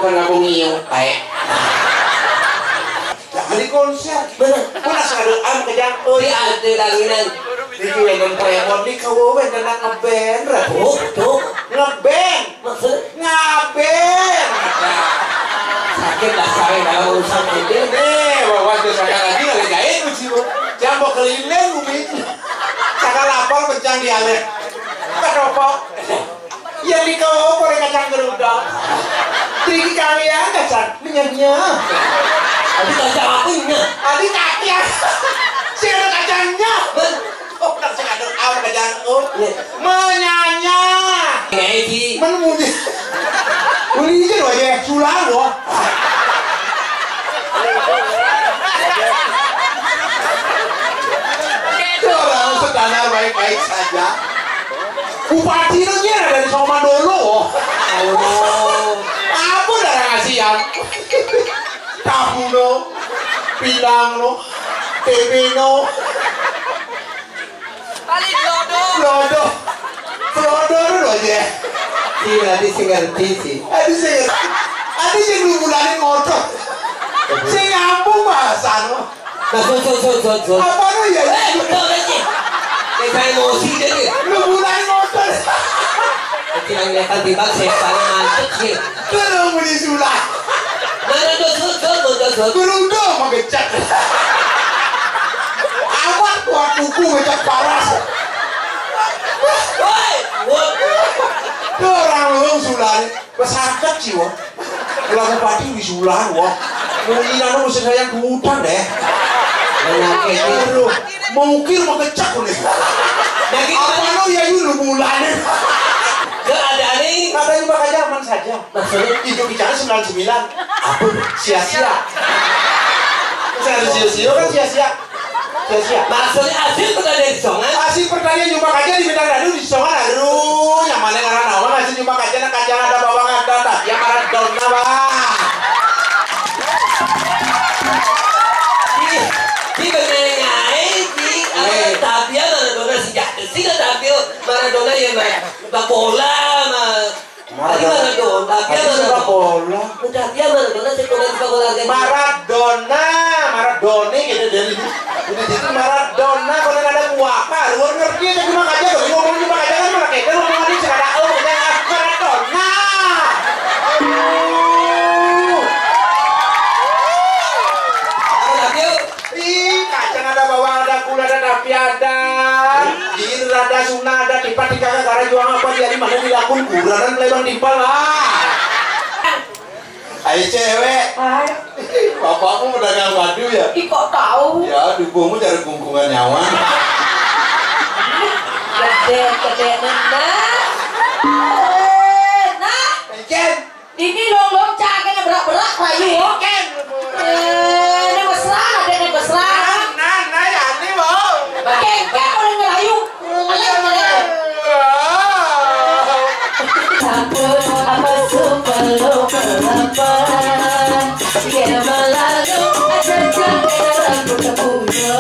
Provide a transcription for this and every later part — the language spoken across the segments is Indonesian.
makan aku ngiung kayak. Jadi konser, bener. Mana saduan kejang? Oh iya ada langinan. Iki wedan premon di kau wedan ngeband, tuh ngeband, maksud ngeband. Sakit lah saya dalam urusan ini. Bawa ke saya lagi kali jahit uji. Jambok keliling umi. Cakal lapor pencang dialek. Kenapa? Yang di kau boleh kacang gerudang. Tinggi kalian kacang minyaknya. Adik kacang akunya. Adik kaki ya. Si ada kacangnya. Oh, nasi ada kacang menyanya. Ngaji. Menemunya. Uli aja loh ya, sulang loh. Orang standar baik-baik saja. Bupati itu nyera dari Somandolo. Oh, apa darah ngasihan? Tahu no, pinang no, tempe no. Balik lodo dulu aja. Iya, adi sih ngerti sih. Adi sih lu mulai ngotot. Sih ngambung bahasa no. Nah, so. Apa no ya? Betul aja. Kita emosi jadi. Lu mulai ngotot. Kita ngeliatkan di bang saya paling mantep sih. Belum beli sulah. Mana do. Belum dong mengecek. Amat kuat kuku ngecek paras. Woi, orang lu sulan, pesakit sih wah. Kalau bupati wisulan wah. Mungkin anu mesti sayang hutang deh. Penyakit lu, mungkin mau kecak nih. Apa lo ya lu bulan? Gak ada aneh. Katanya bakal zaman saja. Maksudnya hidup bicara 99. Apa? Sia-sia. Saya sia-sia kan sia-sia. Maksudnya hasil pertanian disongan? Hasil pertanian jumpa kajian di bidang dadu disongan. Aduh, yang mana ngaran awang hasil jumpa kajian ada bawang ada tapi yang marah donna bang. Di benernya ini tapi ya Maradona sejak sih tapi Maradona ya mah bola mah. Tadi Maradona, tapi bola. Udah dia Maradona sekolah bola Maradona gitu dari udah itu Maradona kalau ada kuaka, luar ngerti aja cuma aja kalau ngomong cuma aja kan malah kayak ngomong ini sekarang Maradona. Kacang ada bawang ada gula ada tapi ada jir ada sunah ada tipat di kakak karena juang apa jadi mana dilakun kurang pelebang dipal lah. Hai cewek. Hai. Bapakmu pedagang madu ya? Ih kok tahu? Ya dukungmu cari kungkungan nyawa. Gede nah. Ken. Ini long cakenya berak-berak rayu. Ken. Ini mesra, ada mesra. Nah ya ini mau. Ken boleh ngerayu. Apa sebelum berlapan dia melalu aja aku terpunya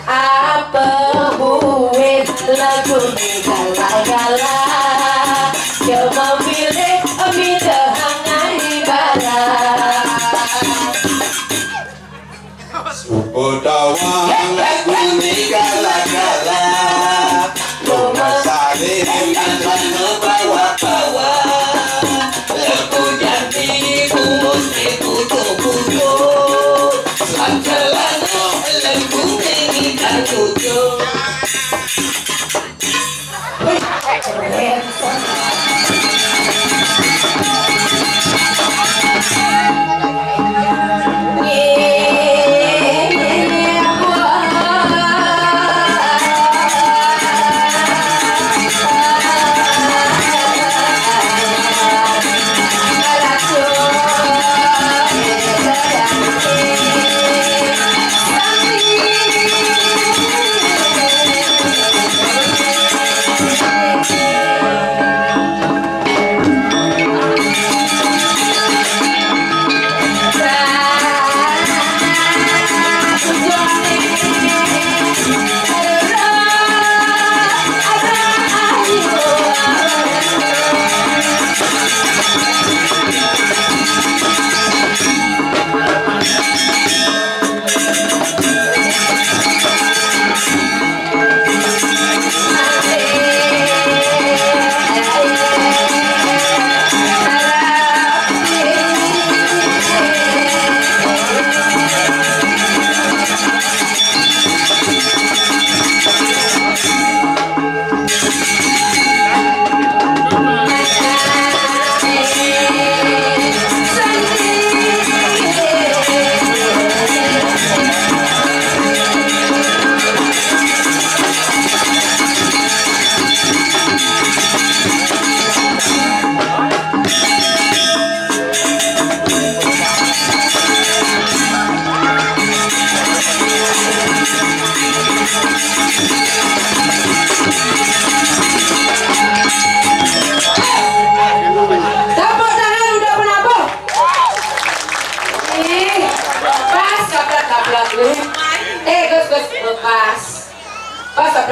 apa buat lagu gala-gala dia memilih amida hangai ibadah Supodawang lagu gala-gala Roma salin dan bawa-bawa lagu janji kumus putu-putu Sanjalano lagu ini dan putu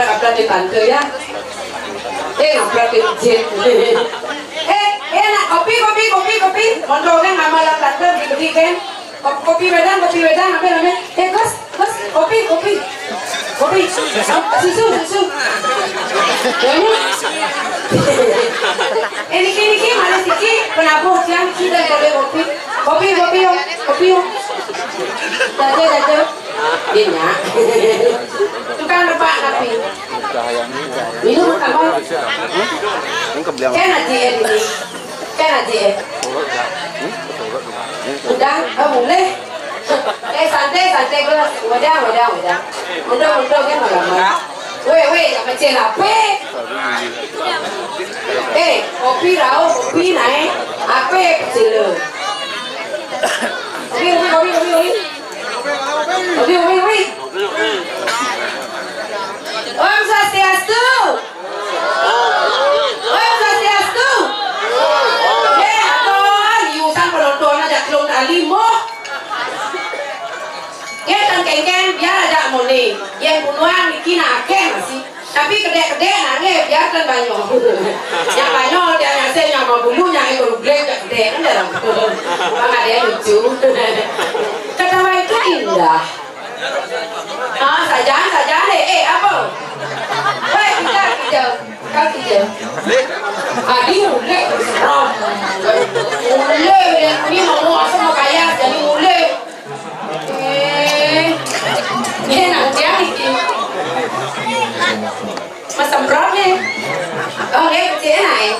ngaprak di tante ya. Ngaprak di masjid. Enak kopi. Mondoknya ngamalan tante dibeli kan. Kopi wedang apa namanya? Kos, kopi. Susu. Niki malas niki penabuh siang sudah boleh kopi yo. Dada. Dinya. Tukang lepak tapi. Minum apa? Kena dia. Udah, boleh. Santai kelas. Wadah. Mudah kan lama. Weh, apa celape? Kopi naik. Apa celo? Kopi. Om Swastiastu. Yusan penonton aja kelong alimo. Kengken biar ada moni yang bunuhan bikin akeh masih tapi kedek nangis biar kan banyak yang banyak dia ngasih yang mau bulunya yang baru blek kedek kan dalam bang ada yang lucu ketawa itu indah saja deh apa kita adik mulai ini mau sama kayak jadi mulai ini nanti mas semprotnya kecil này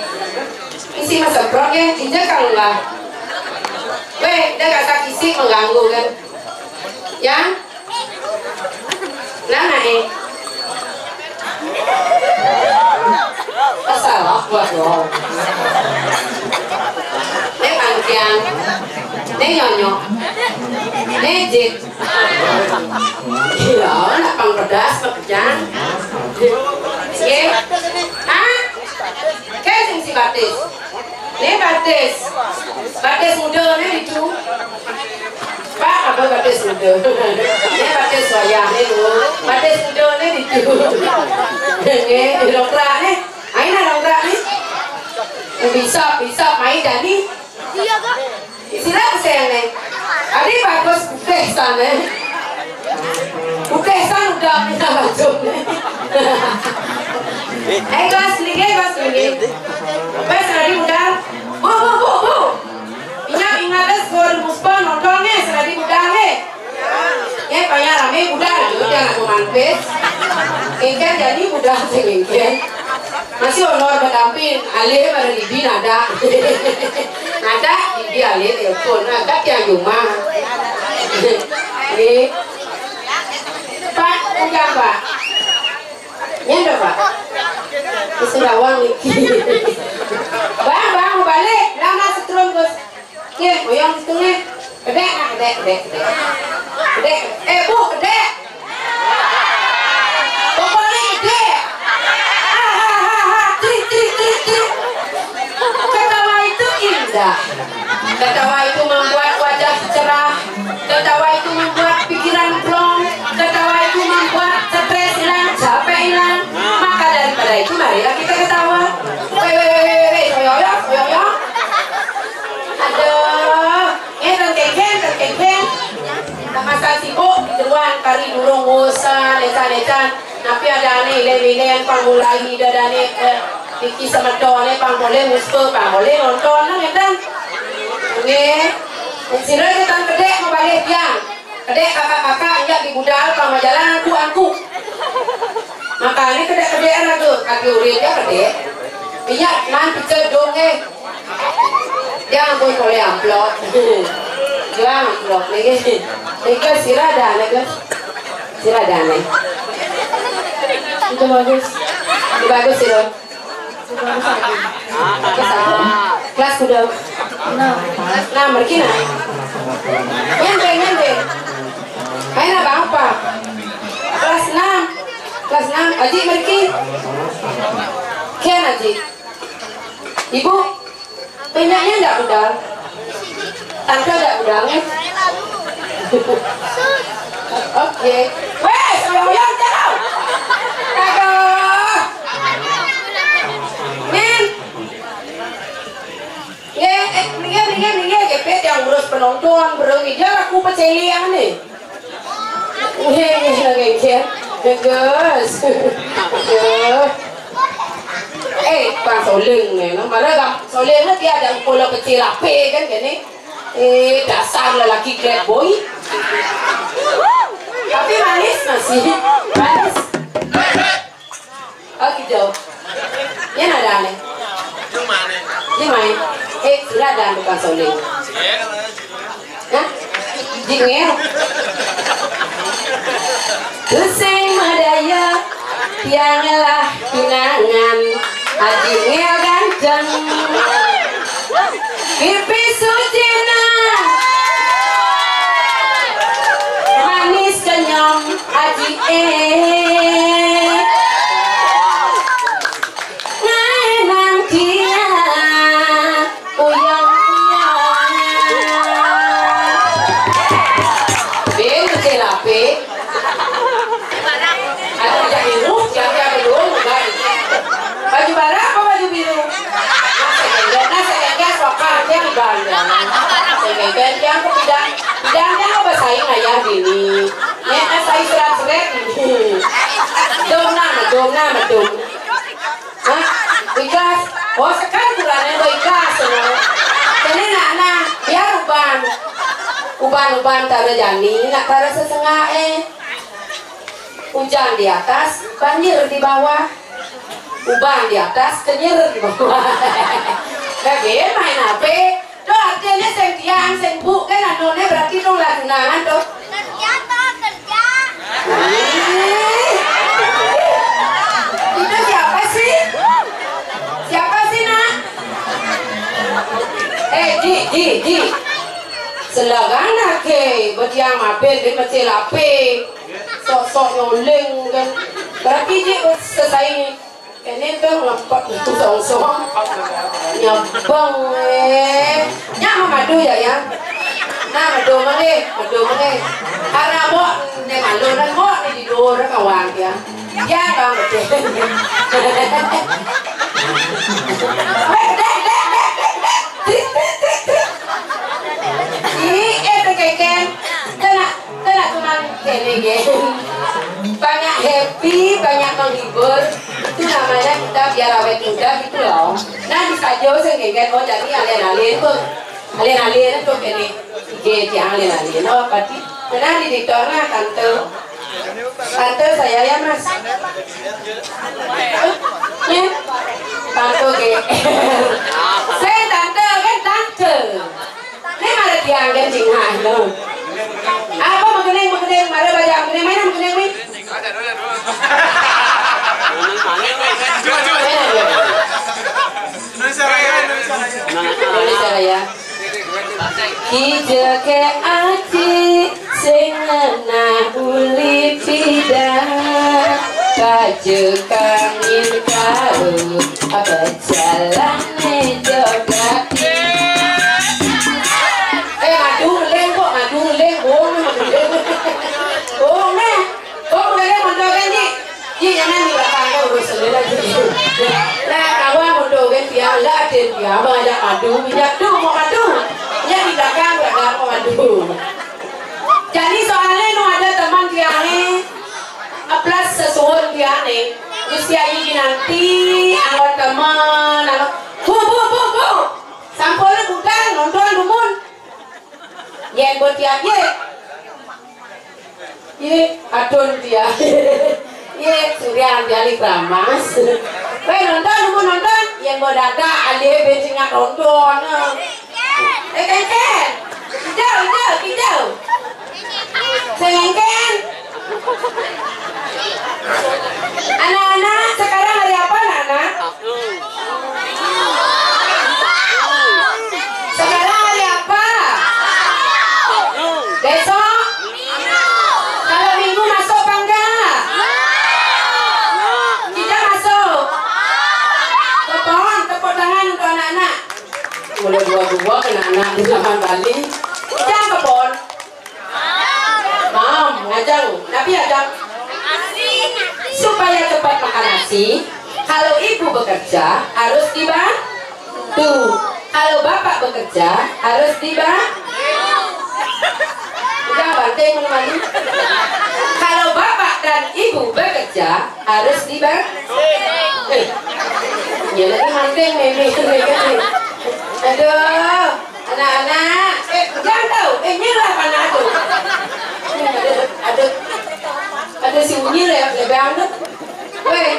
isi mas semprotnya injek kalau nggak dia kata isi mengganggu kan ya salah buat lo panjang nyonyok jik iya nak pang pedas pekerjaan kayak si batis muda itu pak apa batis muda batis wayah batis muda itu dongkrak nih bisa main jadi silakan saya nih adik bagus udah udah minta baju kelas lagi pas tadi udah ingat skor muspon nontonnya tadi udah ya banyak rame udah jangan memanfes ingin jadi udah ingin masih honor berdamping alih pada libi nada libi alih telepon nada yang rumah Pak, enggak Pak nyenda Pak sudah uang bang mau balik lama setrum Gus yang setengah kedek Bu kedek pokoknya kedek ketawa itu indah ketawa itu membuat wajah cerah ketawa itu membuat pikiran plong ketawa itu membuat stres hilang capek hilang maka daripada itu marilah kita ketawa soyoyok aduh terkengken masa sibuk di dewan kari durung bosan lecan tapi ada nih lele-lele pangulai ada nih Iki sama done pang boleh muspe pang boleh nonton nang kan nggih sira kita kedek mau balik tiang kedek kakak enggak di budal pang jalan aku makanya kedek ragu kaki urip ya kedek minyak nan picel dong jangan boleh amplop jangan amplop nih sira dana itu bagus sira kelas udah nah mereka nyampe main apa kelas 6 aji mereka kian aji ibu penyaknya enggak udang tante enggak udangnya oke wes yang jauh kakak penonton berengi dia aku pecelian nih. Hehehe, geus. Bang Soling nih, mana bang Soling dia ada pola kecil ape kan gini. Dasar lelaki great boy. Tapi manis masih, manis. Oh gitu. Yang ada nih. Gimana? Sudah ada Bang Soling. Hah? Jingel. Tuseng madaya, tianglah tunangan. Ajingel ganteng pipi sujina manis kenyom aji nganang dia uyang-uyang ben kecelape ada yang biru siapa belum baju bara apa baju biru? Nasi enggak sokar dia di Banda. Sehingga yang ke bidangnya apa saya ngayah ini. Nek saya serat-serat ini. Dom. Hah? Ikas. Oh sekarang bulannya lo ikas. Jadi nak biar uban taruh jani, nak taruh sesengah hujan di atas, banjir di bawah. Uban di atas, kenyir di bawah. Kaget main apa? Tuh artinya seng tiang, seng bu kan anonnya berarti dong lah tunangan tuh. Kerja. Itu siapa sih? Siapa sih nak? Di. Selagana ke, bertiang mapel di macel ape, sok nyoleng kan. Berarti dia selesai. Ini tuh ngempak itu song nyabang nyak madu ya nah madu mana karena mau dengan mau di dua kawan ya bang ini keken kena cuman kene banyak happy, banyak menghibur. Itu namanya kita biar awet muda gitu loh. Nah di sajo sehingga oh jadi alien itu kene ide yang alien oh berarti nah di diktornya tante saya ya mas tante ke saya tante kan tante ini malah dianggap jinghai loh apa mengenai mana baca mengenai mana mengenai Indonesia Raya Ija ke ati sing ngena uli pidah baju kangin kau apa jalan jogat ngadu leng iya jangan di belakang kau urus sendiri lah kawan mundur kan dia lah dia banyak madu mau madu ya di belakang mau madu jadi soalnya no ada teman dia nih plus sesuatu dia nih usia ini nanti awal teman bu sampulnya bukan nonton lumun yang buat dia ye adon dia Surya Anjali Kramas. Nonton yang mau dada alih bensin nonton. Ken. Hijau. Sengken. Anak-anak sekarang hari apa anak? Sekarang hari apa? Besok? Kalau minggu masuk apa enggak? Tepuk tangan untuk anak-anak. Mulai dua kena anak di zaman Bali. Jangan kebon. Ngajang. Nabi ajang. Supaya cepat makan nasi, kalau ibu bekerja harus dibantu. Kalau bapak bekerja harus dibantu. banteng mana-mana. Kalau bapak dan ibu bekerja harus dibantu. Ya lagi banteng meme. Aduh, anak-anak, jangan tahu, nyerah anak tuh. Ada si Unyi lebih anak. Weh,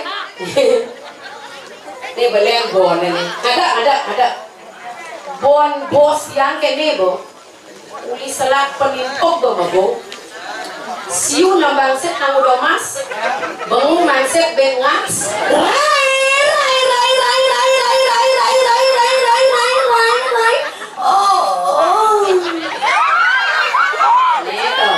ini beli bon ini. Ada. Bon bos yang kene bo. Uli selak penintog do mabo. Siu nambang set nang udah mas. Bangun mindset bengas. Oh. Neto.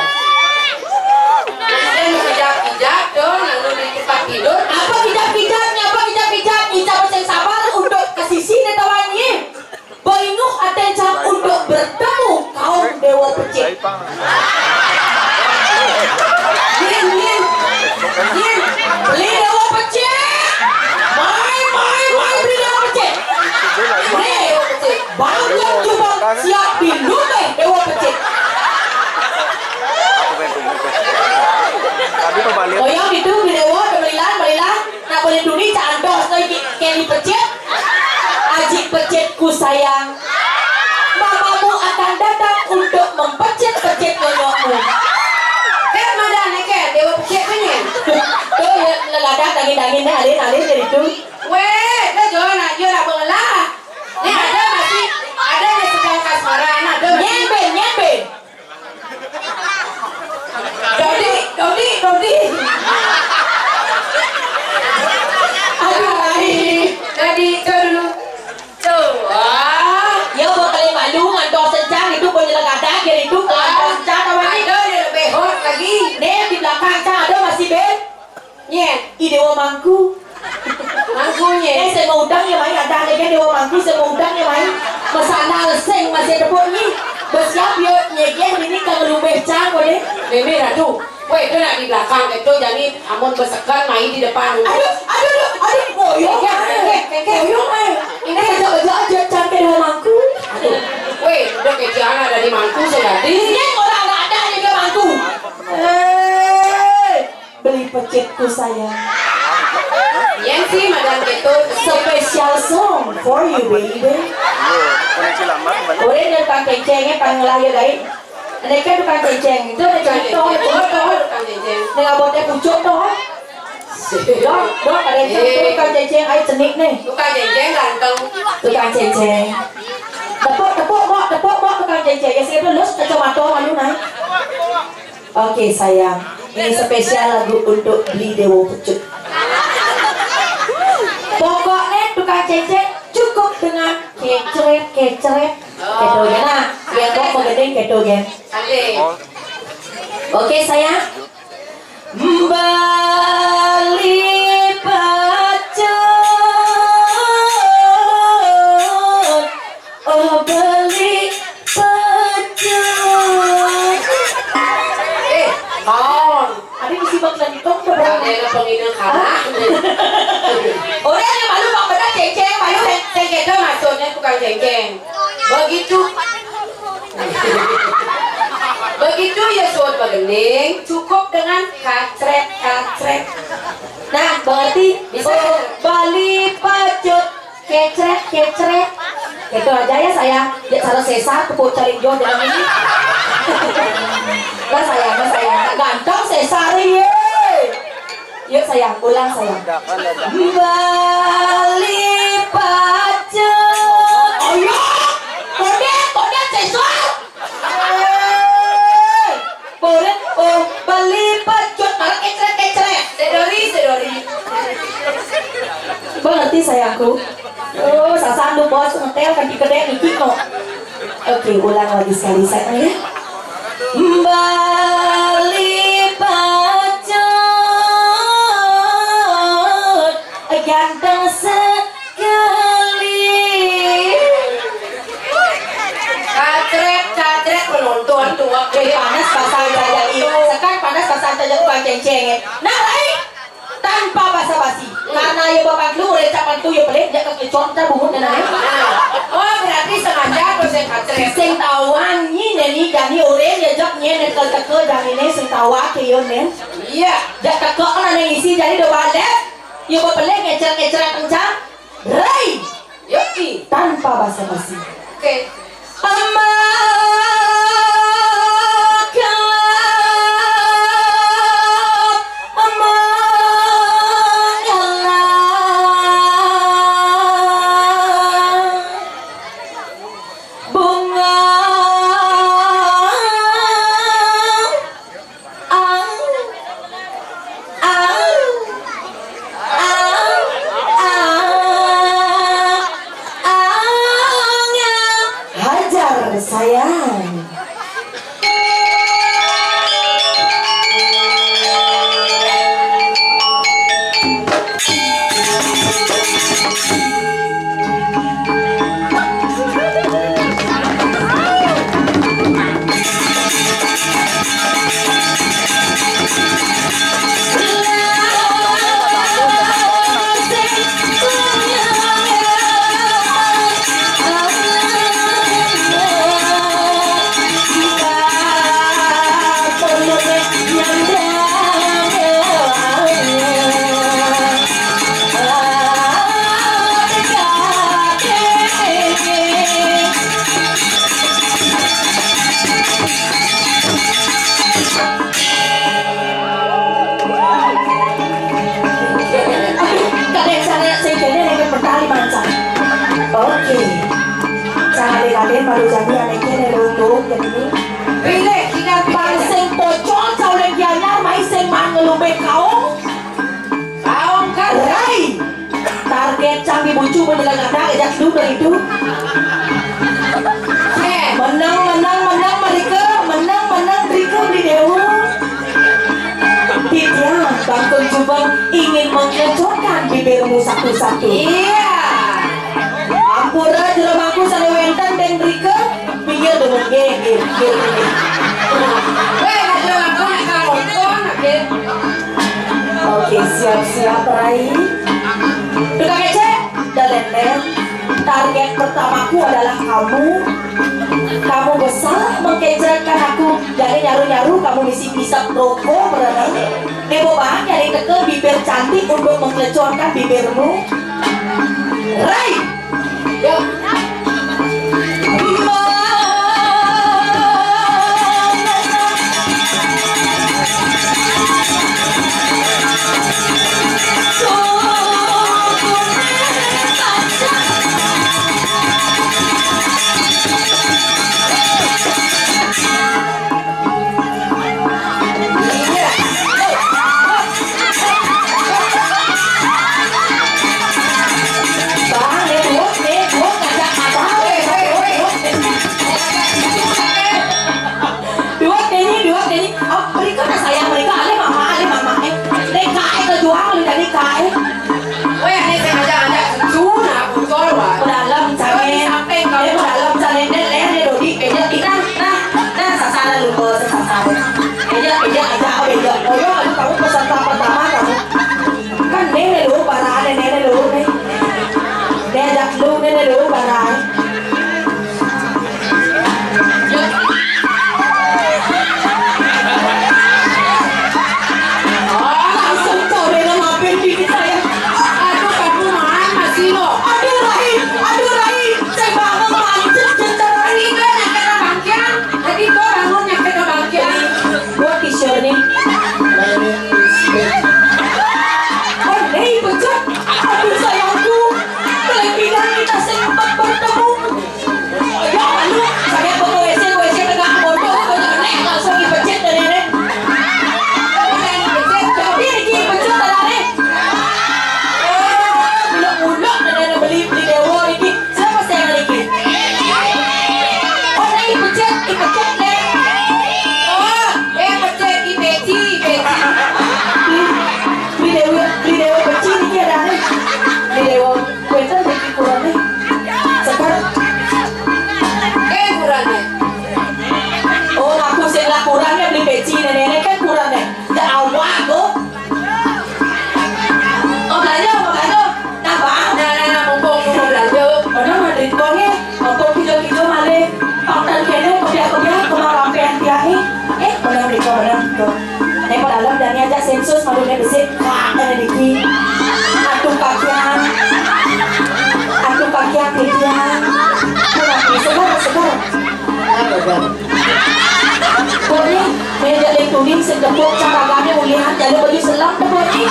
Nanti mau pijat dong, lalu di tempat tidur. Apa pijat-pijatnya? Kita harus sabar untuk kasih sini tawannya. Boinuk atenca untuk bertemu kaum dewa pecik. Yin, beli dewa pecik. Main beli dewa pecik. Dewa pecik. Banyak cuma siap bingung dewa pecik. Oh yang itu di dewa belilan. Nak boleh duni candos lagi kayak di pecik. Ajik pecetku sayang, mamamu akan datang untuk mempecet-pecet nyonyokmu. Kan mana nek dewa pecet penyen. Tuh ya leladak daging-daging alin jadi tu. Weh, dah jangan nak dia nak mengelah. Ni ada yang sedang kasmaran, ada nyemben. Dodi. Aduh, tadi dulu. Ya buat kalian malu ngantor sencang itu boleh lagadak jadi itu ngantor sencang kawan ini dia lebih hot lagi. Nih di belakang cang ada masih ben. Nye, dewa mangku. Mangkunya. Saya mau udang ya mai ada lagi dewa mangku saya mau udang ya mai. Masana seng masih dapur ni. Bersiap yo nyegeh ini kang lumeh cang boleh. Meme ratu. Weh, itu nak di belakang itu jadi amun bersekan main di depan. Aduh, boyong. Boyong ini kerja aja cantik dewa mangku. Weh, udah kerjaan ada di mangku sudah. Ini orang nggak ada yang ke mangku. Beli pecetku sayang. Yang sih madam itu special song for you baby. Boleh dia tukang kencengnya panggil guys. Mereka tukang kenceng itu ada contoh tukang kenceng. Dengan botnya pucuk toh. Dok ada tukang kenceng air cenik nih. Tukang kenceng ganteng. Tukang kenceng. Tepuk tukang kenceng. Ya saya lulus kacamata malu naik. Oke sayang, ini spesial lagu untuk beli dewa pucuk. Pokoknya tukang kenceng cukup dengan keceret. Kedogen nah, yang kok menggedeng kedogen. Oke sayang. Bali pacot, oh beli pacot. Ada mesti bakalan ditong tuh berapa? Ada penginang kalah. Orang yang malu bang benar ceng-ceng, malu ceng-ceng itu maksudnya bukan ceng-ceng. Begitu ya soal bagening cukup dengan kacret. Nah berarti bisa Bali pacot kecret. Itu aja ya sayang. Ya salah sesar tepuk cari jodoh dalam ini. Lah sayang ganteng sesar ye. Yuk sayang ulang sayang. Bali pacot. Oh ya. Kode sesar. Boleh, oh beli pacot malah kecret. Sedori. Berarti sayangku. Oh, sasandu bos ngetel kan dikede niki no. Oke, ulang lagi sekali sayang ya. Bali pacot ganteng sekali. Kacret penonton tua panas pasang saja itu. Sekarang panas pasang saja tukang ceng-cengnya. Nah, tanpa basa-basi. Karena ya bapak lu udah capan tuh ya pelik dia kekecon ta bungut na. Oh berarti sengaja tuh saya kacret. Sing tawan ni neni gani oren ya jok nyen nek teke dan ini sing tawa ke yo nen. Iya. Jak teke ana nang isi jadi do balet. Ya bapak pelik ngecer-ngecer kencang. Rai. Yoki. Tanpa basa-basi. Oke. Sayang. Kalian baru jadi anaknya neluntung jadi Pilih kita sing pocong kau legianya mai sing mangelumbe kau kan rai target canggih bucu menjelang ada ajak dulu itu menang mereka di dewa Ditya Bangkun Jubang ingin mengecotkan bibirmu satu-satu. Iya. Ampura jelemaku salewenten dan Rika pinggir dengan gigir. Oke, siap-siap Rai. Tukang Ece dan Lenden. Target pertamaku adalah kamu. Kamu besar mengkecerkan aku. Dari nyaru-nyaru kamu bisa rokok berada. Nebo bahan nyari teke bibir cantik untuk mengececorkan bibirmu. Rai. Yuk. sensus madunya besik ada diki atuh kakian kedian segar boleh meja lekturing sedepuk caragannya mulihan jadi baju selam boleh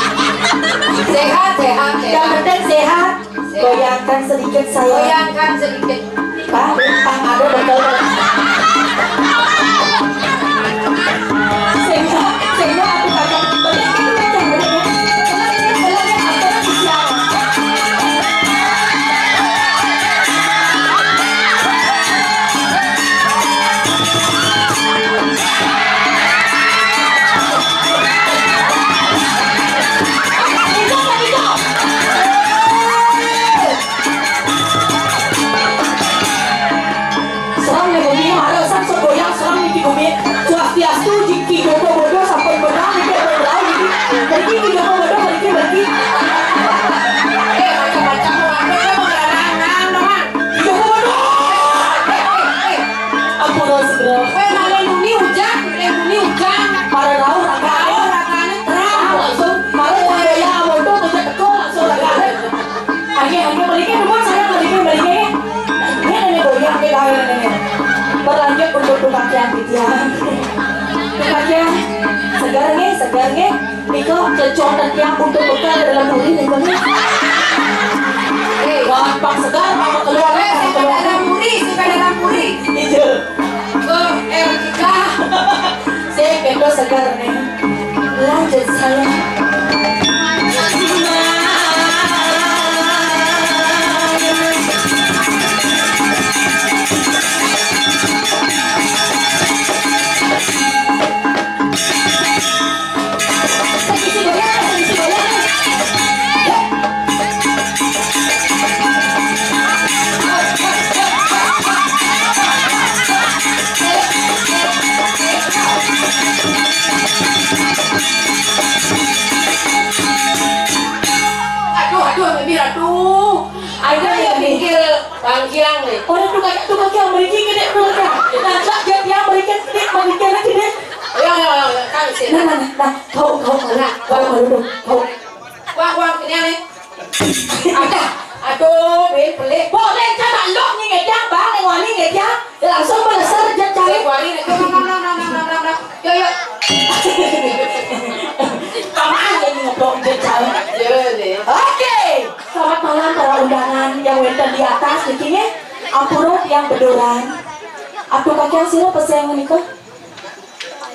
Sehat. yang penting sehat goyangkan sedikit saya Goyangkan sedikit. Pak ada betul sehingga aku kagak berlanjut untuk pakaian segar nih Niko kecotan yang untuk bekal dalam puri Niko nih gampang segar sama keluar dalam puri itu Erika saya kendo segar nih lanjut saya Bangkilang nih. Orang tu kaki Amerika gede tu kan. Nak dia Amerika gede Amerika lagi deh. Ya kan sih. Nah, kau duduk. Wah ini nih. Aduh, pelik. Boleh kan lock ni ngejak bang, ngwani ngejak. Langsung melesar je cari. Wali nih. Yo. Kamu ini ngobrol je cari. Oke. Selamat malam para undangan yang wenten di atas di sini. Ampurut yang bedoran. Aku kakian sila pasang nikah.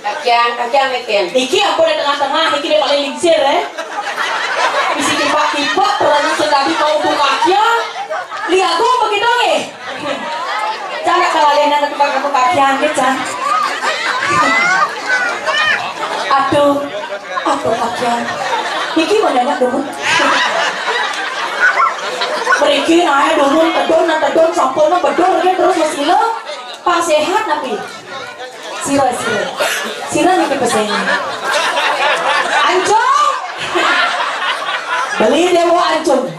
Kakian nih. Niki aku di tengah-tengah, Niki dia paling lingsir Bisi kipak pernah sedang kau buka kakian. Lihat aku begitu nih. Jangan kalian nak buka kakian kita. Aduh kakian. Niki mana dulu? Mereka naik dulu, tedon sampurna bedor dia terus masih lo. Pak sehat tapi. Sira Niki pesennya. Ancung. Beli dewa ancung.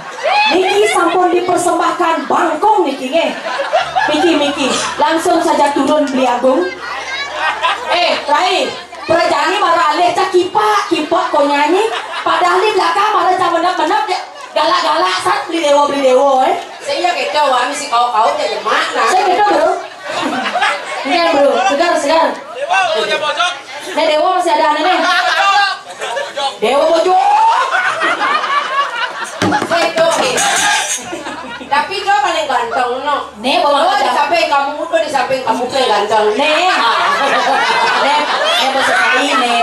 Niki sampun dipersembahkan bangkong Niki nge. Miki langsung saja turun beli agung. Rai perjani marah alih cak kipak kau nyanyi padahal di belakang marah cak menap galak saat beli dewa Saya gitu wah misi kau jadi mana? Saya gitu bro. Ini bro, segar. Nih dewa masih ada aneh. Dewa bojok. Tapi kau paling ganteng no. Nih bawa di samping kamu paling ganteng. Nih bahasa sai nih,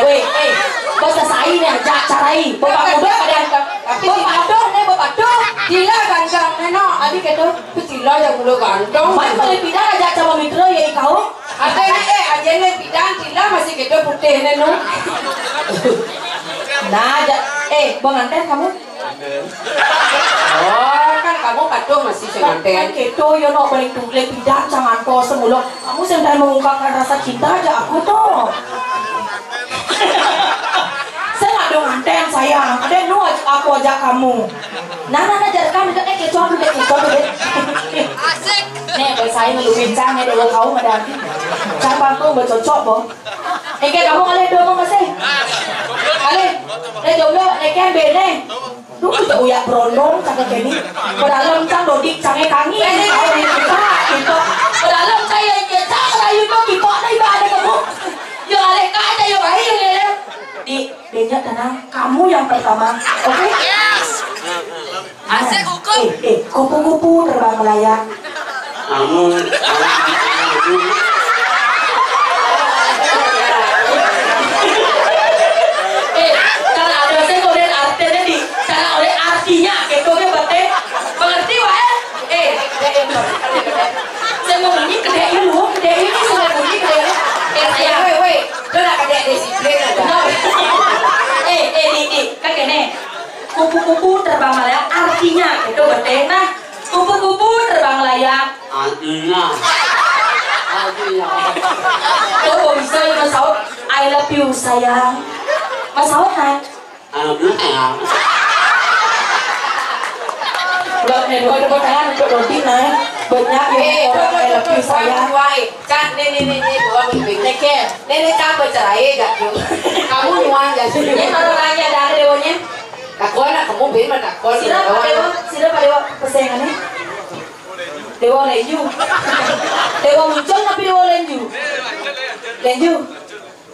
bahasa sai nih, carai. Bapak muda pada Tapi bapak aduh. Gila ganteng no. Adik itu gila yang muda ganteng. Mas boleh pindah aja sama mitra ya kau. Ajene pidan gila masih gitu putih no. Nah, Bang Anten kamu? Oh, kan kamu kadung masih seganten. Gitu, ya no paling tulen pindah jangan kau semula. Kamu sedang mengungkapkan rasa cinta aja aku tuh. Saya nggak dong Anten sayang. Ada nu aku ajak kamu. Nah, jadi kamu kecoh deh. Asik. Nih, saya ngeluhin cang ya dewa kau nggak ada. Cara aku bercocok boh. Kamu kalian dong masih. Kalian. kan bene. Lu udah uyak brondong cakep ini. Pedalam cang dodik cange kangi. Gitu. Pedalam saya cang rayu kok kipok na iba ada kamu. Yang aleka aja yang baik yang di Denya tenang, kamu yang pertama, oke? Yes. Asik hukum. Kupu-kupu terbang melayang. Kamu. Cara ada saya kemudian artinya di cara oleh artinya, gitu kan berarti mengerti wah? Saya mau bunyi kedai ini loh, kedai ini saya bunyi kedai. Ya, woi, lu nak kedek disiplin ada. Kan gini, kupu-kupu terbang melayang artinya itu berarti nah kupu-kupu terbang melayang Artinya. Tuh bisa ya Mas Saud, I love you sayang. Mas Saud kan? Artinya. Buat nih dua tangan untuk roti naik banyak ya orang I love you sayang. Kan ini dua begini ke, ini kan bercerai gak tuh? Kamu nyuang ya sih? Ini kalau nanya dari dewanya, Takon nak kamu bin mana takon? sila pak dewa pesengannya. Dewa lenju, dewa muncul tapi dewa lenju,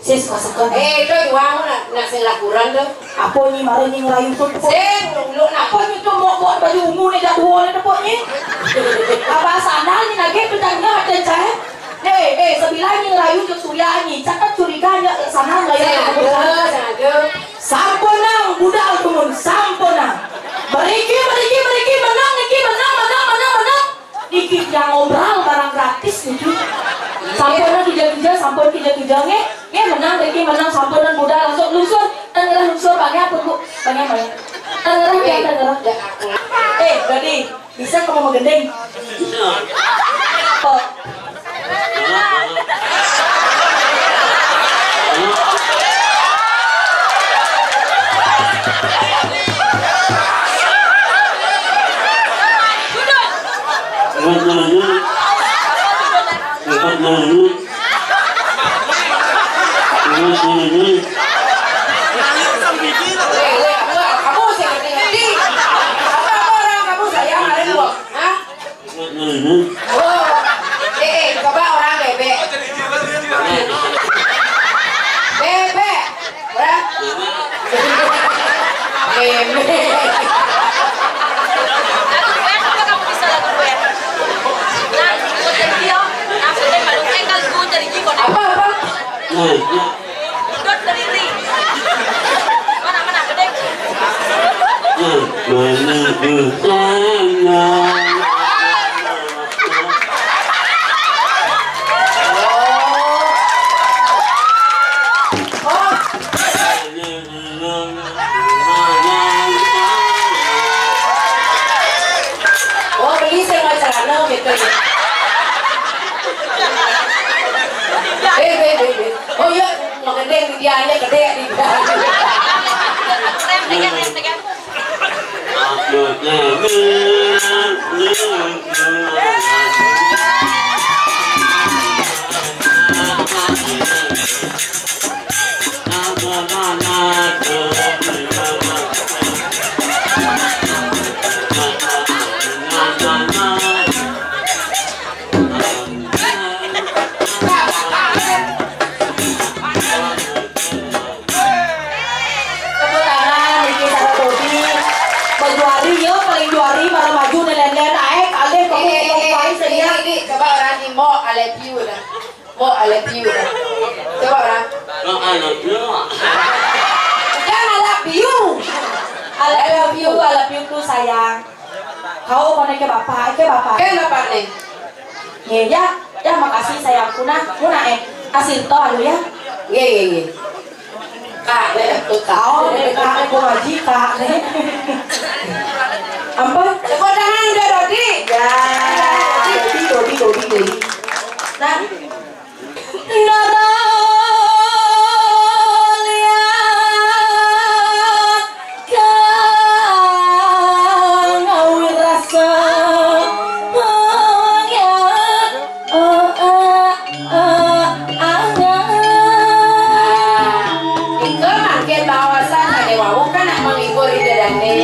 sis masukkan. Itu nyuang nak selakuran tuh. Apa ni mari ni ngerayu tu? Sing lu nak Apa ni tu mau baju ungu ni dah dua ni tepuknya. Apa sana ni lagi petangnya ada cahaya. Sebilah ni ngerayu tu surya ni, cakap curiganya sana ngerayu. Samponang budal tumun, samponang. Meriki menang. Dikit yang ngobrol barang gratis ni tu. Samponang kija nge menang, meriki menang, samponang budal langsung lunsur. Tangerah lunsur banyak apa bu? Banyak. Tangerah. Berarti bisa kamu mau gendeng? Apa? Kamu sih ngerti. Apa orang kamu sayang ada dua? Hah? Coba orang bebek. Bebek. Orang. Bebek. Apa? Dot berdiri. Mana gedek? Oh, beli saya celana gitu. Oh iya, mau gede dia aja gede di Tekan. Coba orang ni mau I love you dah. Coba orang. Jangan I love you tu sayang. Kau mau ke bapak, Kan bapak ni. Ya makasih sayangku nah, kasih to aduh ya. Ye. Kak, tu Kau kak aku ngaji kak. Apa? Tepuk tangan udah Dodi. Ya. Dodi. Nah. wau kan nak menghibur ide dane.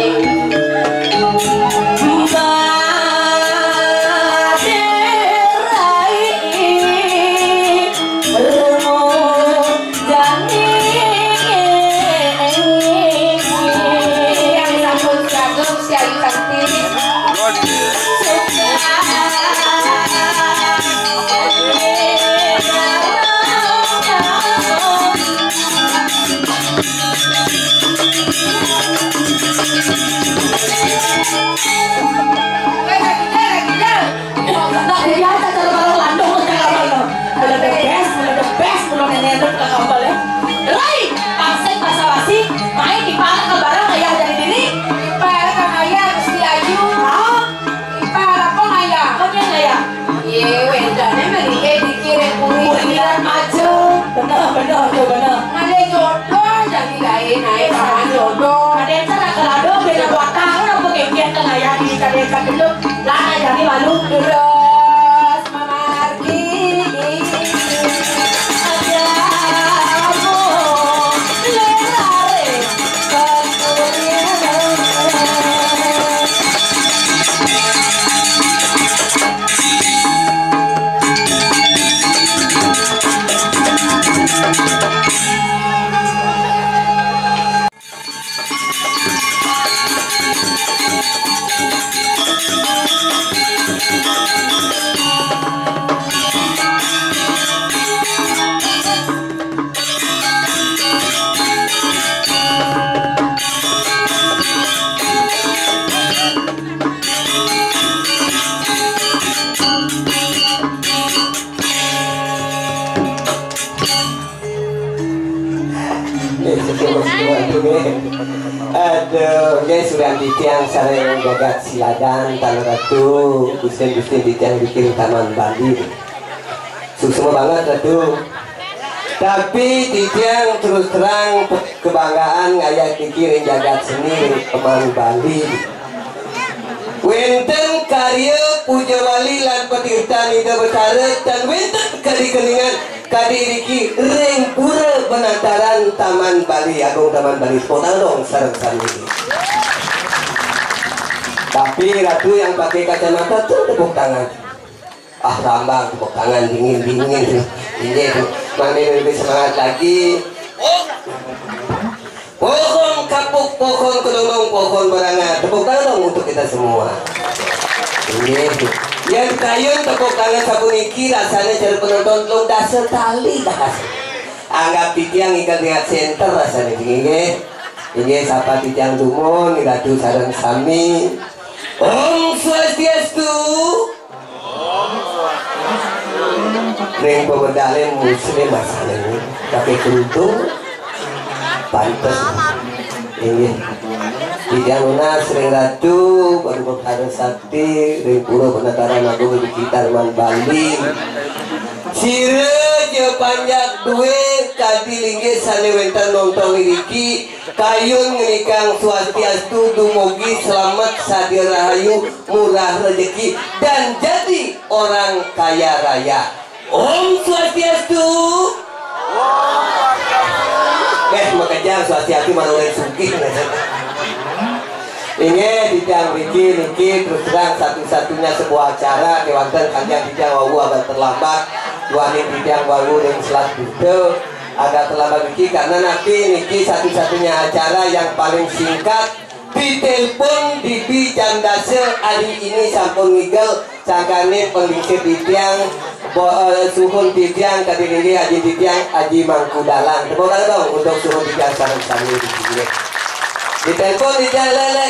Benar. Ada jodoh jadi lain naik sama jodoh. Ada yang cara kelado beda batang apa kegiatan tengah ya di kadeka dulu. Lana jadi malu Terus memargi ada mo lerare Aduh, guys sudah ditiang sareng gagat siladan tanah ratu, gusten ditiang bikin taman Bali. Susah banget ratu. Tapi ditiang terus terang kebanggaan ngayak dikirim jagat seni taman Bali. Wenten karya puja wali lan patirtan ida bertaret dan wenten kadikeningan kadiriki ring pura penataran Taman Bali Agung Taman Bali Potang dong sareng sami. Tapi ratu yang pakai kacamata tuh tepuk tangan. Ah rambang tepuk tangan dingin ini mana lebih semangat lagi. Pohon kapuk, pohon kelolong, pohon berangan. Tepuk tangan dong untuk kita semua. Ini yang kayun tepuk tangan sabuniki rasanya jadi penonton lo dasar tali dah. Anggap titiang ikat dengan center rasanya ini siapa titiang dumon iradu sareng sami. Om Swastiastu. Ring pemedalem muslim masalahnya pakai kerudung pantas ini tidak lunas sering ratu baru harus sakti ring pura penataran agung di kita Taman Bali sire je panjak duwe kadi linggih salewentan nonton iriki kayun ngenikang Swastiastu dumugi selamat sadir rahayu murah rezeki dan jadi orang kaya raya. Om Swastiastu. Makanya Swastiastu manulai sugih. Ini dijang Riki terus terang satu-satunya sebuah acara kewanten kanjang dijang wawu agak terlambat duanin dijang wawu yang selat itu agak terlambat Riki karena nanti Niki satu-satunya acara yang paling singkat ditelepon Bibi Jandase hari ini sampun ngigel cangkane pendingsir dijang suhun dijang kadiri Haji dijang Haji Mangkudalang tepuk tangan dong untuk suhun dijang sareng-sareng di sini. Ditelepon dijang lele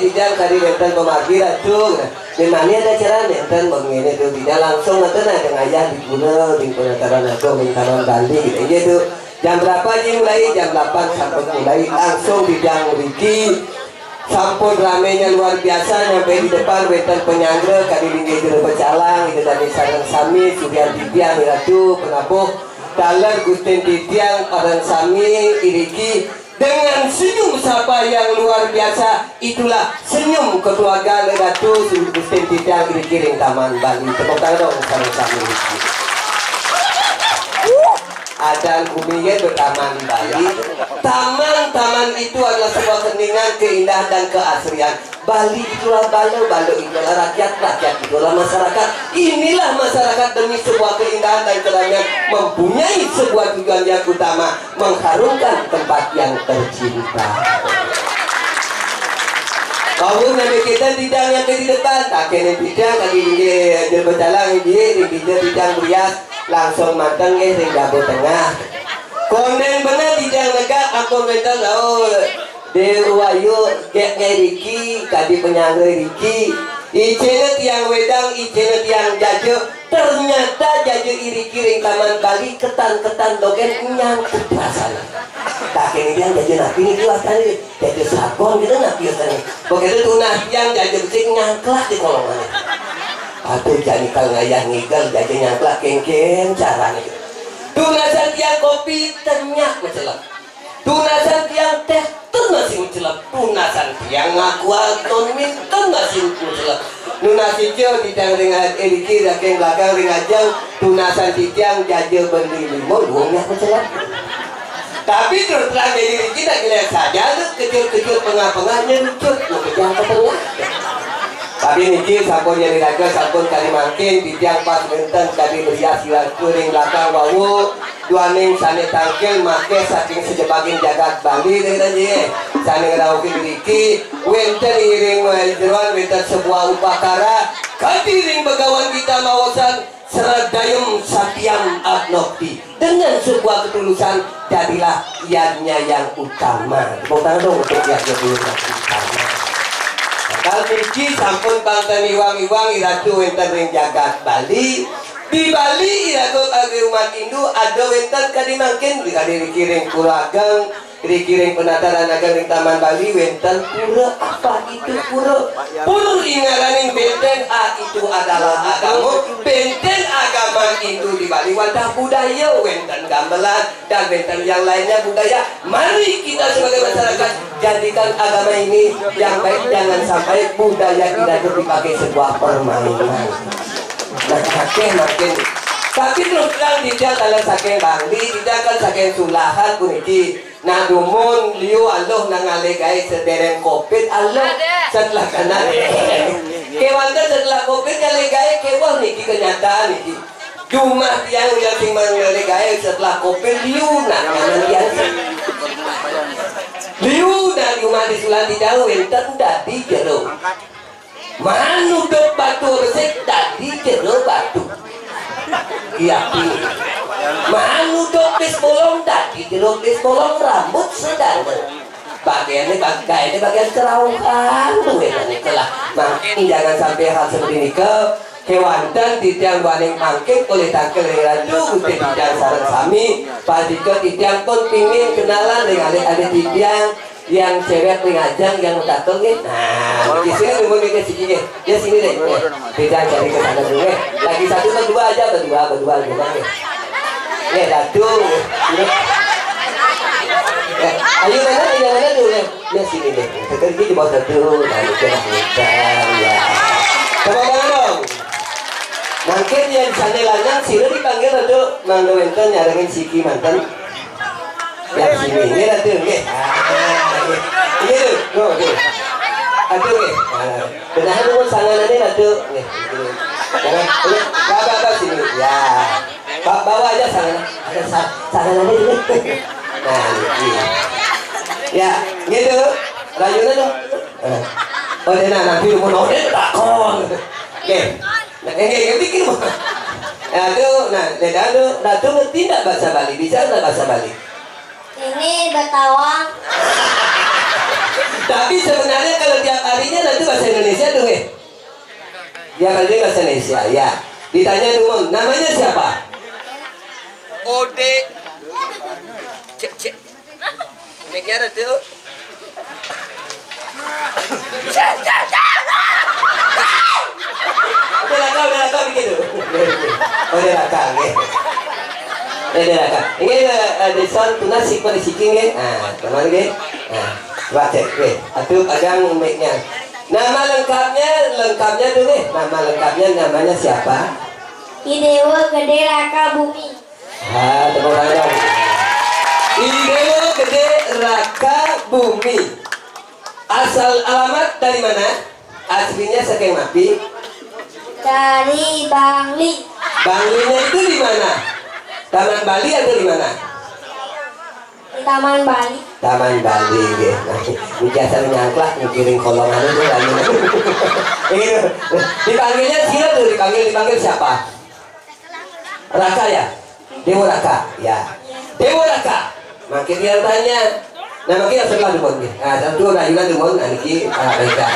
dijang tadi nenten pemargi ratu dimana ada cara nenten begini tuh dijang langsung nenten ada ngajak di guna di penataran agung di Taman Bali gitu jam berapa mulai jam 8 sampai mulai langsung dijang Riki sampun ramenya luar biasa nyampe di depan wetan penyangga kali ini jero pecalang itu dari sareng sami sudah titiang ratu penabuh dalan Gusten titiang parang sami iriki dengan senyum sapa yang luar biasa itulah senyum keluarga Ratu Gusten Titiang iriki ring Taman Bali tepuk tangan dong sareng sami Adan Kumiye bertaman di Bali. Taman-taman itu adalah sebuah keningan, keindahan dan keasrian. Bali itulah Balo, Balo itulah rakyat, rakyat itulah masyarakat. Inilah masyarakat demi sebuah keindahan dan keramaian mempunyai sebuah tujuan yang utama, mengharumkan tempat yang tercinta. Kau nabi kita tidak nyampe di depan, tak kena bidang lagi dia berjalan dia bidang berias langsung matang ring gabung tengah. Konen benar tidak negak aku betul oh dewayu geknya Riki kadi penyangga Riki icena tiang wedang icena tiang jajo ternyata jajo Iriki ring Taman Bali ketan-ketan dogen nyang ketrasan. Tak kini yang jajo napi ini kelas tadi jajo sabon gitu napi tadi begitu tunah yang jajo besing nyangklak di kolongan atau jadi kalau ngayah ngigal jajo nyangklak kengkeng caranya tunasan tiang kopi ternyata mencelap tunasan tiang teh tuh masih mencelap tunasan tiang ngaku alton minton masih mencelap tunasi jo di tiang ringan Eriki rakeng belakang ringajang tunasan tiang jajo bendi limau luangnya mencelap. Tapi terus terang jadi kita lihat saja kecil-kecil pengah-pengahnya lucut mengejar ke tengah. Tapi niki sampun yang diraga sampun kali makin bidang pas benten kali berias hilang kuring belakang wawu duaning sane tangkil make saking sejebagin jagat Bali dengan je sane ngerauki diriki wenten iring jeruan wenten sebuah upakara kadiring begawan kita mawasan seradayum satyam abnokti dengan sebuah ketulusan jadilah ianya yang utama. Tepuk tangan dong untuk ianya dulu yang utama. Kalau niki sampun pangtani iwang-iwang iratu wenten ring jagat Bali. Di Bali iratu agi umat Hindu ada wenten kadimangkin dikadiring kuragang dikiring penataran agang ring Taman Bali wenten pura apa itu pura pura ingaraning benteng itu adalah agama benteng agama Hindu di Bali wadah budaya wenten gamelan dan wenten yang lainnya budaya. Mari kita sebagai masyarakat jadikan agama ini yang baik, jangan sampai budaya kita itu dipakai sebuah permainan. Nah makin tapi terus terang tidak kalian saking bangli tidak kan saking sulahan puniki nah dumun liu Allah nangale guys sedereng covid Allah setelah kanan kewanda setelah covid kali guys kewah niki kenyataan niki cuma yang sing mangale guys setelah covid liu nah kanan liu dan rumah di sulan tidak wenten dadi jero manudok batu resik dadi jero batu iya manudok bis bolong dadi jero bis bolong rambut sedang bagiannya bagian keraukan kelah makin jangan sampai hal seperti ini kewantan tidak baling mangkik oleh tangkel raju udah tidak sarang sami pasti ke tidak pun pingin kenalan dengan adik-adik tidak yang cewek pengajang yang datang nah di sini tunggu nih sini ya sini deh tidak cari ke sana dulu lagi satu berdua aja berdua gimana ya datung ayo mana dulu ya sini deh sekarang di bawah satu lalu kita ya coba dong mungkin yang sana lanang sila dipanggil itu manggawentan nyarangin siki mantan yang sini ini ratu nggih ini tuh ratu nggih benar lu sanganane ratu nggih bawa sini ya bawa aja sanganane ini nah ini ya gitu rayunan dong oh nah nanti mau nodel takon nggih nggih bikin mah aduh nah ratu ngerti enggak bahasa Bali bisa enggak bahasa Bali ini Batawang. Tapi sebenarnya kalau tiap harinya nanti bahasa Indonesia dong ya kali bahasa Indonesia ya ditanya dulu namanya siapa Ode cek miknya ada tuh udah lakau begitu udah lakau ini desain tunas sikma disiking ya nah kemana ya nah baca atau agang mic-nya nama lengkapnya tuh nih nama lengkapnya namanya siapa Idewa Gede Raka Bumi Tepuk tangan dong. Dewa Gede Raka Bumi. Asal alamat dari mana? Aslinya Sekeng Mapi. Dari Bangli. Banglinya itu di mana? Taman Bali atau di mana? Di Taman Bali. Taman Bali ya. Nah, ini biasa nyangklak ngiring kolongan itu lagi. Ini dipanggilnya siapa tuh? Dipanggil siapa? Raka ya? Dewa Raka ya. Dewa Raka. Makin dia tanya. Nah makin setelah dumon nih. Nah satu rayuan dumon. Nah ini mereka.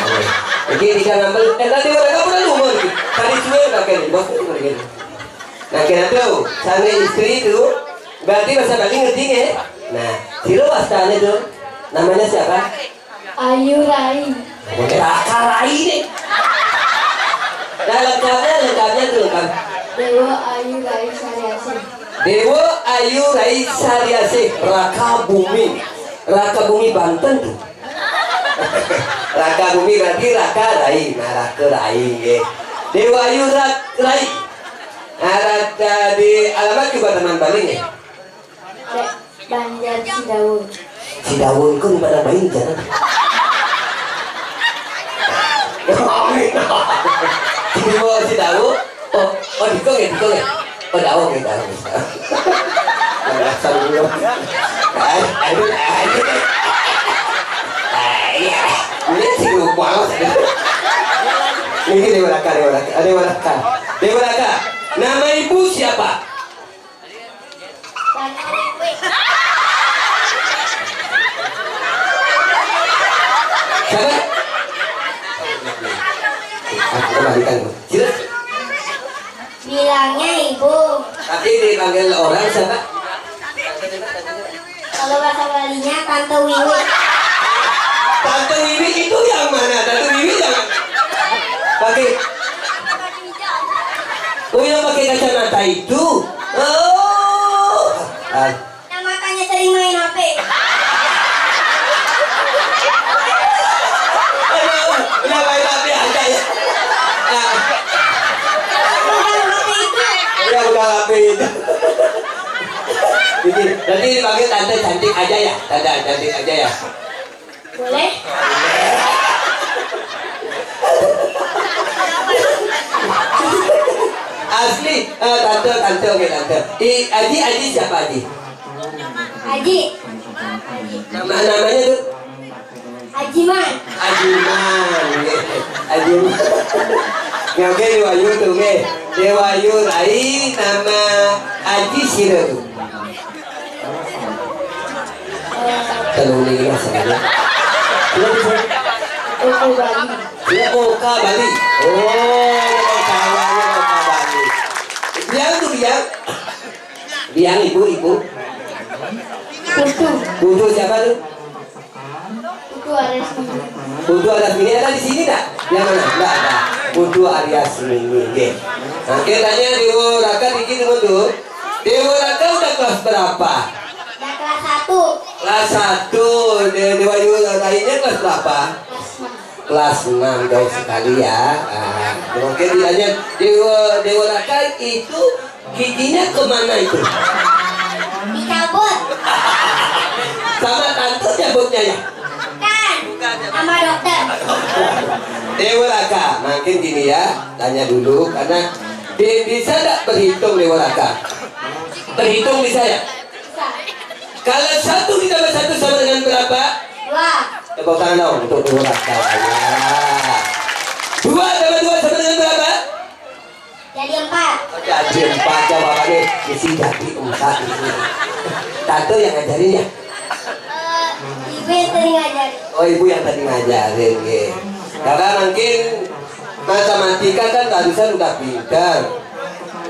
Ini dia ngambil. Tadi Dewa Raka pernah dumon. Tadi cuma pakai di bos itu begini. Nah kena tuh. Sana istri itu. Berarti bahasa Bali ngerti ya? Nah, Siro wastanya tuh. Namanya siapa? Ayu Rai. Raka Rai deh. Nah lengkapnya tuh lengkap. Dewa Ayu Rai Sariasi. Dewa Ayu Rai Sariasi. Raka Bumi. Raka Bumi Banten tuh. Raka Bumi berarti Raka Rai. Nah Raka Rai ya. Dewa Ayu Rai. Nah Raka di alamat juga teman Bali ya. Banjar Cidaun. Cidaun kok di mana main jangan. Dewa Cidaun. Oh dikong ya. Oh dawo kita. Asal dulu. Ini sih lupa. Ini Dewa Raka. Nama ibu siapa? Siapa? Aku kembalikan. Bilangnya ibu. Tapi dipanggil orang siapa? Kalau bahasa Balinya Tante Wiwi. Tante Wiwi itu yang mana? Tante Wiwi yang pakai. Oh yang pakai kacamata itu. Oh. Yang matanya sering main HP. Udah main HP aja ya. Udah HP itu. Jadi dipanggil tante cantik aja ya. Tante cantik aja ya. Boleh? Asli tante oke tante. Aji siapa Aji? Aji. Namanya tuh? Ajiman. Ya oke Dewa Ayu tuh oke. Dewa Ayu Rai nama Aji Sira tuh. Tolong ini masalahnya. Oka Bali. Ya Oka Bali. Oh, kawannya Oka Bali. Biang ibu. Putu siapa tuh? Putu Aryasmini ada di sini tak? Yang mana? Enggak ada. Putu Aryasmini. Nah, katanya Dewa Raka dikit tuh. Dewa Raka udah kelas berapa? Udah kelas 1. Kelas 1. Dewa Ayu lainnya kelas berapa? Kelas 6 jauh sekali ya. Oke ditanya Dewa Raka itu giginya kemana itu? Dicabut. Sama tante cabutnya ya? Bukan. Sama dokter. Dewa Raka, makin gini ya, tanya dulu karena bisa tak berhitung Dewa Raka? Berhitung bisa ya? Bisa. Kalau 1 ditambah 1 sama dengan berapa? 2. Tepuk tangan dong untuk Dewa Raka ya. 2 tambah 2 sama dengan berapa? Jadi 4. Jadi 4 jawabannya mesti jadi 4 itu. Tante yang ngajarin ya? Ibu yang tadi ngajarin. Oh ibu yang tadi ngajarin ya. Karena mungkin matematika kan barusan udah pintar.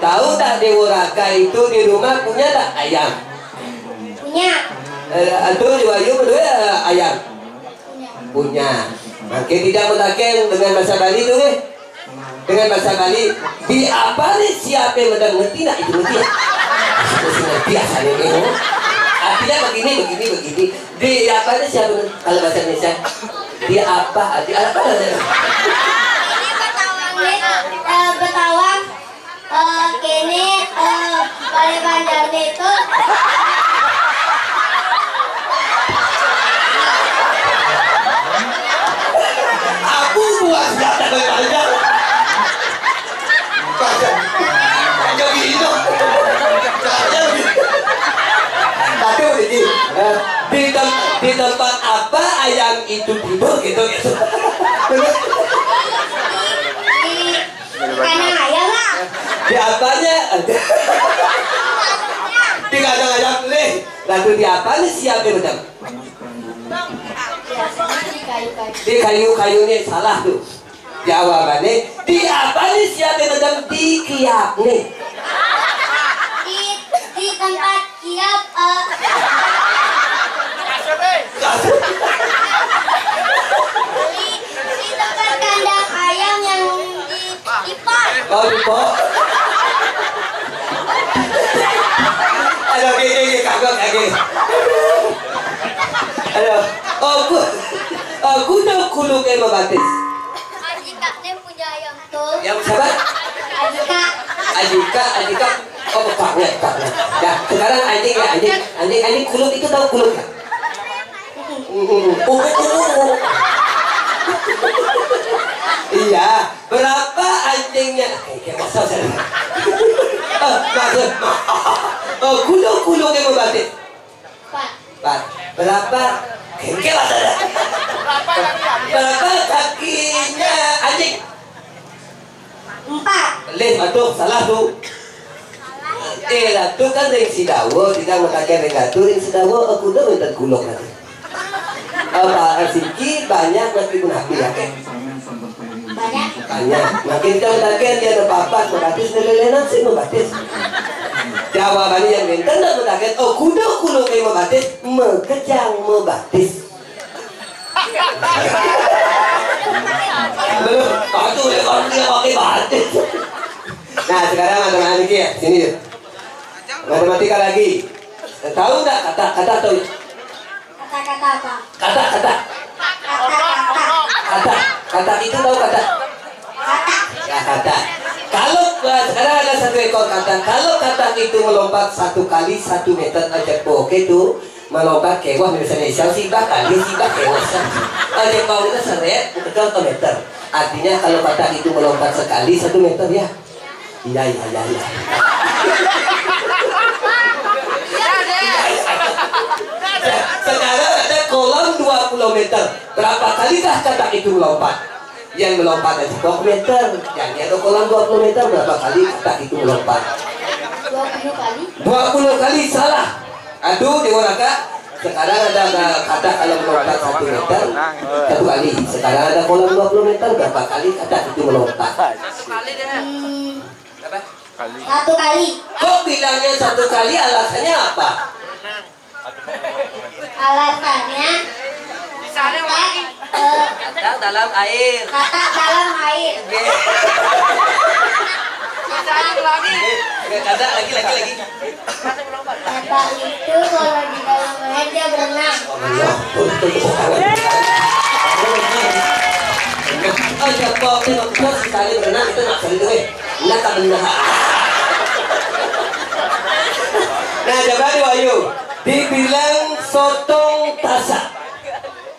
Tahu tak Dewa Raka itu di rumah punya tak ayam? Punya. Atau Dewa Ayu berdua ayam? Punya. Makin tidak mutaken dengan bahasa Bali tuh eh. Dengan bahasa Bali di apa nih siapa yang udah ngerti nak itu ngerti ya? Masih ngerti asalnya nih. Artinya begini. Di apa nih siapa kalau bahasa Indonesia? Di apa? Di apa? Betawang kene Balai Bandar itu. Aku buat senjata banyak. Kayak gitu. Tapi begini, di tempat apa ayam itu tidur gitu gitu. Di kandang ayam lah. Di apanya? Di kandang ayam nih. Lalu di apanya siapa macam? Biasanya di kayu-kayu. Di kayu-kayunya salah tuh. Jawabannya di apanya siapa macam? Di kiap nih. Di tempat kiap. Di tempat kandang ayam yang di pot. Oh, di pot. Aduh, gini, kagak lagi. Aduh, aku udah kuluk yang membatis. Ajika dia punya ayam tuh. Yang siapa? Ajika. Ajika. Oh, paknya. Nah, sekarang anjing kuluk itu tahu kuluk ya? Iya, berapa anjingnya? Kayak masa saya. Kuluk yang membatik. Pak, berapa? Kengkel ada. Berapa kakinya anjing? 4. Leh, aduh, salah tuh. Ratu kan ring sidawo, tidak mengatakan ring ratu, ring sidawo, aku udah minta kuluk nanti. Siki banyak tapi pun happy ya kan? Banyak. Makin kita mengatakan dia ada papat, membatis, nelelenan sih membatis. Jawabannya yang minta nak mengatakan, oh kuda kuluk yang membatis, mekejang membatis. Aduh, ya kalau dia pakai batis. Nah sekarang matematika lagi ya, sini yuk. Matematika lagi. Tahu nggak kata atau Kata-kata apa? kata? Kata-kata. Kata itu tahu kata? Ya kata. Kalau sekarang ada satu ekor kata. Kalau kata itu melompat 1 kali 1 meter aja oke itu melompat kewah misalnya sibak kali sibak kewah. Aja kau itu seret betul meter. Artinya kalau kata itu melompat sekali 1 meter ya. Iya. Sekarang ada kolam 20 meter. Berapa kalikah kata itu melompat? Yang melompat ada 20 meter. Yang ada kolam 20 meter berapa kali kata itu melompat? 20 kali. 20 kali salah. Aduh, Dewa Raka. Sekarang ada kata kalau melompat 1 meter 1 kali. Sekarang ada kolam 20 meter berapa kali kata itu melompat? 1 kali. Kok bilangnya 1 kali alasannya apa? Alasannya Kata dalam air. kata dalam air. Kata lagi. Kata itu kalau di dalam air dia berenang. Oh, siapa ini maksudnya sekali berenang itu nak sekali dulu. Nak tak benar. Nah, coba di Wahyu. Dibilang sotong tasak.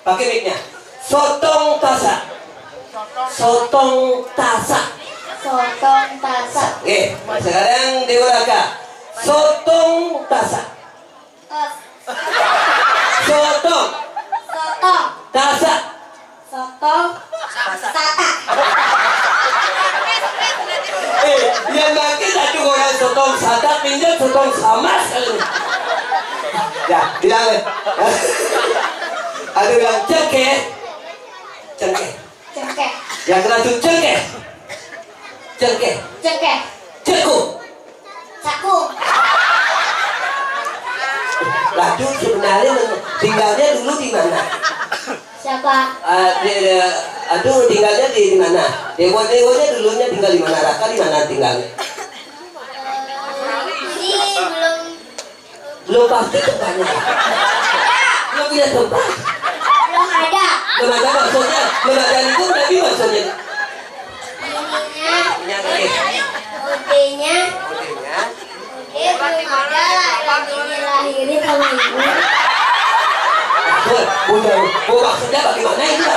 Pakai mic-nya. Sotong tasak. Sotong tasak. Sotong tasak. Oke, sekarang Dewa Raka. Sotong tasak. Sotong Sotong. tasak. Sotong. Sata. Yang makin satu orang sotong sadak pinjam sotong sama sekali. Ya, bilang deh. Ada bilang cengkeh. Cengkeh. Yang terakhir cengkeh. Cengkeh. Cekuk. Cakung. Laju sebenarnya tinggalnya dulu di mana? Siapa? Aduh, tinggalnya di mana? Dewa-dewanya dulunya tinggal di mana? Raka di mana tinggalnya? Ini Belum pasti tempatnya. Belum punya tempat. belum ada. Belum ada maksudnya. Belum ada itu tapi maksudnya. Ininya. Yang ini. Udenya. Udenya. Ude lagi dilahirin sama ibu. Bu maksudnya bagaimana itu?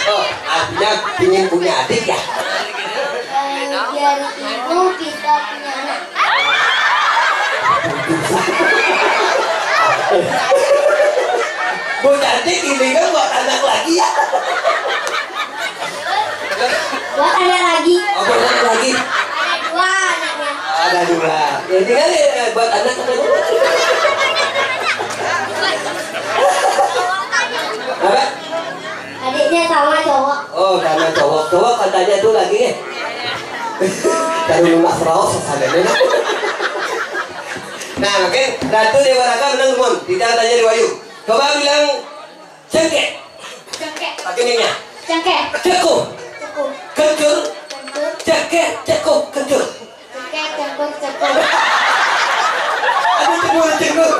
Oh, artinya ingin punya adik ya? Biar ibu bisa punya anak. Bu cantik ini kan buat anak lagi ya? Buat anak lagi. Oh, buat anak lagi? Ada dua anaknya. Ada dua. Ya tinggal buat anak ada dua. Apa? Adiknya sama cowok. Oh, karena cowok katanya tuh lagi ya. Kalau lunas raos sasadanya. Nah, mungkin Ratu Dewa Raka menang Mun. Tidak tanya di Wayu. Coba bilang cengkeh. Cengkeh. Pakai minyak. Cengkeh. Cekuk. Cekuk. Kencur. Kencur. Cengkeh. Cekuk. Kencur. Cengkeh. Cengkur. Cekuk. Aduh, cengkur.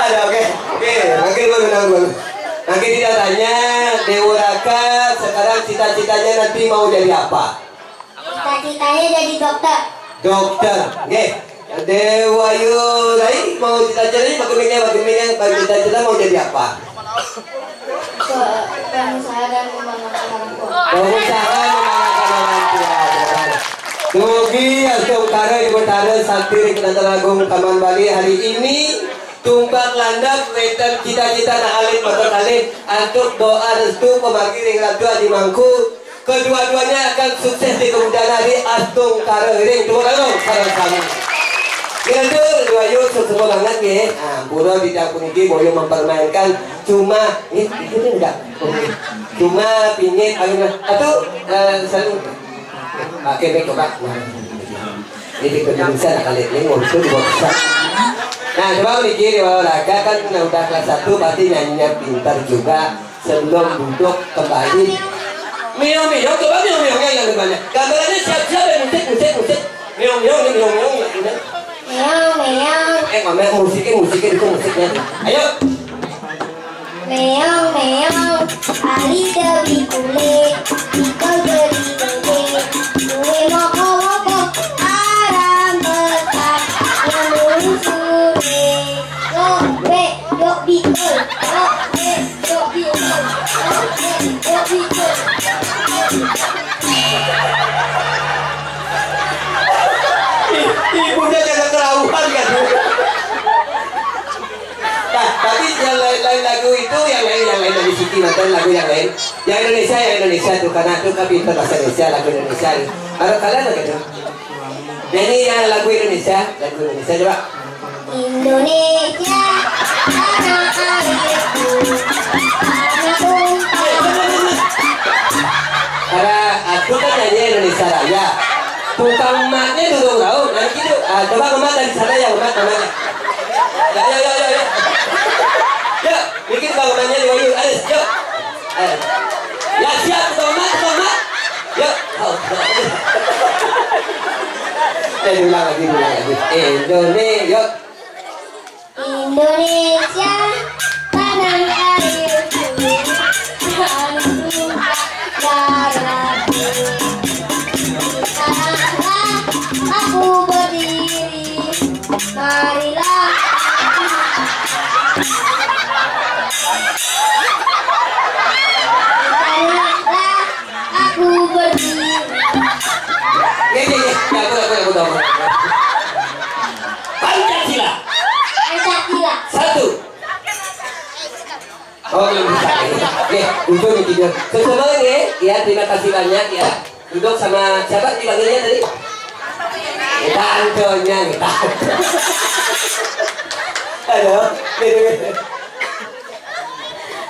Ada oke. Makin baru. Nanti tidak tanya Dewa Raka sekarang cita-citanya nanti mau jadi apa? Cita-citanya jadi dokter. Dokter. Oke. Dewa Yulai mau cita-citanya bagi cita-cita mau jadi apa? Pengusaha dan membanggakan orang tua. Pengusaha membanggakan orang tua. Tugi Astung Kara di Betara Sakti Penantara Agung Taman Bali hari ini tumpang landap wetan cita-cita na alit motor alit antuk doa restu pemagi ring ratu adi mangku kedua-duanya akan sukses di kemudian hari Astung Kara ring turun sareng kami. Itu dua yuk sesuatu banget ya. Nah, Buro di dapur ini boyo mempermainkan cuma ini enggak. Cuma pingin atau selalu pakai make up. Ini Indonesia kali ini ngurus bisa. Nah, coba mikir Dewa Raka kan udah kelas 1 pasti nyanyinya pintar juga sebelum duduk kembali. Miong, coba miong-miongnya yang banyak. Gambarannya siap-siap ya musik. Miong. Meong. Ngomong musiknya itu musiknya. Ayo. Meong. Ali dewi kulit. Ikut jadi gede. Kue moko. Aram besar. Yang sore. Yok bikul. Ibunya jangan kerauhan kan. Nah, tapi yang lain lagu itu yang lain dari Siti nonton lagu yang lain. Yang Indonesia tuh karena tuh kan pintar bahasa Indonesia lagu Indonesia. Kalau kalian begitu. Nyanyi yang lagu Indonesia coba. Indonesia tanah airku, tanah tumpah. Karena aku kan nyanyi Indonesia Raya. Tukang emaknya dulu tahu. Nanti itu coba emak dari sana ya emak namanya. Ya. Yuk, bikin bang emaknya di Wayu. Ayo, yuk. Ya siap tukang emak. Yuk. Ulang lagi. Indonesia. Indonesia tanah airku, tanah tumpah darahku. Tanahlah aku berdiri, marilah. Tanahlah aku berdiri. Aku tahu. Pancasila. Satu. Oh, belum bisa. Oke, duduk nih tidur. Bersama ya, terima kasih banyak ya. Duduk sama siapa dipanggilnya tadi? Kita anconya. Halo.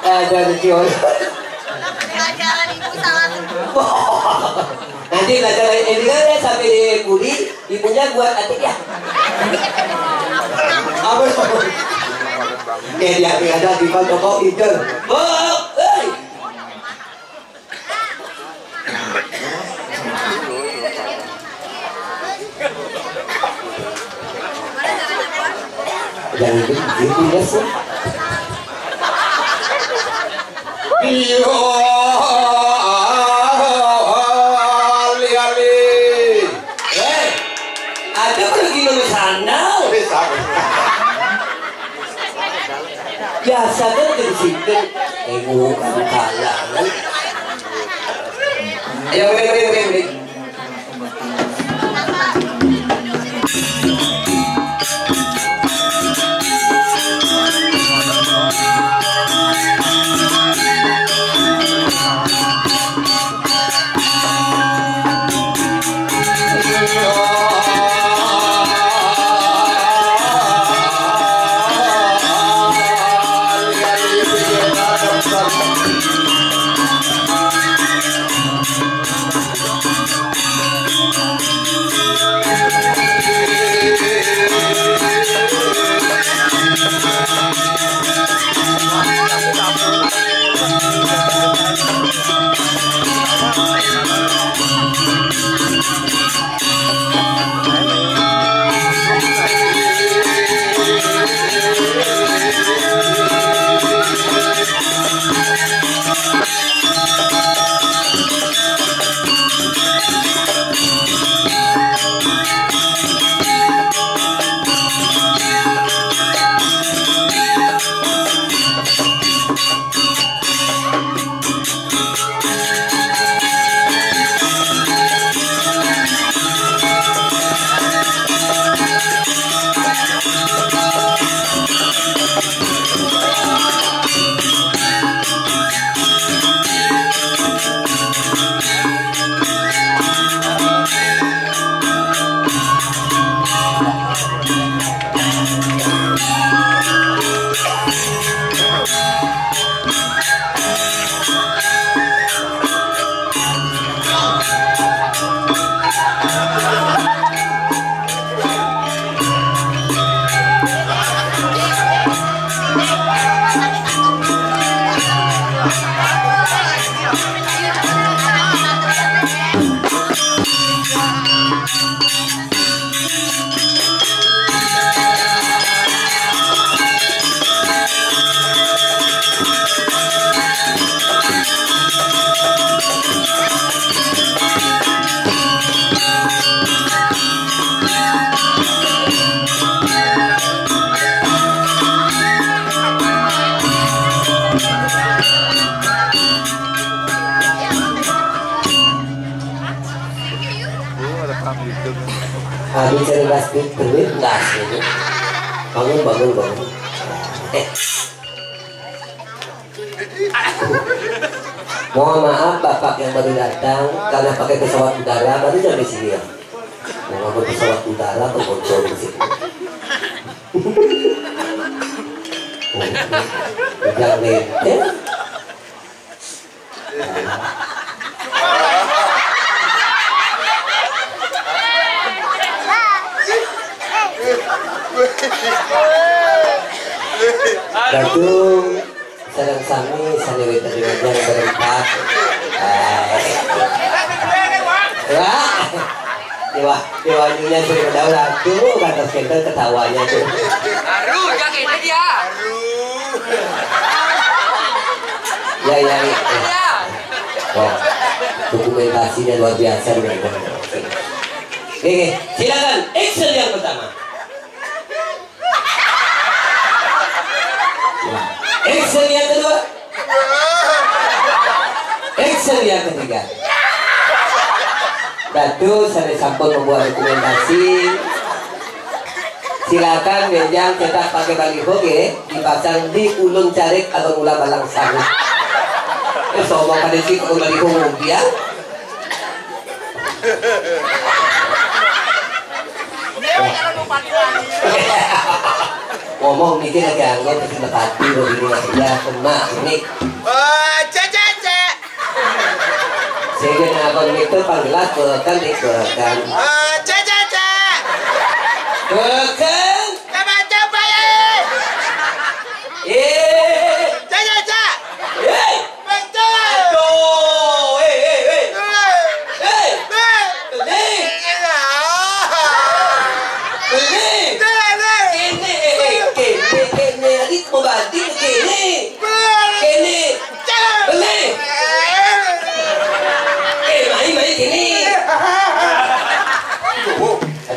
Ada Kion. Nanti belajar ini kan ya sampai di Budi, ibunya buat adik ya. Apa? Dia ada di toko itu. Oh, Jangan gitu ya sih. Ali. biasa kan ke situ bukan kalah. Ayo beri. Habis cerdas duit gas gitu. Bangun. Mohon maaf bapak yang baru datang karena pakai pesawat udara baru sampai sini ya. Mau ngomong pesawat udara atau bocor di sini. Jangan lente. Datung sareng sami sanewita dengan berempat. Dewanya sudah berdaulat tuh kata center ketawanya tuh. Aduh, jangan ini dia. Ya. Wah, dokumentasinya luar biasa nih. Oke, silakan action yang pertama. Action yang kedua. Action yang ketiga. Datu saya sampun membuat dokumentasi. Silakan benjang cetak pakai baliho dipasang di ulun carik atau mula balang sangu. Sombong pada si kalau baliho dia. Ngomong mikir lagi anggap terus lekati begini ya kemak ini. Saya kena akun itu panggilan kekan dikekan. Kekan. Coba ya.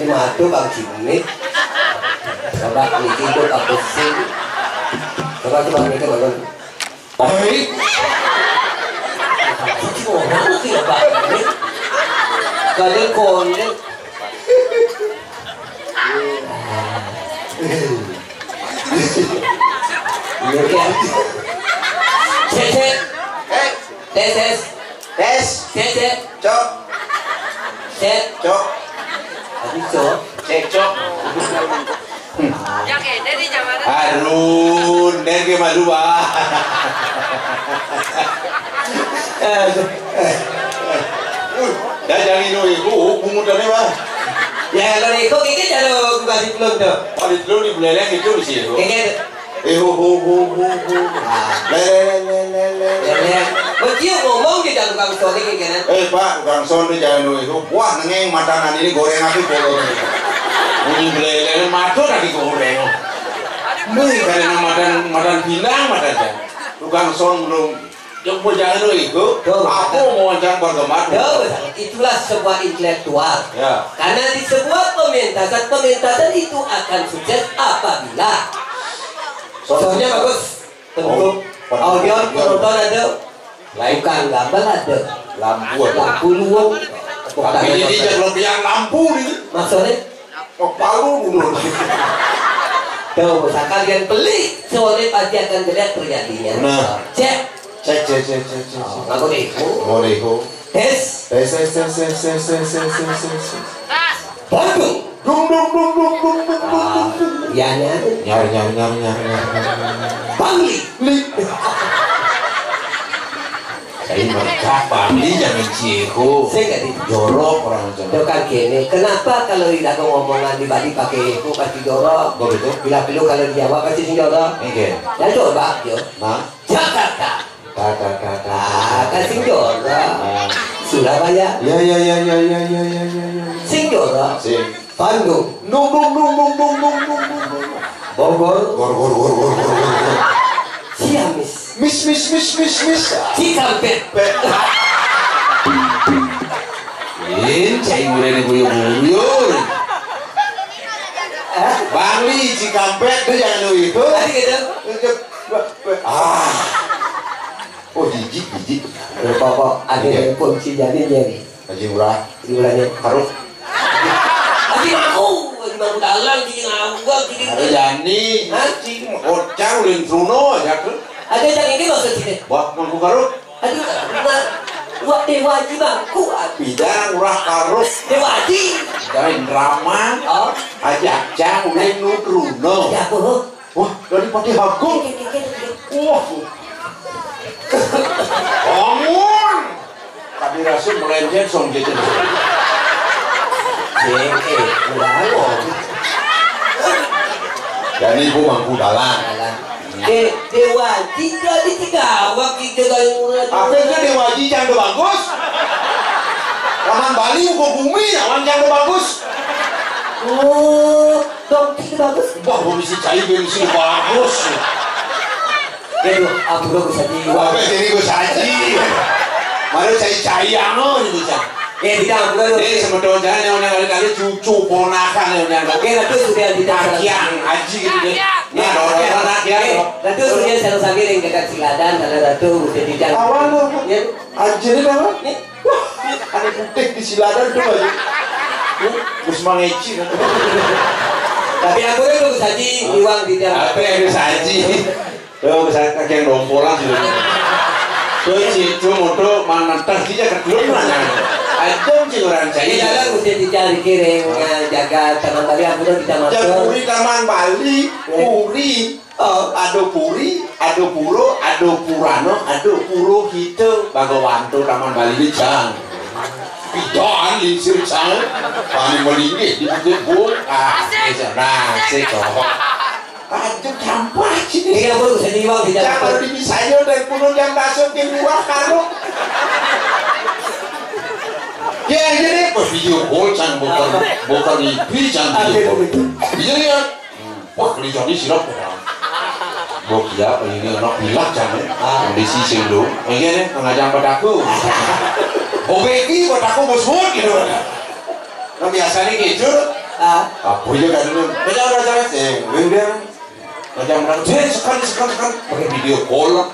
Madu kang Jimmy, coba niki itu aku sih Coba mereka bangun. Baik. Orang tidak bangun. Kadang konek. Iya kan? Tes. Cok. Tes. Cok. Habis cok. Cok. Ya kayaknya di zaman Harun, dan ke malu bah. Dah jangan itu bungu dah ni bah. Ya kalau ikut kita kalau buka di belum tu. Oh di telur ni boleh lagi tu mesti. Kayaknya. Ho. Le. Betul ngomong di dalam tukang sol ni kan? Pak, tukang sol ni jangan itu. Wah nengeng makanan ini goreng aku kolor ni. Bunyi belele matur lagi goreng. Nih karena madan pinang madan dah. Tukang sol belum. Yang mau jangan itu. Aku mau jangan bergemar. Itulah sebuah intelektual. Ya. Karena di sebuah pementasan itu akan sukses apabila soalnya bagus, tentu audio penonton ada, bukan gambar ada, lampu luang, tapi ini jangan lebih lampu ni. maksudnya, palu dulu. tuh, kalian beli, soalnya pasti akan terlihat terjadinya. Nah. Cek, aku itu, tes, Bandung, ianya, Bangli, Saya mereka Bangli jangan ciku. saya nggak di Jorok orang macam. Itu kan gini, kenapa kalau di dagang ngomongan di Bali pakai itu pasti jorok? Begitu. Bila perlu kalau di Jawa pasti jorok. Oke. Dan coba, yo, Nah. Jakarta, Kata. kasih jorok. Surabaya, Ya. sing jorok. Sing. Bandung, Nung. Bogor, Gor. Ciamis, Miss. Cikampek, Cai murni buyur. Bangli Cikampek tu jangan lu itu. tadi gitu. Oh jijik. Pokok ada kunci jadinya nih. Haji murah. Dimulainya. Harus. Lagi mau dalang di ngawak di. Ada jani. Haji. Oh cang Truno aja tu. Ada yang ini maksud sini. Buat mampu karut. Aduh, buat dewaji bangku. Bidang murah karut. Dewaji. Dari drama. Oh, Ajak cang ulin Truno. ya boh. Wah dari Pati Agung. Wah. Bangun. Tadi rasul melenceng song gitu. Dan ibu mampu dalang. Dewaji jadi tiga waktu kita yang Apa itu Dewaji yang bagus? Raman Bali ugo bumi, awan yang bagus. Oh, dong tiga bagus. Wah, bumi si cai bensin bagus. Aduh, aku udah bisa di. Wah, jadi gue saji. Mari cai ano gitu cah. Tidak, aku udah. Sebetulnya yang kali-kali cucu ponakan yang Oke, nanti sudah tidak. kakian haji gitu deh. Nah, orang rakyat. Nanti sudah saya samping dekat Siladan, ada ratu udah di jalan. Awal lo, Ya, haji ini apa? Wah, ada putih di Siladan tuh aja. Terus mangeci. tapi aku udah bisa di iwang di jalan. Apa yang bisa haji? Tuh, bisa kakek dompolan sih. Tuh, itu motor mana tas dia kedua mana? Ada sih orang Di saya. jalan udah dicari kiring jaga taman Bali, aku udah bisa masuk. Puri Taman Bali, Puri, ada Puri, ada Puro, ada Purano, ada Puro Hito, Bagawanto Taman Bali di Jang. Pidan di Sircang, paling melingkih di Bukit Bung. Nah, sekok. Aduh campur sini. Ini aku bisa di iwang di jalan. Jangan dibisayo dari pulau yang masukin luar karung. Ya jadi video call can bukan IP can video. Iya ya. Wah kali jadi silap. Bok ya ini anak bilang can. Kondisi sendo. Ini ngajak padaku. Obeki padaku bos-bos gitu. Nah biasanya gitu. Apa ya kan dulu. Benar benar sih. Benar. ngajak menang sekali pakai video call.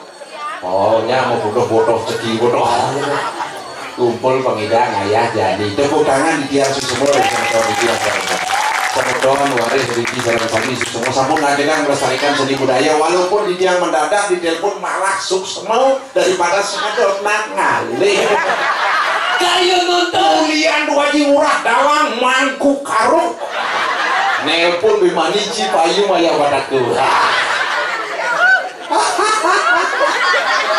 Oh nya mau bodoh ceki bodoh kumpul pengidang ayah jadi tepuk tangan di tiang semua dari sama di tiang sama waris dari sarang kami semua sampun ngajakan melestarikan seni budaya walaupun di tiang mendadak di telepon malah semua daripada sengadot ngalih kayu nonton kuliah dua murah dawang mangku karung nelpon bimani cipayu maya wadaku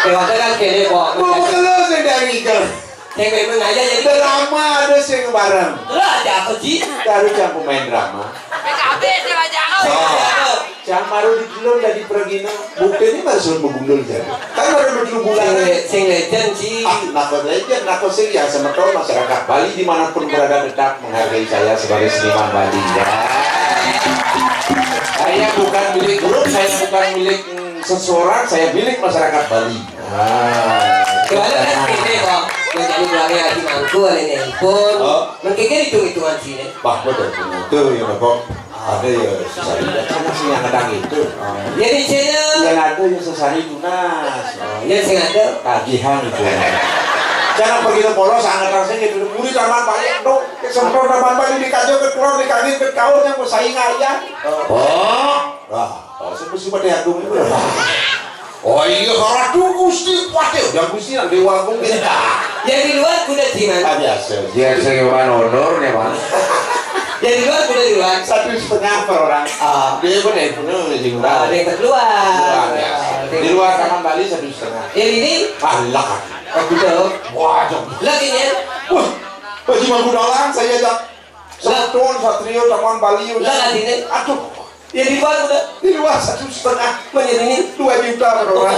Kewata kan kene kok. Bukan sedang ikut. Yang memang aja jadi drama ada sing bareng. lah ada apa sih? Baru jam pemain drama. PKB saya jangan. Jam baru di kilo dari pergi no. Bukti ini baru suruh menggundul jadi. Kan baru 2 bulan. Sing legend sih. Nako legend, nako sing yang semetol masyarakat Bali dimanapun berada tetap menghargai saya sebagai seniman Bali. Ya. Saya bukan milik grup, saya bukan milik seseorang, saya milik masyarakat Bali. Kemarin kan ini kok menjadi belakangnya Haji Mangku ada nelpon. Mungkin hitung-hitungan sini. Bah betul itu yang kok ada ya sesari karena sih yang kadang itu. Jadi channel Yang ada yang sesari tunas. yang sing ada Tagihan itu. Jangan pergi ke polos sangat rasanya itu muri taman banyak dong. Kesemprot taman Bali dikajo ke keluar dikagin ke kaul yang bersaing ayah. Sebesar pada agung itu. Oh iya, karena Gusti Patih, yang Gusti yang dewa agung gitu. yang di luar kuda jiman. Biasa, dia seorang honor nih man. Yang di luar kuda di luar. 1,5 per orang. Dia benar di luar. Ada yang keluar. Di luar taman Bali 1,5. Yang ini Allah. aku tahu. Wah, jom. Lagi nih. Wah, bagi mampu dolang saya ajak. Satuan Satrio taman Bali. Lah ini. Aduh. Yang di luar kuda. Di luar 1,5. Menjadi ini 2 juta per orang.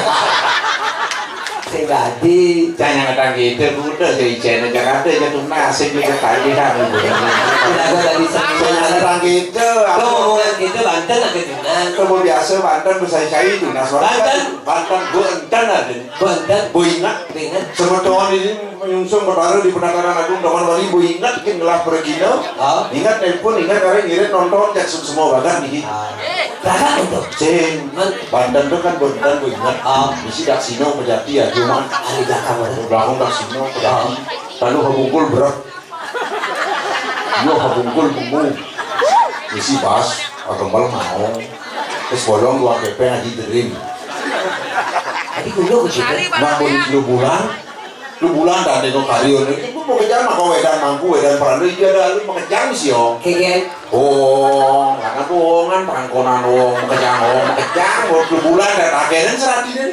Sing tadi. Jangan kata gitu, udah jadi channel Jakarta jatuh nasib juga tadi kami. Aku tadi Jangan kata gitu. Lo ngomongan gitu Banten agak tunas. Kamu biasa Banten bersaing tunas. Banten Bu Enten ada. Banten. Bu Ingat. Ingat. Sebetulnya ini menyungsung berbaru di Penataran Agung Taman Bali. Bu Ingat bikin gelas pergino. Ingat telepon, ingat kalian ngirit nonton cek semua bagan nih. Berapa untuk? Cing, Banten tuh kan Banten Bu Ingat. Misi Daksino Pejati ya. Cuman Ahli belakang belakang Daksino Pejati. Lalu kebungkul berat. Yo kebungkul bumbu. Misi pas, kembal mau. Terus bolong 2 PP lagi derim. Tadi gue ke situ. Bangun 2 bulan dan dengan karyo ini mau kejar mah kau wedan mampu wedan peran dia ada lu mengejar sih om. Kegen. Oh, karena bohongan perangkonan om mengejar 2 bulan dan akhirnya seratinya.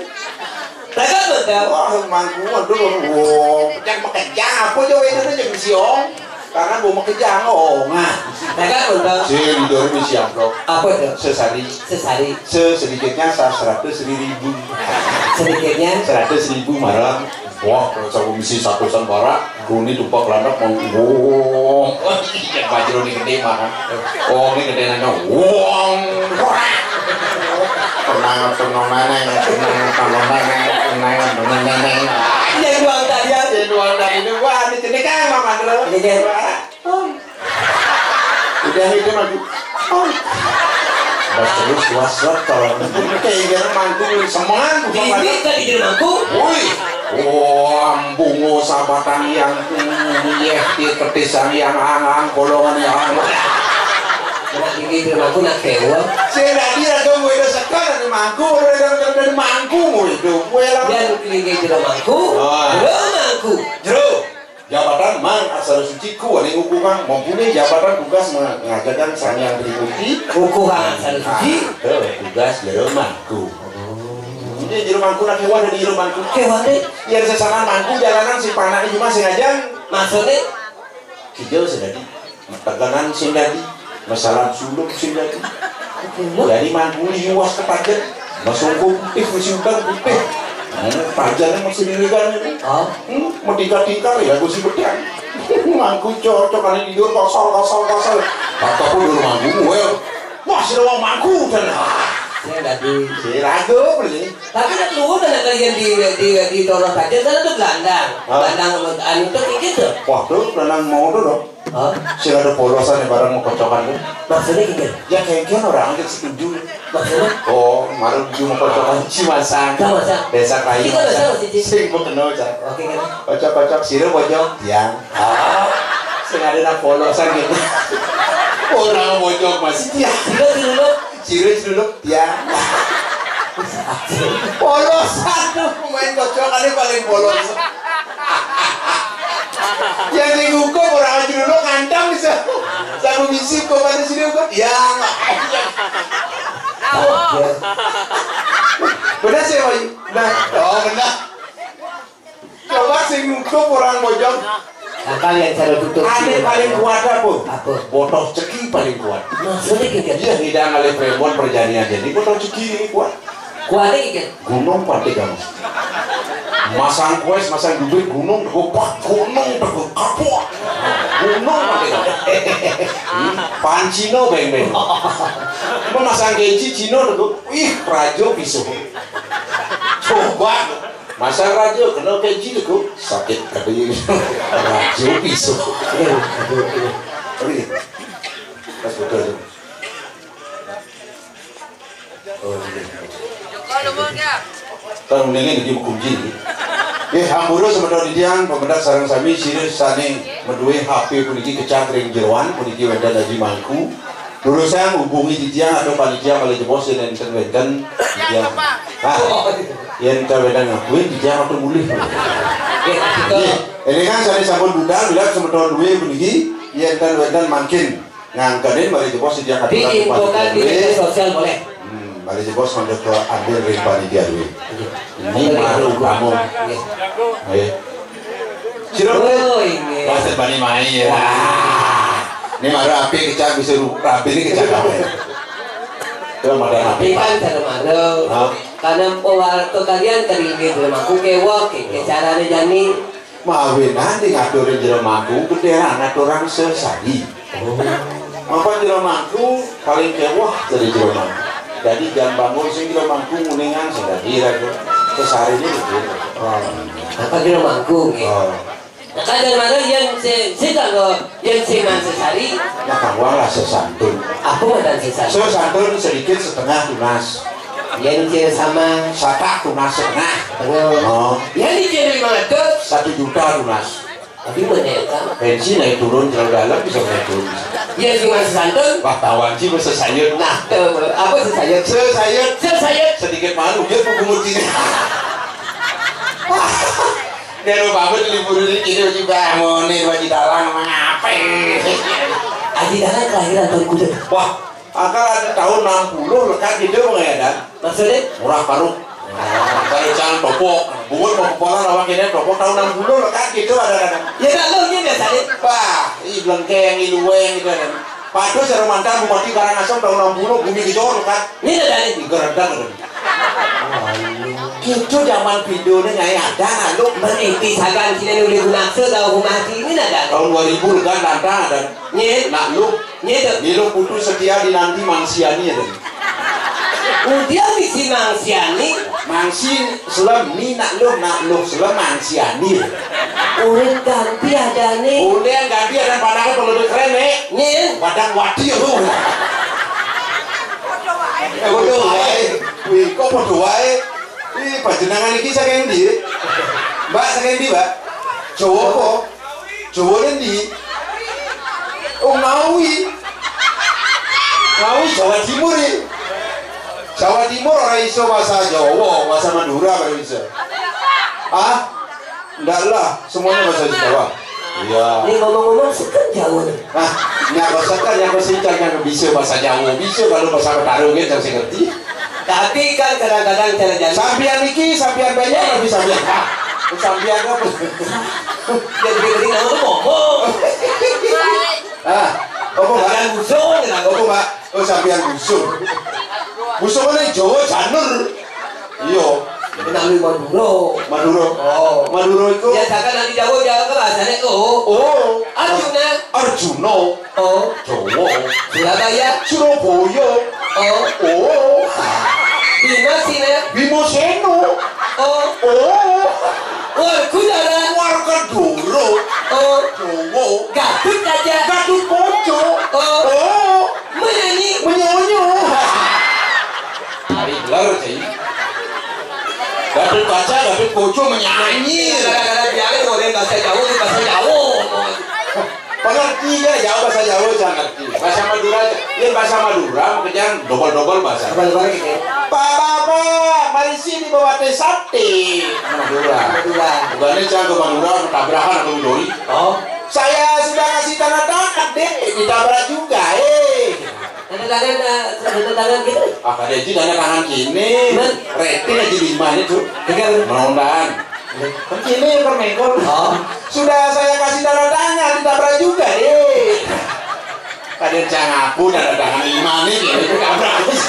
Dagang betul. Wah, mangku aduh, yang mengejar apa aja wedan aja misi om. Karena gue mengejar nah. Dagang betul. Si video misi amplop. Apa itu? Sesari. Sedikitnya 100.000. Sedikitnya 100.000 malam. Wah, kalau saya misi 100-an barak, Runi tumpah landak mau wong. Yang baju ini gede mah. Oh, ini gede nanya wong. Tenang neneng. yang doang tadi ya. Jadi doang dari ini wah, ini jadi kan Mama Andro. Udah itu maju. Terus wasrat kalau kayak mangku semangat. Ini tadi di rumahku. Woi. Bungo sabatan yang di ketisan yang hangang golongan yang hangang. Nak tinggi di rumahku nak kewa. Saya dia dong gue udah sekarang di mangku, dari mangku itu. Dan tinggi di rumahku. Rumahku. Jero. Jabatan mang asal suciku ada hukuman mempunyai jabatan tugas mengajarkan sang yang berikuti Hukuman asal suci. Tugas di rumahku. Ini di rumahku nak hewan di rumahku. Kewa deh. Yang sesama mangku jalanan si panah cuma sengaja Maksudnya kijau sedadi tegangan sindadi masalah suluk sindadi dari mangku liwas ke pajet masuk putih masih utang putih pajannya masih dilihat ini mau tingkar ya gue sih bedang mangku cocok kali tidur kosong kata pun dulu mangku gue wah si ruang mangku dan saya tadi si ragu beli tapi nak luar dan kalian di Toros saja sana tuh gelandang anu tuh kayak gitu. wah tuh gelandang mau tuh dong Oh. Sing ada polosan barang mau kocokan tuh. Maksudnya gini. Ya kengken orang aja setuju. Maksudnya? Oh, marah ju mau kocokan cimasang. Masang. Desa kayu. Kita masang sih. Sing mau kenal cak. Oke kan. Kocok-kocok sirup bojong tiang. Sing ada na polosan gitu. Orang bojong masih tiang. Sirup tiang. Polosan tuh pemain kocokannya paling polos. Yang dihukum orang dulu ngantang bisa. Saya bisik kok pada sini kok tiang. Benar sih Wahyu? Nah, oh benar. Coba sing hukum orang bojong. Nah, kalian cara tutup. Ada paling kuat apa? Apa? Botol ceki paling kuat. Maksudnya gini. Iya, tidak ngalih premon perjanian jadi botol ceki ini kuat. Kuatnya gini. Gunung pantai kamu. Masang kues, masang duit gunung, gopak gunung, kapok. Gunung pantai kamu. Pancino beng-beng. Masang keji Cino dulu. Ih, rajo pisau. Coba. Masang rajo kena keji dulu. Sakit kadang rajo pisau. Oke. Pas betul. Oh, kalau mendingin di kunci. Hamburu sebenarnya didiang pemenang sarang sami sini sani medue HP puniki kecangkring jeruan puniki wenda dari Mangku. Dulu saya hubungi didiang atau panitia kali jebos yang interventan didiang. Yang interventan ngakuin didiang atau mulih. Ini kan sani sampun budal bilang sebenarnya dua puniki yang interventan makin ngangkatin mari jebos didiang atau diinfokan di media sosial boleh. Mari jebos mandek ambil dari panitia dua. Ini malu kamu. Sirup ini. Pasir bani main ya. Ini marah api kecak bisa rapi ini kecak apa? Itu marah api. Kan cara marah. Karena waktu kalian teringin dalam aku kewok, caranya jani. Mawin nanti ngaturin dalam aku, kedera ngaturan sesari. Apa dalam aku paling kewok dari dalam aku. Jadi jangan bangun sing dalam aku nguningan sudah kira sesari ini betul. Apa kira mangkung ya? Kadang mana yang kalau yang senang sesari, ya kamu lah sesantun. Apa madan sesari? Sesantun sedikit setengah tunas. Yang sama Sata tunas setengah. Oh. Yang di 500 1 juta tunas. Tapi mana ya kan? Pensi naik turun terlalu dalam bisa naik turun. Yang cuma sesantun? Wah tawan sih bisa sayur. Nah, apa sesayut? Sesayut sedikit malu dia punggung ini. Dia lupa banget libur ini wajib bangun nih wajib dalang ngapain? Aji dalang kelahiran tahun kuda. Wah, akal ada tahun 60 lekat gitu mengayadan. Maksudnya? Murah paruh. Kalau jangan topok, bungut mau kepolan awak ini topok tahun 60 lekat gitu ada. Ya tak lo ini biasanya. Wah, ini blengkeng, ini luweng gitu kan. Padahal secara mantan bupati Karangasem tahun 60 bumi gitu lekat. Ini ada nih. Digeredang kan. Gitu zaman video ini nggak ada lu meniti sagan sini udah gunakse tahu mati ini ada tahun 2000 kan lantang ada nyet nak lu nyet lu putus setia di nanti mangsiani ada udah misi mangsiani mangsi selam ni nak lu selam mangsiani udah ganti ada nih udah ganti ada padahal kalau lebih keren nih nyet padang wadi lu bodoh wae wih kok bodoh wae ini panjenengan iki saking ndi? Mbak saking ndi, Mbak? Jawa apa? Jawa ndi? Oh, Ngawi. Ngawi Jawa Timur iki. Jawa Timur ora iso bahasa Jawa, bahasa Madura baru bisa. Ah? Enggak lah, semuanya bahasa Jawa. Iya. Ini ngomong-ngomong sekan Jawa nih. Nah, nyako sekan, nyako sincang, nyako bisa bahasa Jawa. Bisa kalau bahasa Betawi gitu saya ngerti. Tapi kan kadang-kadang cara jalan sampian iki, sampian banyak lebih sampian. Sampian apa? Yang gede nama tuh ngomong. Apa Mbak? Yang busung, Apa Mbak? Oh sampian busung. Busung ini Jawa Janur. Iya. Namanya Maduro. Oh, Maduro itu. Ya kan nanti Jawa ke bahasanya Oh. Arjuna. Oh. Jawa. Surabaya. Surabaya. Oh. Bima sini. Bimoseno. Oh. Warkudara. Warkadoro. Oh. Jawa. Gatut aja. Gatut pocong. Oh. Menyanyi. Menyonyo. Hari gelar sih. Gatut kaca, Gatut pocong menyanyi. Kadang-kadang biarin ngomongin bahasa Jawa. Pengerti ya, jauh bahasa Jawa jangan ngerti. Bahasa Madura, ya bahasa Madura, makanya double bahasa. Apa gitu? Bapak, mari sini bawa teh sate. Madura. Bukannya jangan ke Madura, tabrakan atau Midori. Oh. Saya sudah kasih tanda tangan deh, ditabrak juga, Tanda tangan gitu. Ah, kada itu tanda tangan kini. Rating aja 5 itu. Menondan. Kan kini permekor. Oh. Sudah saya kasih tanda tangan, ditabrak juga, Kalian jangan ngaku tanda tangan 5 nih, itu tabrak terus.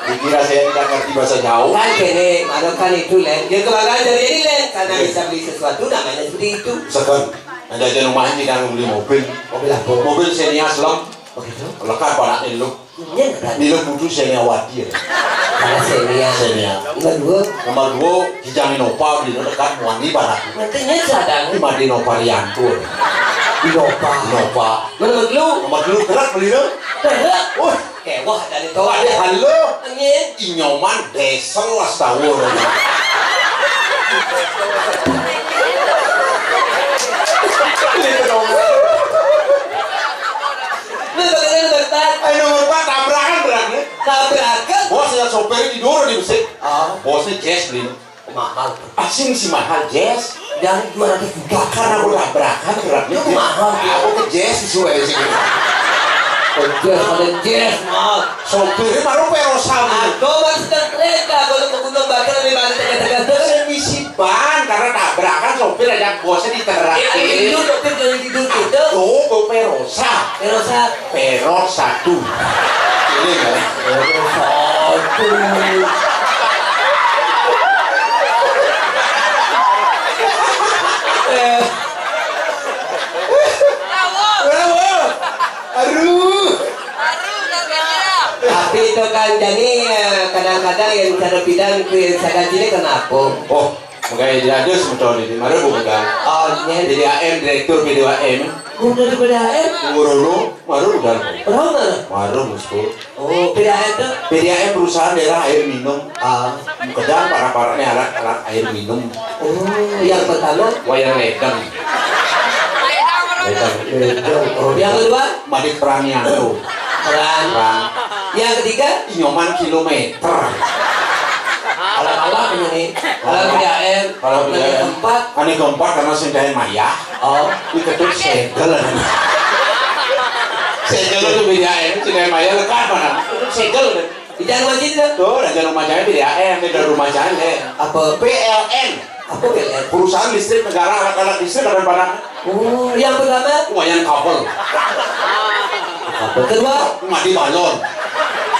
Dikira saya tidak ngerti bahasa Jawa. Kan kene, kan itu Len. Dia kebanggaan dari ini Len, karena bisa beli sesuatu namanya seperti itu. Sekarang ada aja rumahnya tidak beli mobil. Mobil apa? Mobil Xenia Selam. Oh gitu? Lekat pada Nilo. Nilo butuh Xenia Wati. Karena Xenia. Nomor 2 dijamin opa beli dekat Muani pada. Nantinya sadang. Di Madinova Rianto. Nova. Nomor dulu gerak beli lo. Gerak. Wah, kewah dari itu. Halo. Angin. Inyoman desel las tawur. Nomor 4 tabrakan berarti. Tabrakan. Bosnya sopir di dulu di mesin. Bosnya Jazz beli. Mahal. Asing si mahal Jazz. Dan 200 juta. Karena aku tabrakan beratnya. Itu mahal. Aku ke Jazz sesuai sih. Jazz mahal. Sopirnya baru perosan. Aku masih terkereta kalau ke Gunung Bakar lebih banyak tegak-tegak. Misi ban karena tabrakan sopir aja bosnya diterakin. Tidur dokter jangan tidur gitu. Tuh, gue perosa. Peros 1. Ini kan? Tapi itu kan jadi kadang-kadang yang cara bidang ke sadar sini kenapa? Oh, makanya dia ada sebetulnya di mana bukan? Oh, Jadi AM direktur PDAM. udah di PDAM? Ngurono, maru udah. Berapa mana? Maru musuh. Oh, PDAM itu? PDAM perusahaan daerah air minum. Kedang para-paranya alat air minum. Oh, yang pertama? Wayang ledeng. Oh, yang kedua? Madik Pranianto. Peran. Yang ketiga? Inyoman kilometer. Alat-alat ini. Kalau PDAM. Kalau yang keempat? Ini keempat karena sendahin maya. Oh, Ini ketut segel. Segel itu PDAM, sendahin maya lekat mana? Ketut segel. di jalan masjid itu? Tuh, ada rumah jaya PDAM, ada rumah jaya. Apa? PLN. Apa PLN? Perusahaan listrik negara, alat-alat listrik dan barang. Oh, yang pertama? Lumayan kabel. Kabel kedua? Mati balon.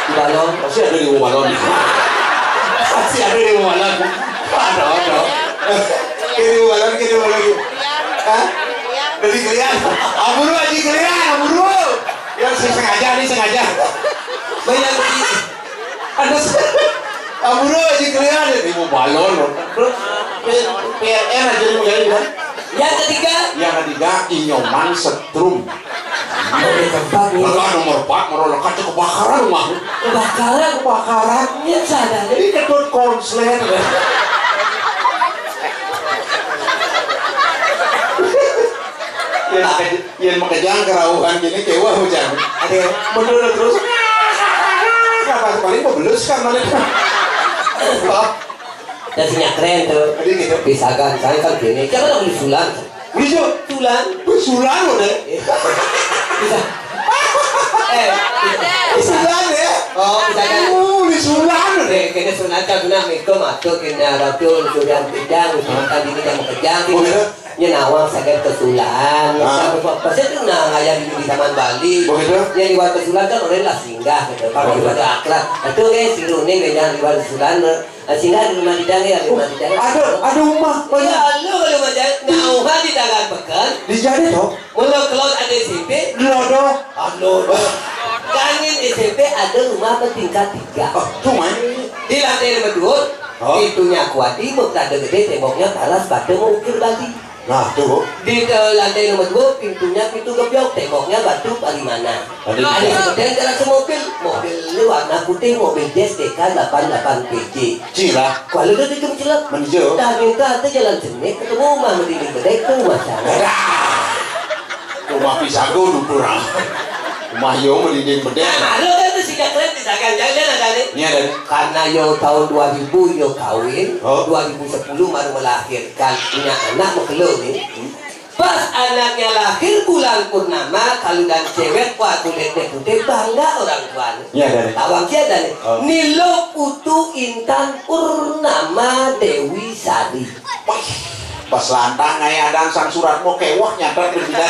Di balon. Masih ada di balon. Masih ada di balon. Ada. Kiri balon. Hah? Dari kalian? Aburu aja kalian, aburu. Yang sengaja. Banyak begini. Ada aburu aja kalian. Ini mau balon. Terus PLN aja mau jadi kan? Yang ketiga? Yang ketiga Inyoman setrum. Lekat nomor 4, mau lekat ke kebakaran rumah. Kebakaran. Ya sadar. Jadi ketut konslet. Yang makejang kerauhan gini kewa hujan. Ada menurut terus. Kapan paling mau belus kan mana? Dan sinya keren tuh. Jadi gitu. Bisa kan, saya kan gini. Jangan beli sulan. Bisa Sulan. sulan loh deh. Bisa. Sulan ya. Oh, bisa kan. Di sulan loh deh. Kena sunat kan guna mikro masuk kena ratul sudah bidang usahakan ini yang bekerja Oh, iya? nyenawang sakit kesulan pasti itu nah ngayang di zaman Bali Oh, iya? yang di luar kesulan kan orang lah singgah gitu kalau di luar akhlak itu si Rune yang di luar kesulan singgah di rumah didang ya di rumah didang Ada rumah ya lu kalau macam ngauha di tangan pekan dijadi toh. mula kalau ada SMP Lodoh. Kangen SMP ada rumah bertingkat 3 Tuh main. di lantai nomor 2 pintunya kuat timur ada gede temboknya talas batu mau ukir Bali Nah, tuh. Di lantai nomor 2 pintunya pintu gebyok, temboknya batu Parimana. Ada seperti jalan semobil, mobilnya warna putih, mobil Jazz DK 88 PJ. Cila. Kalau udah itu cilak, Menjo. tadi kata jalan jenik ketemu rumah mendiding bedek ke rumah sana. Rumah pisago dukurang. Rumah yo mendiding bedek. Nah, lo kan tuh sikat keren disahkan jalan ada nih. Ini ada. Karena yo tahun 2000 yo kawin, Oh. 2010 baru melahirkan punya anak mekelo nih. Pas anaknya lahir bulan purnama, kalau dan cewek kuat kulitnya putih bangga orang tuanya. Iya dari. Tawang kia ada nih. Oh. Nilo Putu Intan Purnama Dewi Sari. Pas lantang ngayadan sang surat mau kewah nyata berbeda.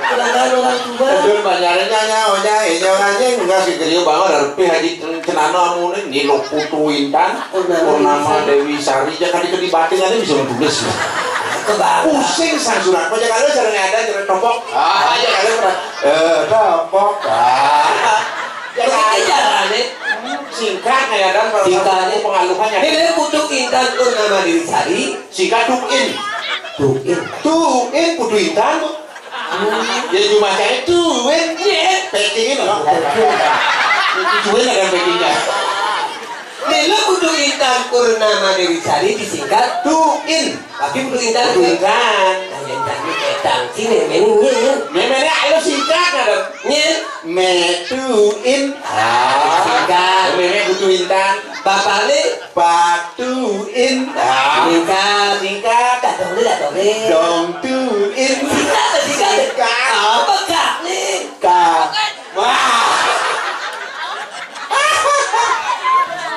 Pelanggan orang tua. Aduh banyaknya nyawa anjing enggak sih geriu banget harpi haji cenano amun ini lo Putu Intan Purnama Dewi Sari jangan dikedibatin aja bisa menulis. Pusing sang surat mau jangan ada ngayadan jangan topok. Aja kalian topok. Jadi jalannya Singkat ngayadan singkatnya pengaluhannya. Ini Putu Intan Purnama Dewi Sari. Singkat tuin. Tuin. Putu Intan tuh. Jadi cuma saya tuin. Packing loh. Tuin ada packingnya. Nilo Putu Intan Purnama Dewi Sari disingkat Tuin. tapi Putu Intan. Putu Intan. Nah yang tadi ketang sini memangnya Memangnya ayo singkat ada. nyen Metuin. singkat. Memang Putu Intan. Bapaknya Patuin. singkat. Datang deh. Dong tuin. Singkat. Apa kak nih? Kak. Wah.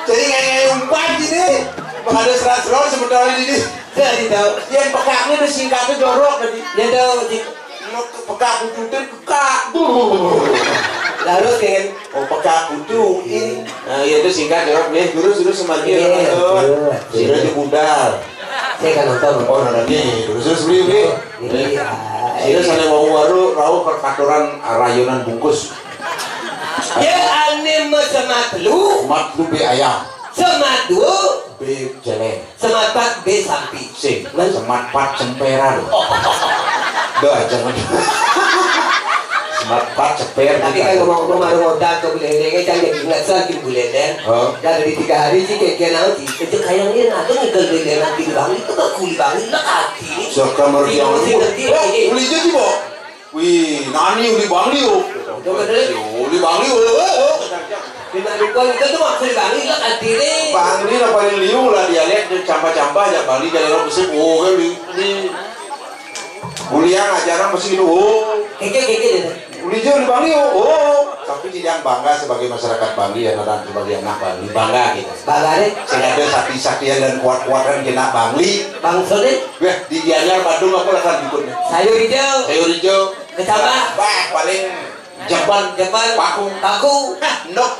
Jadi kayak umpan gini. Ada serat-serat sementara ini. Jadi tahu. Yang pekaknya udah singkatnya jorok tadi. Dia tahu. Pekak kututin pekak. Lalu kan. Oh pekak kutuin. Nah iya itu singkat jorok nih. Terus semakin Iya. sudah dibundal. Saya kan nonton. Oh nana nih. Terus beli nih. Iya. Ini sana mau waru rawu perkantoran rayunan bungkus. Ya aneh semat lu. Mat lu be ayam. Semat dua. B jelek. Semat pat B sampi. Sing. Semat pat cemperan. Dah jangan. Semat pat ceper. Tapi kan ngomong-ngomong modal ke buleleng kan jadi ingat lagi buleleng. Oh. Dari 3 hari sih kayak nanti. Kerja kayaknya nanti ngegel buleleng nanti bang itu tak kuli bang itu hati. Sekamar yang uli jadi bo. Wih, nani uli bangli yo. Uli bangli yo. Dengan rukun itu tuh maksud bang itu hati deh. Bangli lah paling liu lah dia lihat campur-campur aja bangli jadi orang besar. Oh kan ini. Kuliah ngajaran mesti itu. Oh. Keke deh. Uli jadi bangli yo. Oh. Tapi tidak bangga sebagai masyarakat Bangli ya dan sebagai anak Bangli bangga gitu. Bangga deh. Saya ada sakti-saktian dan kuat-kuatan kena Bangli. Bang Sode. Wah di Gianyar Bandung aku akan ikutnya. Sayur hijau. Sayur hijau. Kecambah. Wah paling Jeban paku. Nok.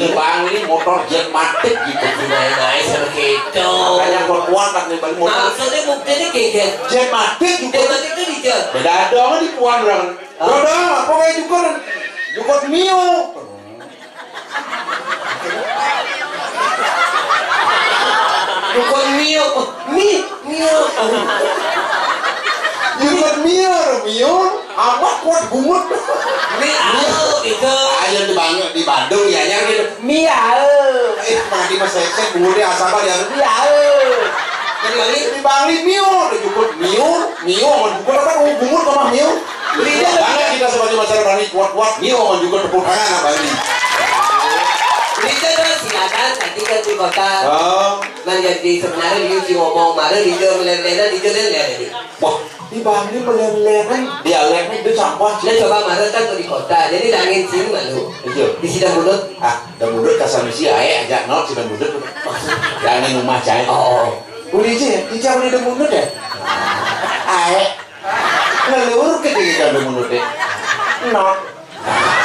Di Bangli motor jet matic gitu. Naik seperti itu. Makanya kuat-kuatan nih balik motor. Maksudnya buktinya kayak Jet matic juga. Dia tadi kan hijau. Beda dong di puan orang. Beda apa kayak juga mio. Bukan mio. Mio. Juga mio. Amat kuat bungut. Mio itu. Ayo di Bandung ya nya gitu. Mio. Mah di Mas Sek bungutnya asal ya. Mio. Di Bangli mio, cukup mio, bukan apa bungut sama mio. Karena kita sebagai masyarakat Bangli kuat-kuat mio juga tepuk tangan apa ini. Itu dong silakan tadi kan di kota. Oh, Menjadi sebenarnya dia sih ngomong marah dia meleleh dia leleh. wah di Bangli melelehan dialeknya itu sampah. Dia coba marah kan di kota, jadi dangin sini malu. Iya. Di sidang mulut. Dan mulut kasar misi ae aja not sudah mulut. Jangan rumah saya. Oh. Uli aja, dijauh di mulut ya. Ae. Ngelur ke di dalam mulut deh. Not.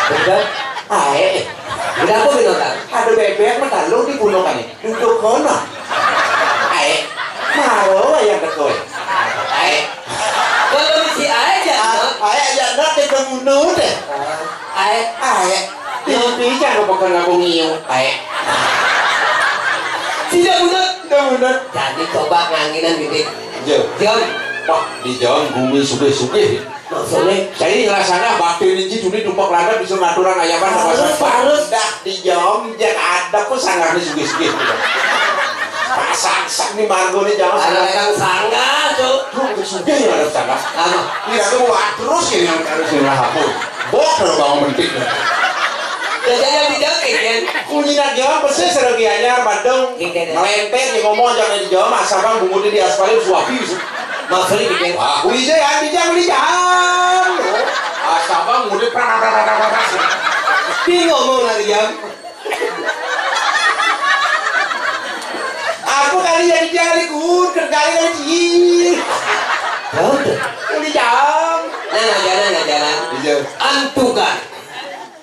Betul. Ae. Kenapa binokan? Ada bebek mah lu dibunuh kan ini. Duduk kono. Ae. Maro yang dekoy. Ae. Kalau si aja. Ae aja not di mulut deh. Ae. Ini jangan bukan aku ngiung. Ae. Tidak mulut. Tidak mulut. Jadi coba nganginan gitu. Jo. Jom. Wah, di Jawa gumi suge-suge. Maksudnya Jadi rasanya bakti ninci juni tumpak lada bisa ngaturan ayaman sama harus dah di Jawa yang ada pun sangat suge-suge. Pasang nih margo nih jangan ada yang sangat tuh. suge yang ada sangat. Apa? Tidak tuh terus ini yang harus dilahapun. Bok kalau bangun mentik. Jajannya di Jawa kan? Kunyinan Jawa persis seragi anyar Bandung. Melempet nih ngomong jangan di Jawa masa bang bungkutin di aspal suapi. Maksudnya bikin. Wah, uli saya di jam. Asa bang mudik Dia ngomong lagi jam. Aku kali jadi jangan ikut, kali cih. Ya udah. Uli jam. Nah, jalan. Iya. Antukan.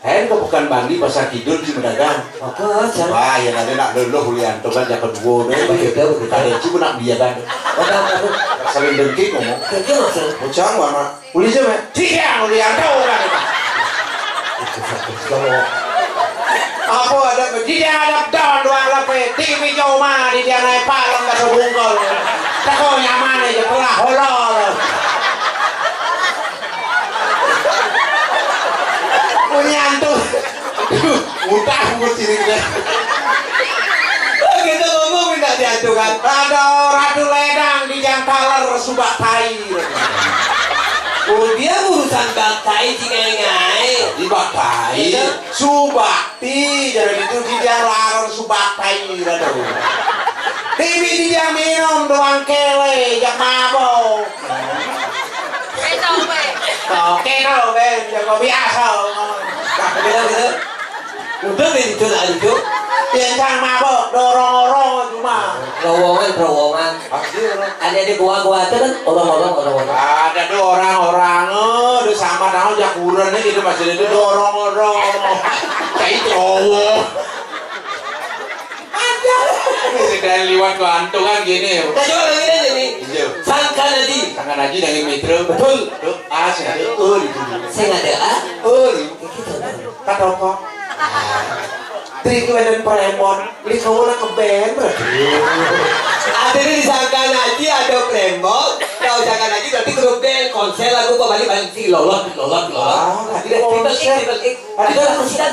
Kok bukan bandi pasar kidul si medagang. Apa aja? Wah, ya nanti nak luluh Ulianto kan jangan dua nih. Begitu. Tadi cuma nak dia kan. Apa? Saling dengki ngomong. Kerja maksud. Bocang mana? Uli jam ya? Tiang Ulianto kan. Apa ada di yang ada daun doang lepe TV jauh mah di dia naik palem nggak sebungkol. Tako nyaman aja pelah holol. Ulianto. Mudah buat sini deh. Kita ngomong minta diajukan. Ada ratu ledang di jam taler subak tai. Oh dia urusan baktai ngai Di baktai, subakti, jadi itu di jam larang subaktai. TV di jam minum doang kele, jam mabok. Oke kalau jago biasa. Gitu. Udah itu lanjut. Yang mabok dorong-dorong cuma. Terowongan. Ada di gua-gua itu kan orang-orang. Ada tuh orang-orang, udah sama tahu jakuran gitu masih itu dorong-dorong. Kayak cowok. Ada. Dari lewat gantungan gini. Kita coba lagi aja nih. Sangka Naji dari metro. Betul. Tuh, saya ada itu. Saya nggak ada Kata apa? Trik dan premon, li kau nak ke band ada di Sangka Naji ada premon. Kalau Sangka Naji berarti grup band konser lagu balik sih lolot. Ada konser. Ada konser.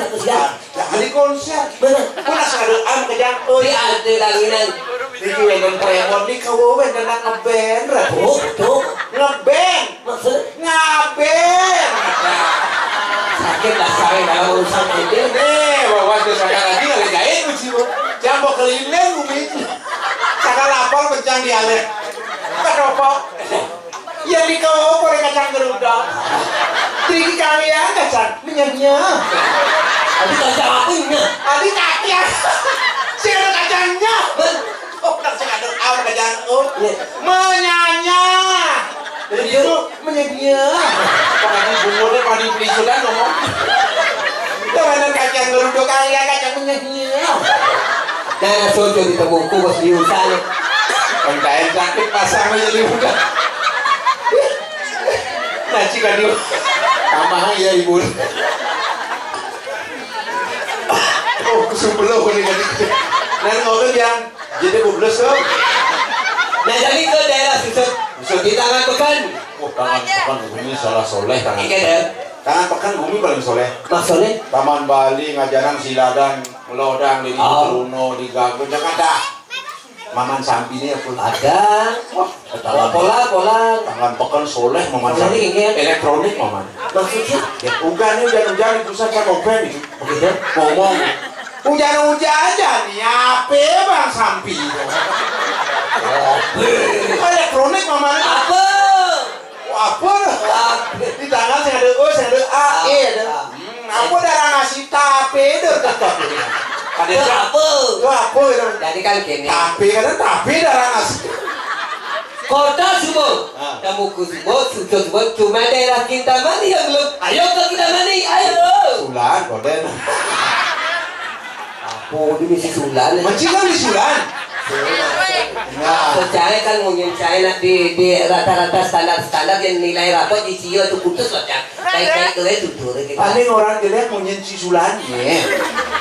Ada konser. Benar. Mana sekali am kejang. Di ada langinan. Trik dan premon, li kau band dan nak ke band. Tuh. Ngeband. Maksud Ngaben. sakit dah saya dalam urusan ini. Bawa ke Sangka Naji lagi jahit uji. Jambo keliling umi. Sangka lapor kencang dialek. Kenapa? Yang di kau boleh kacang geruduk. Tinggi kalian kacang minyaknya. Adik kacang akunya. Adik kaki ya. Si ada kacangnya. Oh, nasi ada awal kacang. Menyanya. Jadi itu menyaknya. Padi bungurnya padi beli sudah ngomong. Mana kacang geruduk kalian kacang menyaknya. Nah, sojo ditemuku bos diusan. Pengkain sakit pasang menjadi muda. Nasi kadiu. Tamah ya ibu. Oh, kesumpelo ko ni kadi. Nan ngono yang jadi bubles tuh. Nah, jadi ke daerah Susut di tangan pekan. Oh, tangan pekan bumi salah soleh tangan. Tangan pekan bumi paling soleh. Maksudnya? Taman Bali ngajaran siladan, melodang di Truno di Gago Jakarta. Maman sampinnya pun ada. Pola. Tangan pekan soleh maman Jadi sampin. ingin Elektronik maman. maksudnya? Ya, hujannya hujan di pusat Cakopen itu. Begitu? Ngomong. Hujan aja nih, apa bang sampi? Elektronik maman. Apa? Apa? Di tangan saya ada O, saya ada A, E ada. Apa darah ngasih tape tetap. Ada apa? Itu apa itu? Jadi kan gini. Tape kan tape darah ngasih. Kota semua, Tamuku semua, Susut semua, cuma daerah Kintamani yang belum. Ayo ke Kintamani, ayo. Sulan, koden. Oh, ini si Sulan. Macam kan di Sulan. Secara kan mungkin saya nak di rata-rata standar yang nilai rapot di CEO itu putus lah cak. Baik-baik itu tutur kita. Paling orang jelek menyenci Sulan.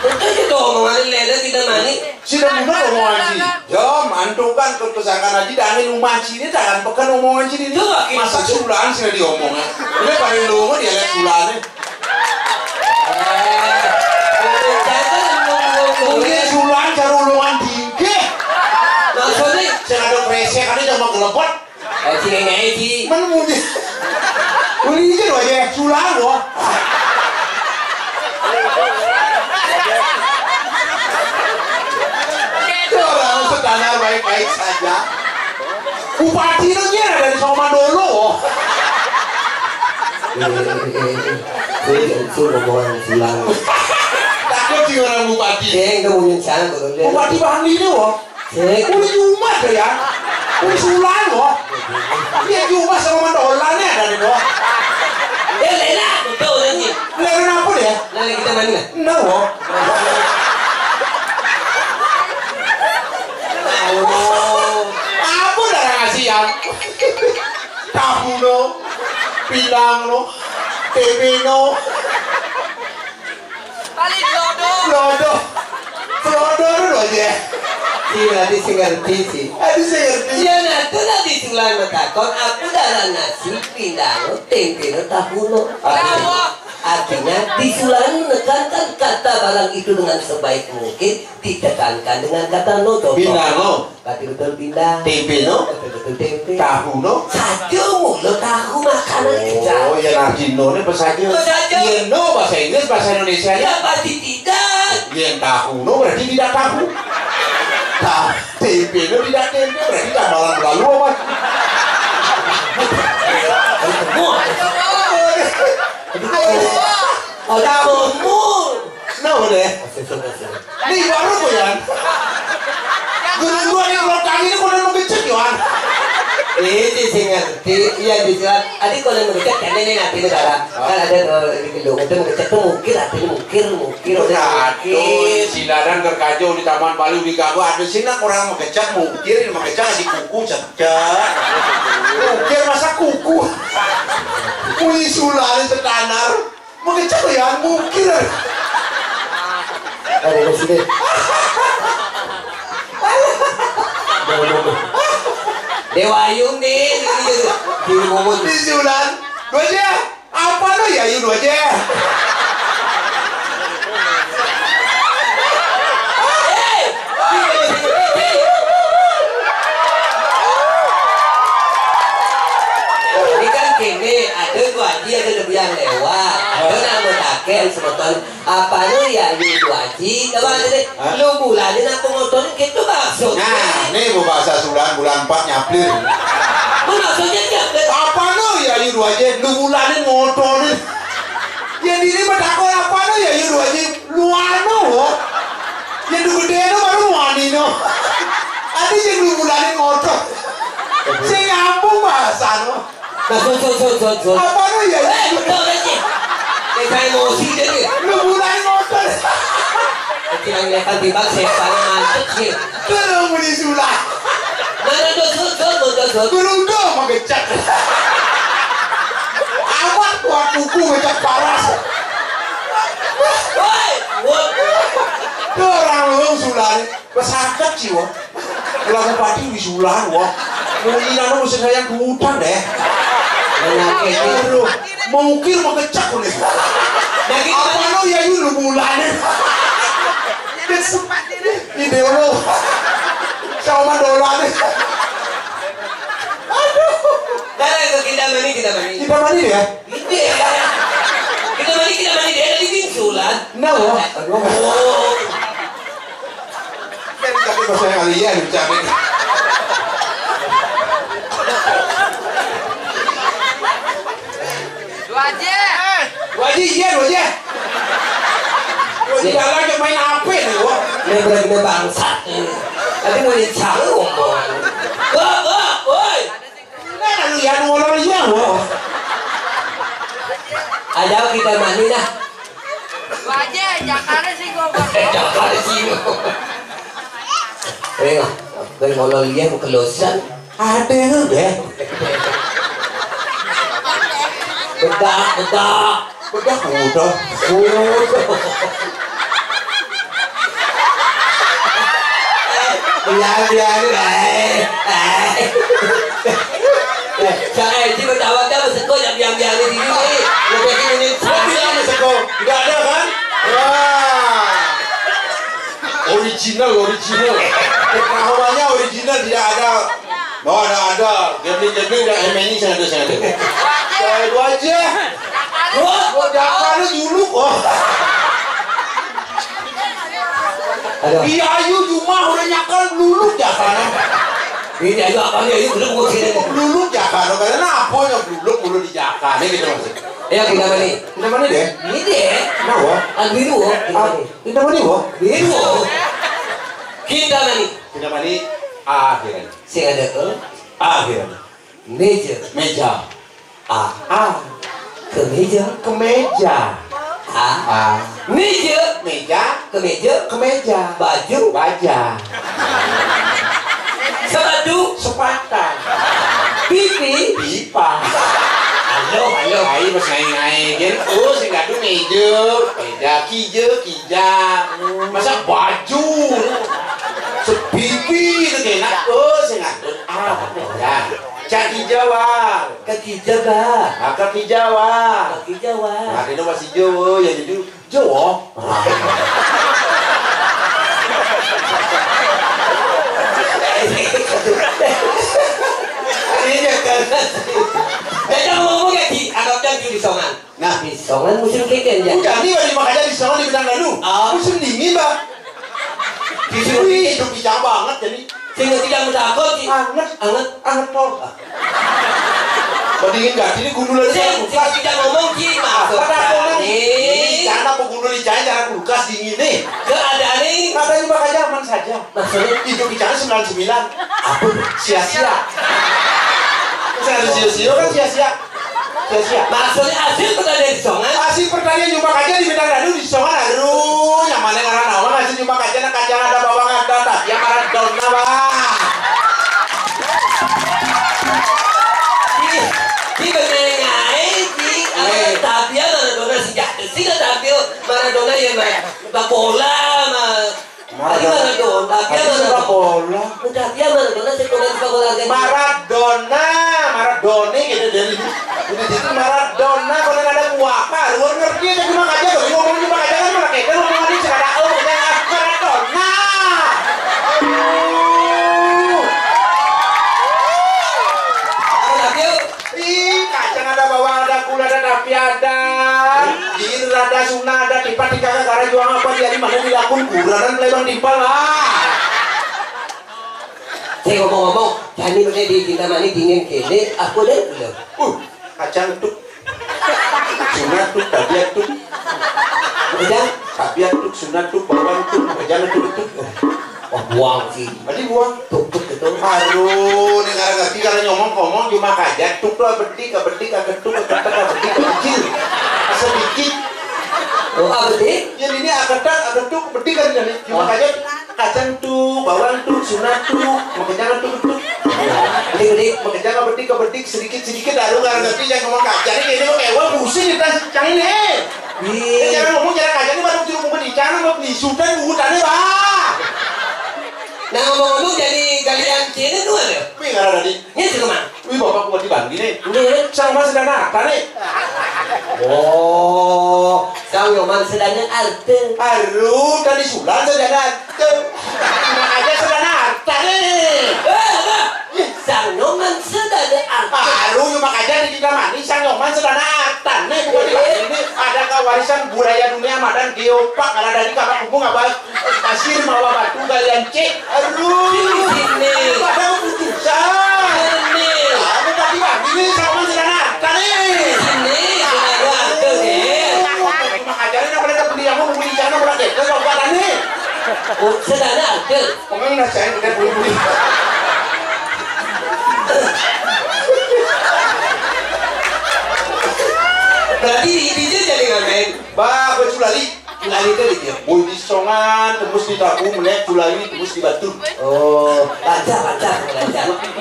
Betul itu omongan lele kita mani. Sudah benar omongan sih. Jom, antum menguntungkan kesangkaan aja dangin rumah sini jangan pekan omongan sini itu masa sulaan sih diomongnya ini paling dulu dia lihat sulannya mungkin sulan cari ulungan tinggi maksudnya saya ada presek kan dia mau gelepot mana mungkin ini aja loh aja sulan loh orang sederhana baik-baik saja bupati itu nyera dari Somandolo Suruh ngomong sulang. takut sih orang bupati Ngomongin sana bupati Bang ini loh udah Jumat ya udah sulan loh dia Jumat sama Mandolanya dari loh Lela, betul lagi. Leren apa dia? Lala kita mandi nggak? No loh apa darah ngasihan tahu no pilang no tempe no Balik lodo. lodo lodo dulu aja Iya, nanti sih ngerti sih. aduh saya ngerti Iya, nanti nanti sulang takon aku darah nasi pindang, tempe, tahu no. Artinya disulang menekankan kata barang itu dengan sebaik mungkin, ditekankan dengan kata no. Pindang no Betul pindang. tempe no Betul tempe. tahu no Saja mulu tahu makanan kita. oh ya nanti no ini bahasanya Bahasa iya no bahasa Inggris bahasa Indonesia Ya ya pasti tidak. yang tahu no berarti tidak tahu tahu tempe no tidak tempe berarti tak malam lalu apa Oh, kamu. no deh ini baru kok ya guru-guru ini kalau kaki ini kau mau ngecek ya Ini sih ngerti. Iya bisa. Adik kalau ngecek kan ini nanti negara. Kan ada di logo itu ngecek tuh mungkin artinya mungkin Aduh, si Dadan kerkacau di Taman Bali di Gago ada sini orang mengecek mungkin mengecek si kuku cecek mungkin masa kuku mui sulali setanar mengecek ya mungkin Ada di sini. Dewayung nih, di ngomong. di sulan dua aja apa lo ya yuk dua aja Ini kan kini ada dua haji ada lebih yang lewat. Ada nama takel sebetulnya. Apa lu ya ini dua haji? Coba deh, lu bulanin aku ngotorin gitu maksudnya. nah ini mau bahasa sulan bulan 4 nyaplir Maksudnya siapa? apa lo ya yuk dua aja lu bulanin ngotorin yang diri bertakon apa lo ya yuk dua aja lu anu lo yang du gede lo baru wani no ada yang lu bulanin ngotor saya ngambung bahasa lo So. apa lo ya Betul aja. Kita emosi jadi. lu bulanin ngotor Kita ngeliatkan timbang saya paling mantep sih. kalau mau disulah Mana betul. guru dong mau ngecek amat kuat kuku ngecek paras Woi, woi. tuh orang lu sulani pesakit sih wah kalau bupati di sulan wah mau ina lu mesti sayang ke hutan deh aduh mungkin mau ngecek nih apa lo ya yuk lu bulan ini lo sama dolar Karena kita mani. kita mandi ya Kita mani dia dari bingsulan. nah wah Oh. kan tapi bahasa yang kalian bicara Dua aja. wajib iya wajib wajib lagi main apa nih wah Ini benar-benar bangsat ini. Tapi mau dicari omongan. Woi. nah lu ya ngolor ya wah Ada kita mani dah. Dua aja. Jangan sih gua. Jangan sini. Tengok. Dari ngolol dia mau kelosan. ada tuh deh Bedak. udah udah Biang-biang jangan ini bertawar kan seko yang biang-biang di sini. Lebih ini bilang seko. Tidak ada kan? Wah. Original. Pengetahuannya original tidak ada. Oh ada. Gambling dan MNI sana ada. Saya itu aja. Wah, Jakar dulu kok. Iya ayu cuma udah nyakal dulu Jakar. Ini ayu apa nih? Ayu belum mau sini. Dulu Jakar, karena apa yang dulu di Jakar ini gitu maksud. Ya kita mana deh? Ini deh. Kenapa? Biru. Kita mana wo? Biru. Kita mana? Akhiran. Sing ada Akhiran. Meja. Kemeja. Kemeja. Baju. Baja. Sepatan. Pipa. Halo. Ayo mas ngai gen. Oh sing gadu meja. Kija. Masa baju. Sepipi itu kena. Oh sing gadu. Kaki Jawa. Kaki Jawa. Nah, ini masih Jawa ya jadi Jawa. Ini kan. Kita ngomong kayak di anggapnya di Songan. Nah, di Songan musim keken ya. Udah nih wali makanya di Songan di Bintang Danu. Musim dingin, Mbak. Di sini hidup bijak banget jadi. Sehingga tidak menakut Anget pol. Pendingin gak? Ini gundul aja. Sehingga tidak ngomong ki maksudnya nih. Karena penggundul licanya jangan kulkas dingin nih. Keadaan ini. Katanya Mbak aja aman saja. Maksudnya hidup bicara 99. apa? Sia-sia. Saya sia-sia kan sia-sia. Maksudnya hasil pertanian di Songan. Hasil pertanian jumpa kaca di Bintang Danu di Songan. Aduh, yang mana ngaran awal hasil jumpa kaca ada bawang ada tapi yang ngaran daun apa? Di benengai di tapi Maradona sejak sih tapi Maradona ya mah bola mah. Maradona tapi bola. Udah dia Maradona sekolah di sekolah Maradona gitu dari itu Maradona kalau ada kuaka luar ngerti aja cuma aja kalau ngomong cuma aja kan mereka itu ngomong ini cerita Maradona. Kacang ada bawang ada gula ada tapi ada jir ada sunah ada tipat di kakak karena juang apa jadi mana dilakun kurang lebang timpal lah. Saya ngomong-ngomong, jadi mana di Cinta Mani dingin kene, aku deh belum. Kacang tuh, sunat tuh, tabiat tuh, Kacang, tabiat tuh, sunat tuh, bawang tuh, kacang tuh. wah buang sih. Tadi buang. Tuh gitu. Aduh, ini ngerti karena ngomong cuma kajak tuh lah betik, ketuk, kecil, sedikit. Oh, apa sih? Jadi ini ketuk, betik kan jadi cuma kajak. Kacang tuh, bawang tuh, sunat tuh, makanya tuh. Betik, kebetik, sedikit. Aduh, nggak ngerti yang ngomong kacang ini kayaknya lo kayak pusing di tas cang ini. Jangan ngomong jangan kacang ini baru jeruk di cang, mau di sultan hutannya bah. Nah ngomong-ngomong jadi galian Cina tuh ada. Wih nggak ada tadi. Ini sih kemana? Wih bapak kuat di Banggi nih. Ini sama sedang apa nih? Oh, sang Yoman sedangnya arte. Aduh, dari Sulan sedang arte. Makanya sedang arte nih. Sang Yoman sedangnya arte. Aduh, makanya di kita mani sang Yoman sedang arte nih. Ini ada kewarisan budaya dunia madan geopark. Kalau dari kakak kumpul nggak bahas pasir mawa batu galian cek. Aduh, sini. Ada keputusan. Ini. Aku tadi Banggi nih sang Yoman sedang arte nih. Ini sedangnya arte deh. Makanya mereka beli yang mau beli jangan berarti. Kalau kata nih. Oh, sedangnya arte. Pemain nasi yang kita beli. Berarti di jadi ngamen. Bah, gue Sulali. Sulali itu di dia. Boy di Songan, tembus di Tabu, menek Sulali, tembus di Batu. Oh, lancar.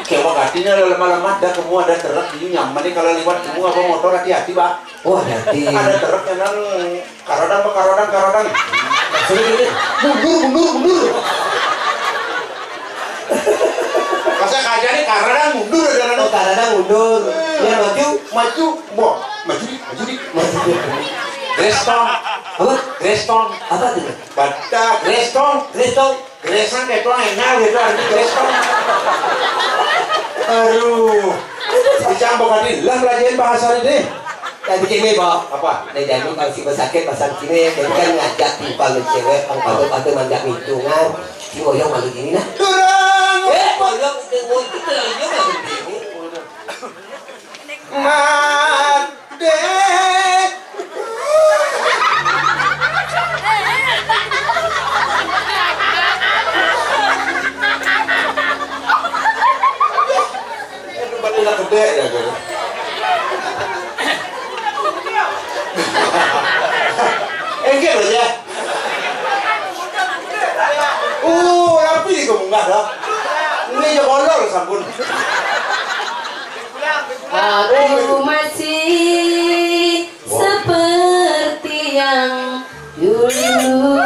Kewa katinya lemah-lemah, ada kamu ada terak ini nyaman nih kalau lewat kamu apa motor hati-hati bah. Oh, hati. Ada terak yang karodang. Maksudnya gitu. Mundur. kadang mundur. Ya maju. Maju di. Greston. Apa? Greston. Apa tuh? Badak. Greston. Gresan kayak tuang enak gitu arti Greston. Aduh. Dicampur tadi lah belajarin bahasa ini deh. Tadi kini Bob. Apa? Nih jangan kalau si pesakit pasang sini, jadi kan ngajak timpal cewek, pangkat manjak hitungan. Si ngoyong malu gini nah. Durang. Ngoyong itu ngoyong malu gini. Made. Udah gede ya gitu. Enggak loh ya. Rapi kok enggak dah. Ini ya kolor sampun. Aku masih seperti yang dulu.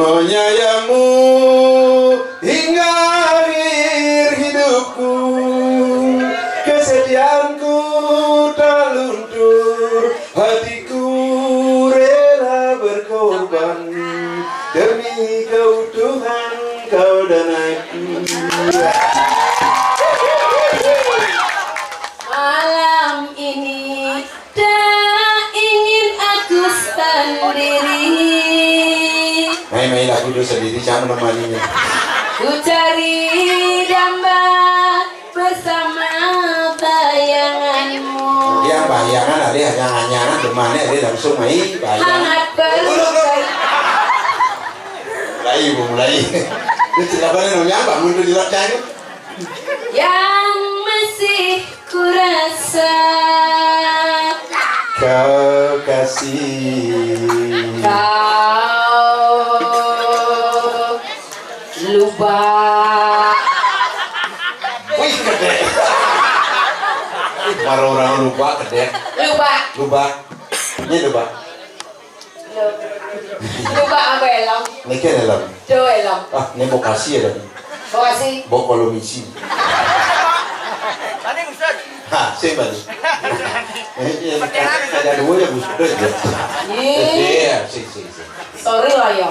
Menyayangmu hingga akhir hidupku, kesedihanku tak luntur, hatiku rela berkorban demi keutuhan kau dan aku. Malam ini tak ingin aku sendiri. Main lagu itu sendiri, jangan menemaninya. Ku cari damba bersama bayanganmu. Dia bayangan ada hanyangan demane ada langsung main bayangan. Hangat berlukai. Mulai. Ini silakan namanya apa? Mundur di lotanya. Yang masih kurasa Kau kasih. kau lupa. Wih gede. Para orang lupa gede. Lupa Ini lupa. apa elong? Ini kan dalam. Do elong. Ini mau kasih ya tadi. Makasih. Mau kolomisi. Tadi Ustaz. Sih balik. Ada dua ya Gus. Iya, sih. Sorry lah ya.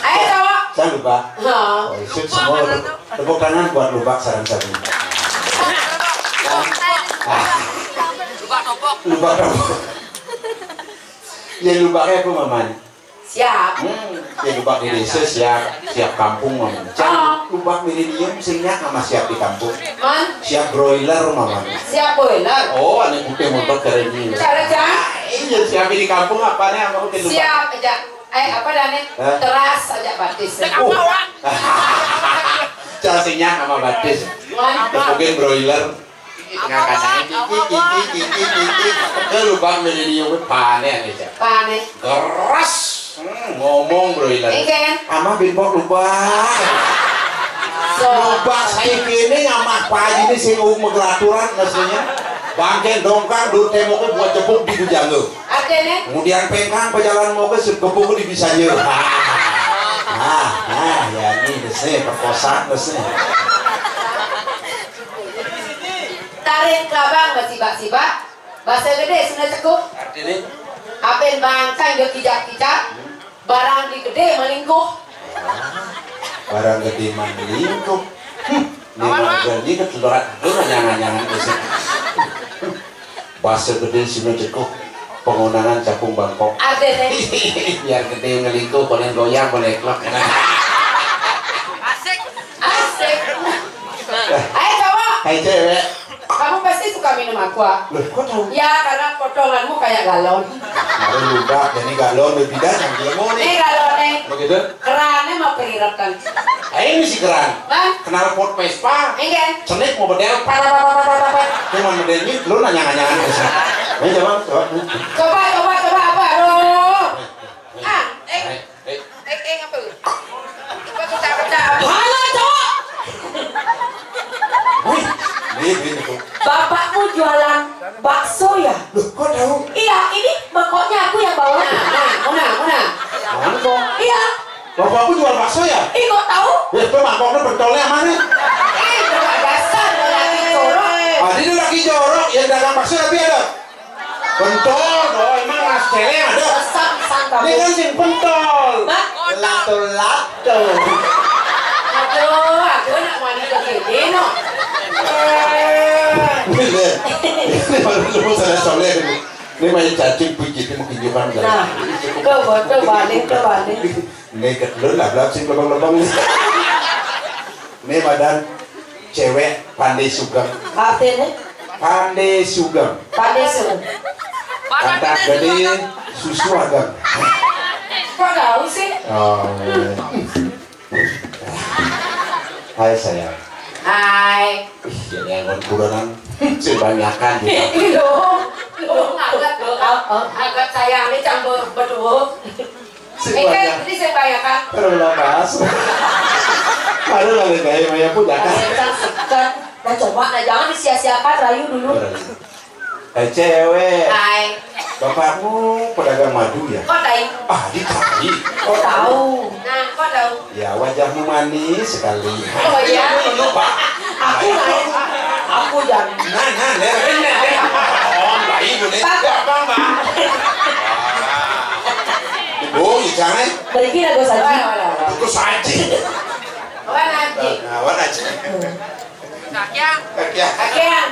Ayo cowok. Saya lupa. Ha. Shoot semua. Tepuk tangan buat lupa saran-saran. Lupa topok. Ya lupa kayak aku maman. Siap. Ya lupa di desa siap kampung maman. Lupa milenium singnya sama siap di kampung. Man, Siap broiler maman. siap boiler. Oh, aneh kupe motor keren ini. Cara aja. Iya siap di kampung apa nih sama kupe lupa. Siap aja. Apa dane? Hah? Teras aja batis. Cara singnya sama batis. Man, Mungkin broiler. Ke lupa milenium panen aja. panen. Keras. Ngomong broiler. Ikan. Ama binpok lupa. So, Lupa saya kini sama pagi ini sing megelaturan maksudnya. Bangken dongkang dur temoknya buat cepuk di Bujanggo. artinya Kemudian pengkang pejalan mau ke kepung di Bisanya. Ya ini desnya perkosaan desnya. tarik kabang basibak. Bahasa gede sudah cukup. Artinya Apen bangkai do kijak-kijak. Barang di gede melingkuh. barang gede mandelingkup. Lima gaji ke telorat itu nyangan-nyangan desnya. Bahasa gede sini cukup pengundangan capung Bangkok. Artinya Biar gede ngelingkuh boleh goyang boleh klok. Asik. asik. Ayo cowok. Hai cewek. Kamu pasti suka minum aqua. Loh kok tahu? Ya karena potonganmu kayak galon. Baru lupa, jadi galon lebih dah yang dia mau Ini nih. galonnya Begitu? kerannya mau perirakan. Ini si keran. Bang, Kenal pot Vespa. enggak. Cenik mau bedel. Cuma modelnya lu nanya-nanya aja. Ini coba. Coba apa? Aduh. Apa? Pecah. Halo cowok. Ini tuh. Bapakmu jualan bakso ya? Loh, kok tahu? Iya, ini mangkoknya aku yang bawa. Mana? Mana kok? Iya, Bapakku jual bakso ya? Ih kok tahu? Ya itu mangkoknya pentolnya mana? Coba dasar lagi jorok. Ini lagi jorok, yang dagang bakso tapi ada pentol, oh emang mas celeng ada. Ini kan sing pentol. Lato-lato. Aduh, aku nak wanita gede no. Ini baru saya soleh ini. Ini main cacing pijit ini mungkin juga kan. Nah, coba balik. Ini ketelur lah belum sih lubang-lubang. Ini badan cewek pandai sugeng. Artinya? Pandai sugeng. Kata gede susu agam. Kok tahu sih? Oh. Hai sayang. Hai. Yang buronan sebanyakan gitu. Lu agak sayang ini campur berdua. Ini saya bayarkan. Terus bahas. Ada lagi kayak Maya punya kan. Nah coba, jangan disia-siakan, rayu dulu. Cewek. Hai. Bapakmu pedagang madu ya? Kok tahu? Dicari. Kok tahu? Nah, kok tahu? Ya wajahmu manis sekali. Oh iya. Aku naik. Aku jangan. Oh, Mbak Ibu nih. Bang. Ibu, jangan. Pergi lah gue saja. Itu saji. Wan aja. Kakian.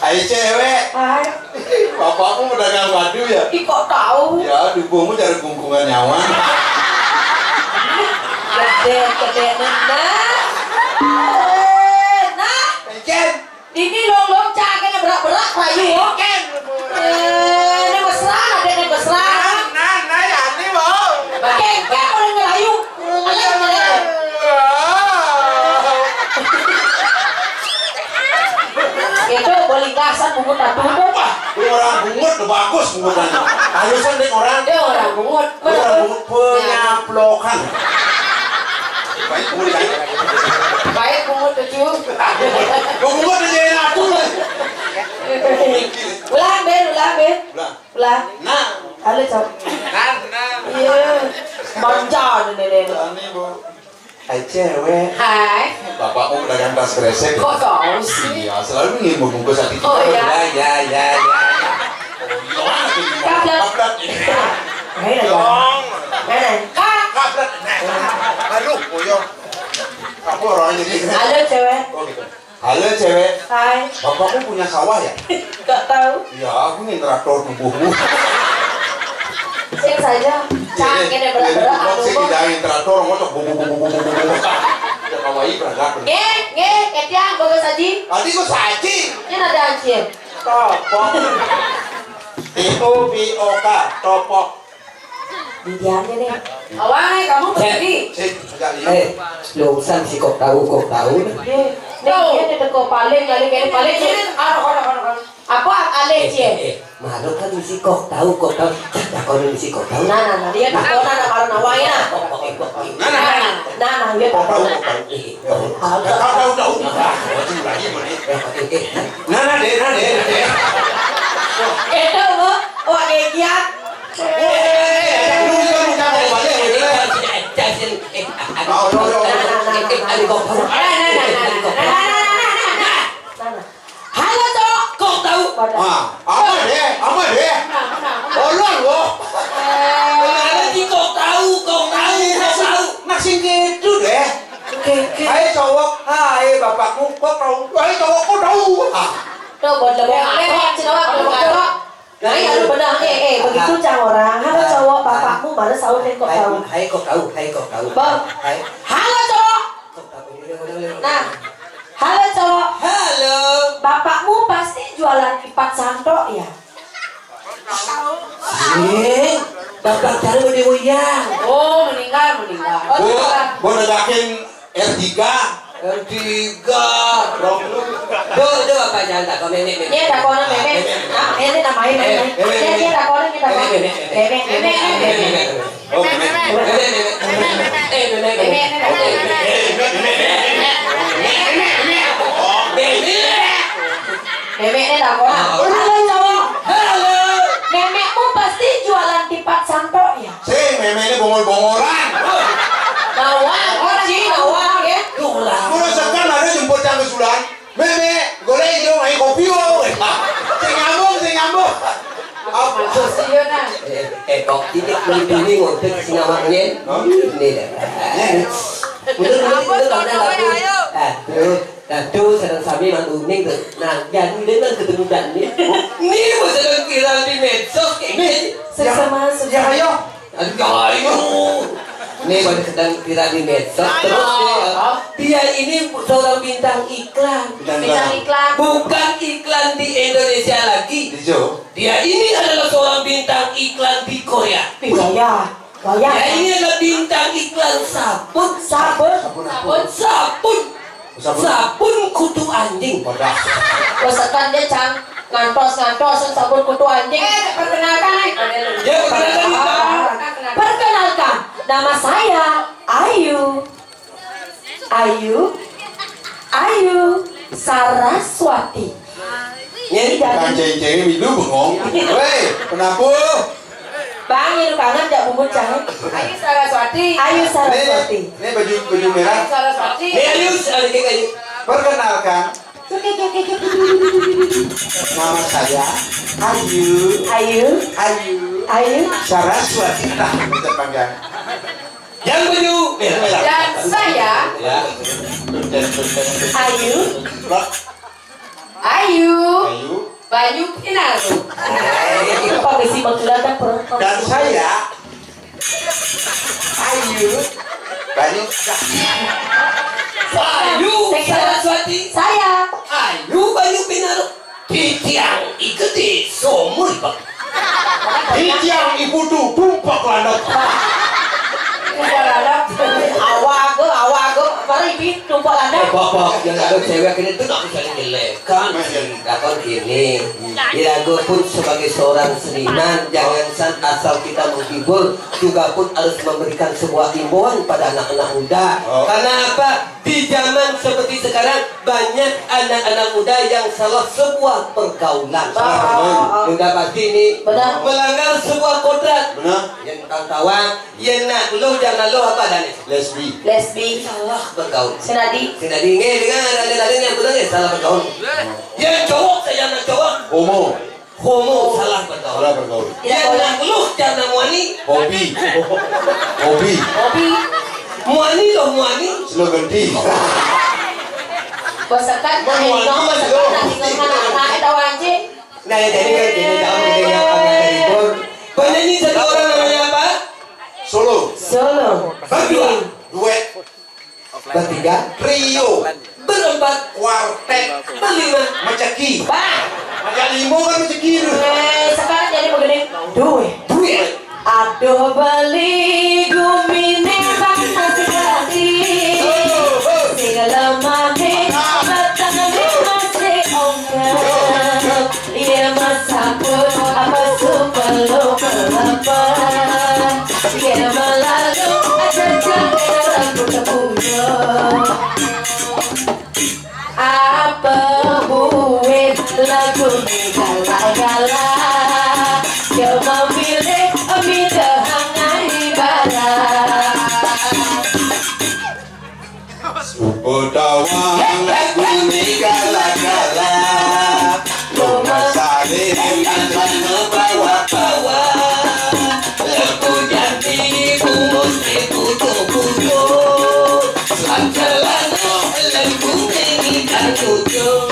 Hai cewek. Hai. Bapakmu pedagang madu ya? Ih kok tahu? Ya, dubuhmu cari kungkungan nyawa. Gede nah. Ken. Ini long cakenya berak-berak rayu. Ken. Ini mesra, ada mesra. Nah, ya ini mau. Ken boleh ngerayu. Itu boleh gasan bungut atuh. Orang bungut tuh bagus bungutannya. Halusan deh orang. Dia orang bungut. Orang bungut penyaplokan. Baik bungut kan? Baik bungut tujuh. Bungut aja yang aku. Ulang Ben. Ulang. Nah. Halo cok. Nah. Iya. Manja nih. Ini bu. Hai cewek. Hai. Bapakmu pedagang tas kresek. Kok tahu sih? Iya, selalu ingin membungkus hati kita. Oh, iya. Ya. Kaplat. Hei dong. Kaplat. Aduh, boyong. Kamu orang jadi. Halo cewek. Oh gitu. Halo cewek. Hai. Bapakmu punya sawah ya? Gak tahu. Ya, aku ingin traktor tubuhmu. Sing saja. Cangkene berak-berak Aku sih atuh. didangin traktor ngocok bu. Ya kawai berangkat. Ketiang bagus saji. Tadi kok saji. Ini ada anjir. Topok. T-O-P-O-K. Topok. Di diamnya nih. Awalnya kamu berdiri. Sekali. Lungsan si kok tahu. Nih ini teko paling kali paling ini. Apa alih cie? Malu kan misi kok tahu. Tak kau misi kok tahu. Nah, dia tak kau nak kalau nawai na. Nah, dia tak kau. Tahu. Nah, deh. Itu lo, wah giat. Halo cok, kok tahu? Apa deh? Olon lo. Kok tahu. Masih gitu deh. Hai cowok, hai bapakmu kok tahu? Hai cowok kok tahu? Tuh buat lebih apa? Cina Nah, ya benar begitu cang orang. Halo cowok, bapakmu baru sahur kok tahu. Hai kok tahu. Bang. Halo cowok. Nah, halo cowok. Halo. Bapakmu pasti jualan kipas santok ya? Bapak cari udah uyang. Oh, meninggal. Gua negakin R3. Tuh apa jangan tak kau nenek. Ini tak kau nenek. Ah, ini namanya nenek. Ini tak kau nenek. Oh, Neneknya tak kau. Halo cowok. Halo. Nenekmu pasti jualan kipas santok ya? Si meme ini bongol-bongolan. bulan. Meme, golek yo ai kopi wae. Sing nyambung. Apa Sosial nah. Kok titik melindungi ngotek singamaknya. Ini dah. Aduh, sedang sami mantuning tuh. Nah, yang ini kan ketemu dan ini. Ini mau sedang viral di medsos ini. Sama ya ayo. Aduh. Ini pada sedang viral di medsos. Terus dia ini seorang bintang iklan. Bintang iklan. Bukan iklan di Indonesia lagi. Dia ini adalah seorang bintang iklan di Korea. Gaya. Dia ini adalah bintang iklan sabun kutu anjing. Pesekan dia cang ngantos sabun kutu anjing. Perkenalkan. Ya, Perkenalkan, nama saya Ayu Saraswati. Jadi Kan ceng-cengnya milu bengong. Weh, kenapa? Bang, ini kangen jak bubut canggih. Ayu Saraswati. Ini baju merah. Saraswati. Ayo. Perkenalkan, nama saya Ayu Saraswati. Nah, kita panjang. Yang baju merah. Dan saya Ya. Ayu Ayu. Banyu Pinaru. Apa besi menggunakan perempuan? Dan saya Ayu Banyu. Ayu Saraswati. Saya Ayu Banyu Pinaru. Titiang iketi somul pak. Hijau ibu tuh tumpak landok. Awago, mari ini tumpah anda. Bapak yang ada cewek ini tuh nggak bisa dijelekan. Dapat ini. Irago pun sebagai seorang seniman, jangan asal kita menghibur, juga pun harus memberikan sebuah himbauan pada anak-anak muda. Karena apa? Di zaman seperti sekarang banyak anak-anak muda yang salah sebuah pergaulan. Sudah pasti ini melanggar sebuah kodrat. Benar. Yang kawan-kawan, yang nak lu jangan lu apa dan Lesbi. salah bergaul. Sinadi. Sinadi nge dengan ada yang bilang ya salah bergaul. Yang cowok saya jangan cowok. Homo salah bergaul. Yang nak lu jangan muani. Hobi. Muani loh muani. Slogan di. Pesekan anak itu anjing. Nah ya jadi kan jadi jauh jadi yang agak terhibur. Penyanyi satu orang namanya apa? Solo. Berdua. Duet. Bertiga. Trio. Berempat. Quartet. Berlima. Macaki. Bang, Macam limo kan macaki. sekarang jadi begini. Duit. Aduh beli gumine bang nasi kali. Segala mane batang masih ongkar. Ia masakut apa supelo kelapa. Ia melalu ada jalan aku terpunya. Apa buat lagu gala-gala. Dia memilih hangai ibarat. Udawang lagu ni gala-gala. Rumah salib akan membawa-bawa. Lagu jadi kumus pucuk-pucuk. Lancaran lagu ini kan pucuk.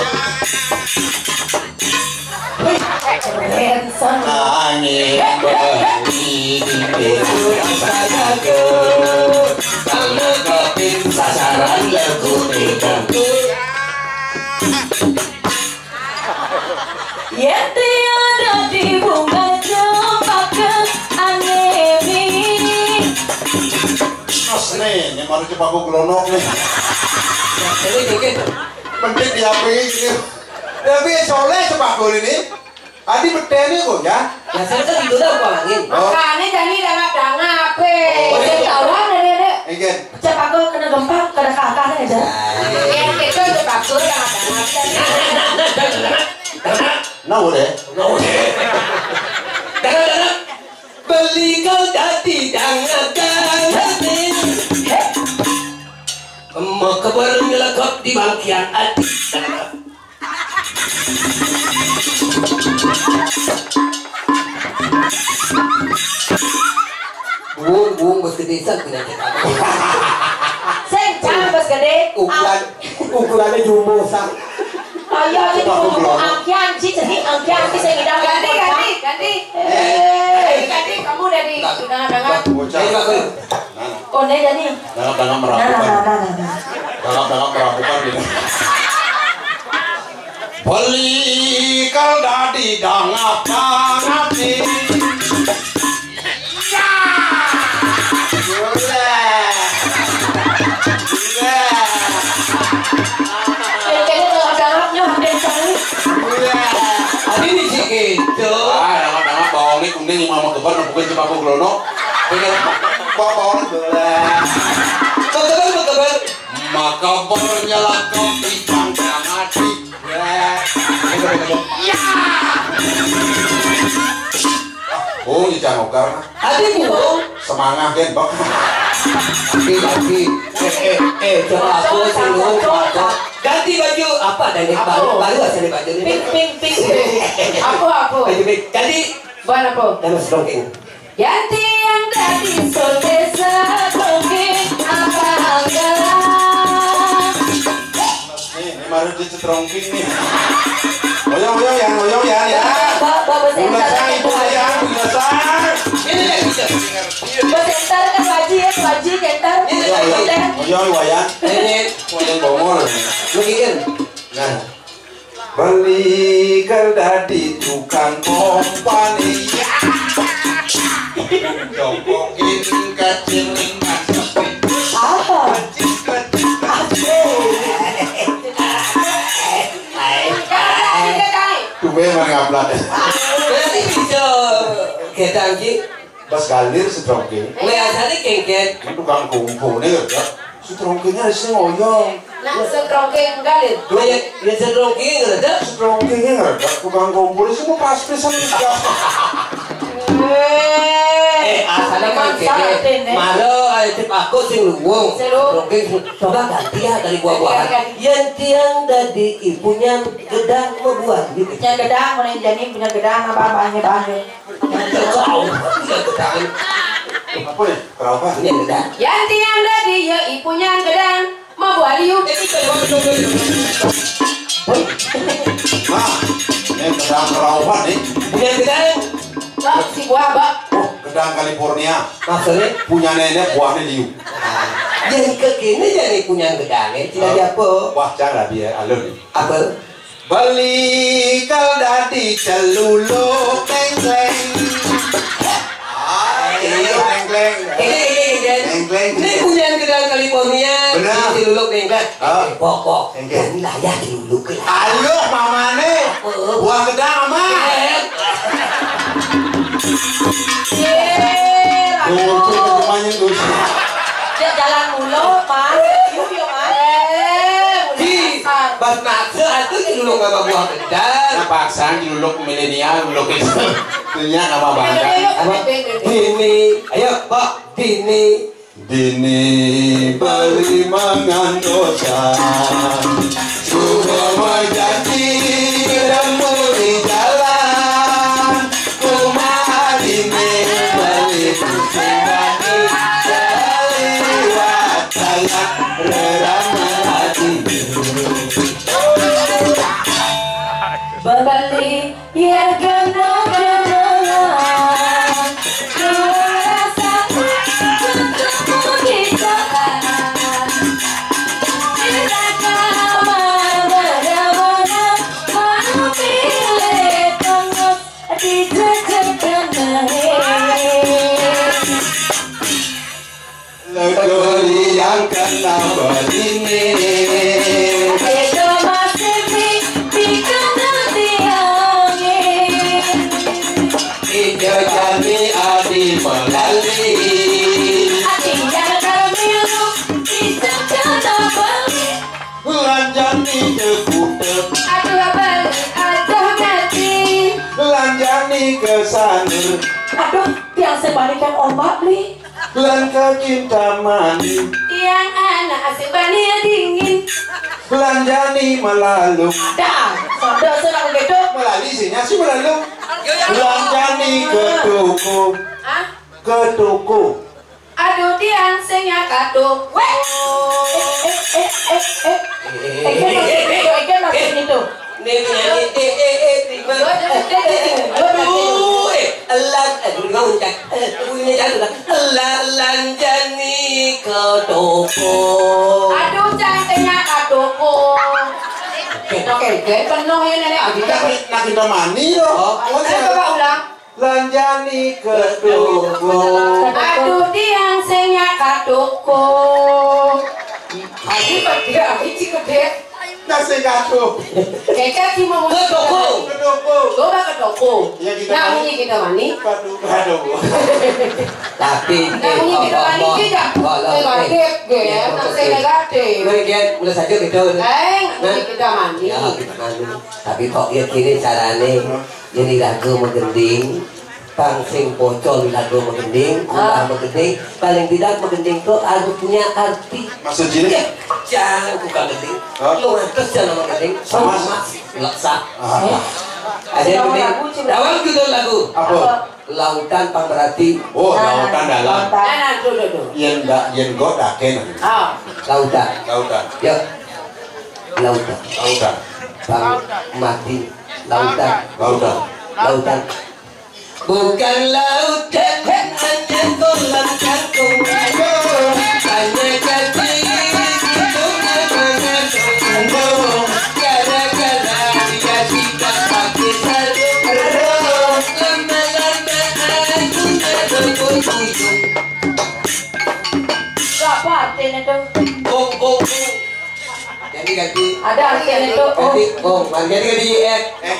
Angin berdiri di saya ke. Kalau keping sasaran lagu tidak. Yang tiada di bunga cempaka angin. Asli, yang baru coba aku gelonok nih. Jadi joget. Penting di HP ini. Tapi soleh coba aku ini. Adi beteni kok ya. Ya saya kan itu dah angin. Makanya jadi dangap pe. Saya tahu lah nenek. Ingin. Cep aku kena gempa, kena kakaknya aja. Yang itu bagus dangap. Nah udah. Jangan. Beli kau jadi jangan. Emak kebaru nyelekap di bangkian ati. Bung bos gede sak kena cetak. Sen bos gede. Ukurannya jumbo sak. Ayo jadi ngomong angkian sih, jadi angkian sih saya ngidam ganti kamu dari dengar oh nih jadi Dangap merapukan. Dangap merapukan gitu. Beli kal dadi dangap ngati. Kuning yang mama kebar bukan cuma aku glono pengen bawa bola kebar maka bernyalakan di pangkang hati ya oh ini jangan karena Hati bu semangat kan bang lagi coba aku singgung ganti baju apa dan yang baru aja nih baju ini pink aku ganti buat aku dan serongking ganti yang tadi sore serongking apa anggaran ini baru dicetrongking nih oyong ya udah itu ya ini lagi Bentar kan wajib kentar. oyong wayan ini wayan bongol begini nah beli dadi tukang kompani jokokin kecilingan Apa? tuwe mangaplat berarti bisa kita lagi bas galir setrongking biasanya kengket tukang kumpul nih ya setrongkingnya sih oyong nak serongking galir banyak ya serongking ada setrongkingnya nggak ada tukang kumpul itu mau pas pisan asalnya kengket malu tip aku sing luwung serongking coba ganti ya dari buah-buahan yang tiang dari ibunya gedang membuat gitu Punya gedang, mana jadi punya gedang apa-apanya banyak. kau gedang apa ya berapa ini gedang yang tiang tadi ya ibunya gedang mau buat liu nah ini gedang kerawan nih punya gedang si buah bak oh gedang California maksudnya punya nenek buahnya liu yang kekini jadi punya gedang tidak ada apa wah jangan dia alur apa beli kal dadi celuluk teng-teng ini punya gedang California benar diluluk nengkat pokok Nengket. dan layak diluluk ayo mamane buah gedang ama lucu ketemannya lucu Dia jalan mulu, mas. Yuk, mas. Bas maksa itu diluluk sama buah gedang nah paksaan diluluk milenial diluluk itu punya nama bangga Dini ayo pak Dini beli mangan dosa sudah menjadi ketemu di jalan rumah ini beli pusingani lewat saya reraman hati Berbalik ya kenal-kenalan Rasa bertemu di jalan Tidakkah mana-mana Mau pilih tengok di jejak legeri yang kena begini Itu masih dikenal tiangin Ija jani adi pelali Ati yang termilu dijaga balik lanjani jekutek aduh balik aduh mati lanjani kesanur Aduh, tiang sebalikan ombak, Li lan cinta mani tiang anak sebania dingin. Belanjani melalui. Dah, sudah senang gitu. Melalui isinya sih melalui. Yo yang Belanjani ke toko. Ah, Ke toko. aduh tiang senya kaduk. Weh. Ikan maksud itu. Nih nyanyi aduh elan aduh ngomong bunyinya jatuh lah lanjani ke toko Aduh cantenya kadoko. Oke, penuh ini nih. Nak kita mani loh. Coba ulang. Belanjani ke toko. Aduh tiang senya kadoko. Adi gede, adi gede. Nasi kado. Keke sih mau ke toko Ke toko. coba ke toko. Ya, kita Nah, mani. bunyi kita mani. Kado. tapi Nah, bunyi kita mani tidak. Negatif, ya. Nasi negatif. kemudian mulai saja gitu Bunyi kita mandi. ya gimana tapi kok ya gini carane jadi lagu menggending pangsing bocor lagu menggending ulah menggending paling tidak menggending itu harus punya arti Maksud jini? jangan buka gending lu ngantus jangan menggending Sama. laksa Ah, ada gending dawang judul lagu apa? lautan pamberati Oh, lautan dalam. Nah, dulu. Yen got daken. Ah, lautan Lautan. ya lautan Lautan. bang mati lautan Lautan. bukan lautan hanya kolam kangkung hanya jadi itu namanya tunggu gara-gara dia tidak pakai sarung lama-lama aku terhubung Apa artinya itu? bong jadi ganti Ada artinya itu. ganti bong jadi ganti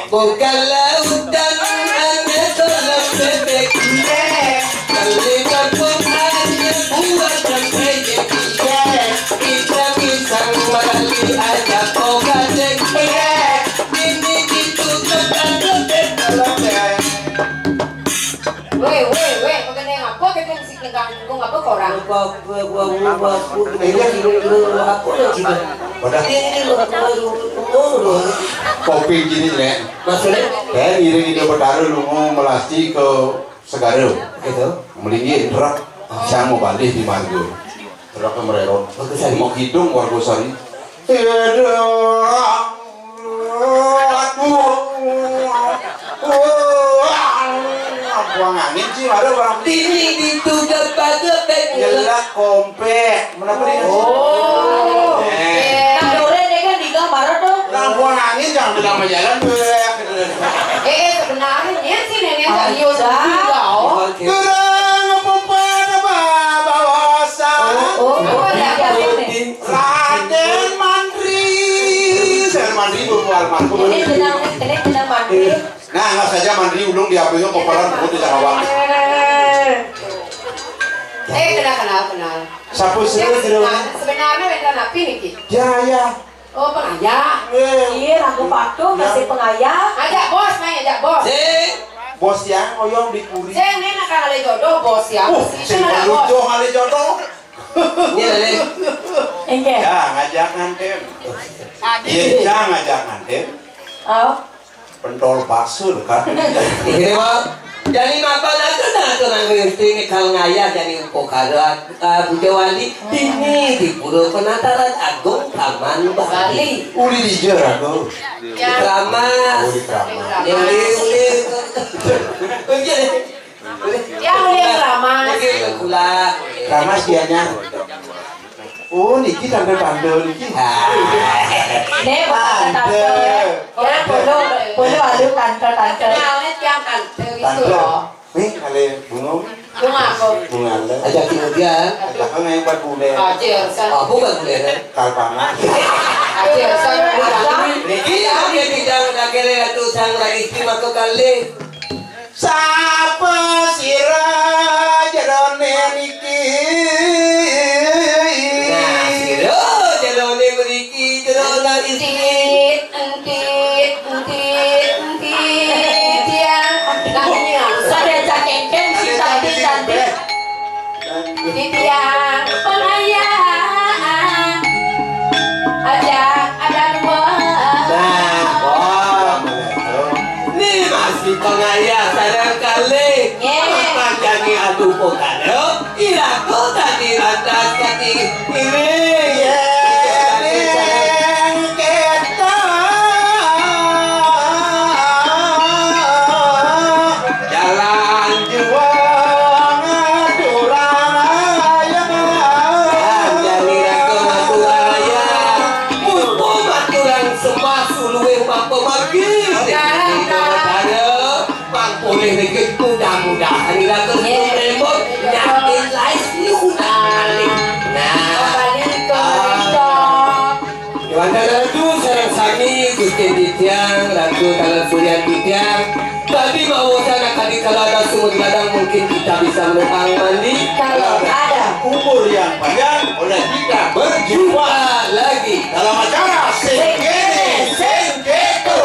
bukan lautan hanya kolam bebek terlibat pun hanya buat sampai jadi kita bisa melalui aja pokadek ini gitu weh, paganda nga po, kaya musik nagkakong nga po, korang. Kopi gini nek. maksudnya Kayak ngiring ide berdaru lungo melasti ke Segara. gitu Melinggi truk. Saya mau balik di Margo. Truk ke Merero. Wargosari. Mau hidung Wargosari. Buang angin sih ada barang ini itu gepek Jelas kompek. Menapa dia? Oh, Nah, dore dia kan di gambar tuh. Nah, buang angin jangan bilang jalan. sebenarnya sih nenek serius juga, oh. Gerang apa pada bawasa. Raden Mandri. Saya Mandri bawa almarhum. Ini sedang mandi. Nah, nggak saja Mandri ulung di HP-nya koparan buku di Jawa. Kenal. Sapu Sebenarnya benda napi nih, Ki. Jaya. Oh, pengajak. Iya, aku patuh masih pengayah. Ajak bos, main ajak bos. Bos yang oyong di Puri. Saya nenek kan ada jodoh bos ya. Si lucu kali jodoh. Enggak. Ya, ngajak ngantem. Iya, ngajak ngantem. Oh. Pentol bakso dekat. ini mau jadi apa nanti ini kalau ngayah jadi upokaran Budewali ini di Pura Penataran Agung Taman Bali Uli di Jerago. Keramas Uli Kramat. Yang lihat ramah. Kramas dianya. Oh, niki tanda-tanda niki. Ini bukan tante. Ya, polo ada tante. Kenalnya tiang tante gitu loh. Nih, kali bunga. Bunga apa? Bunga le. ajak kemudian Ajak yang buat bule. Ajar, apa bukan kemudian Kalpana. ajar, saya Niki dia tidak kira itu sang istri maka kali Sapa sira jerone niki. nah siro jalone mriki jerona istri entit, tiang. Lakinya, Saya cakengken si cantik. tiang. Pengayah, Laku tadi lantas kaki ini jalan juang Maturaya jadi raku Maturaya mupo Maturang sembah suluwe mampu magi boleh dikit mudah-mudahan raku remote yakin live balik Wanda lagu sarang sami Gusti Ditiang lagu Talan Suryan Ditiang tadi mau sana kali kalau ada sumur gadang mungkin kita bisa menumpang mandi Kalau ada umur yang panjang oleh kita berjumpa lagi dalam acara Sengkene Sengketo.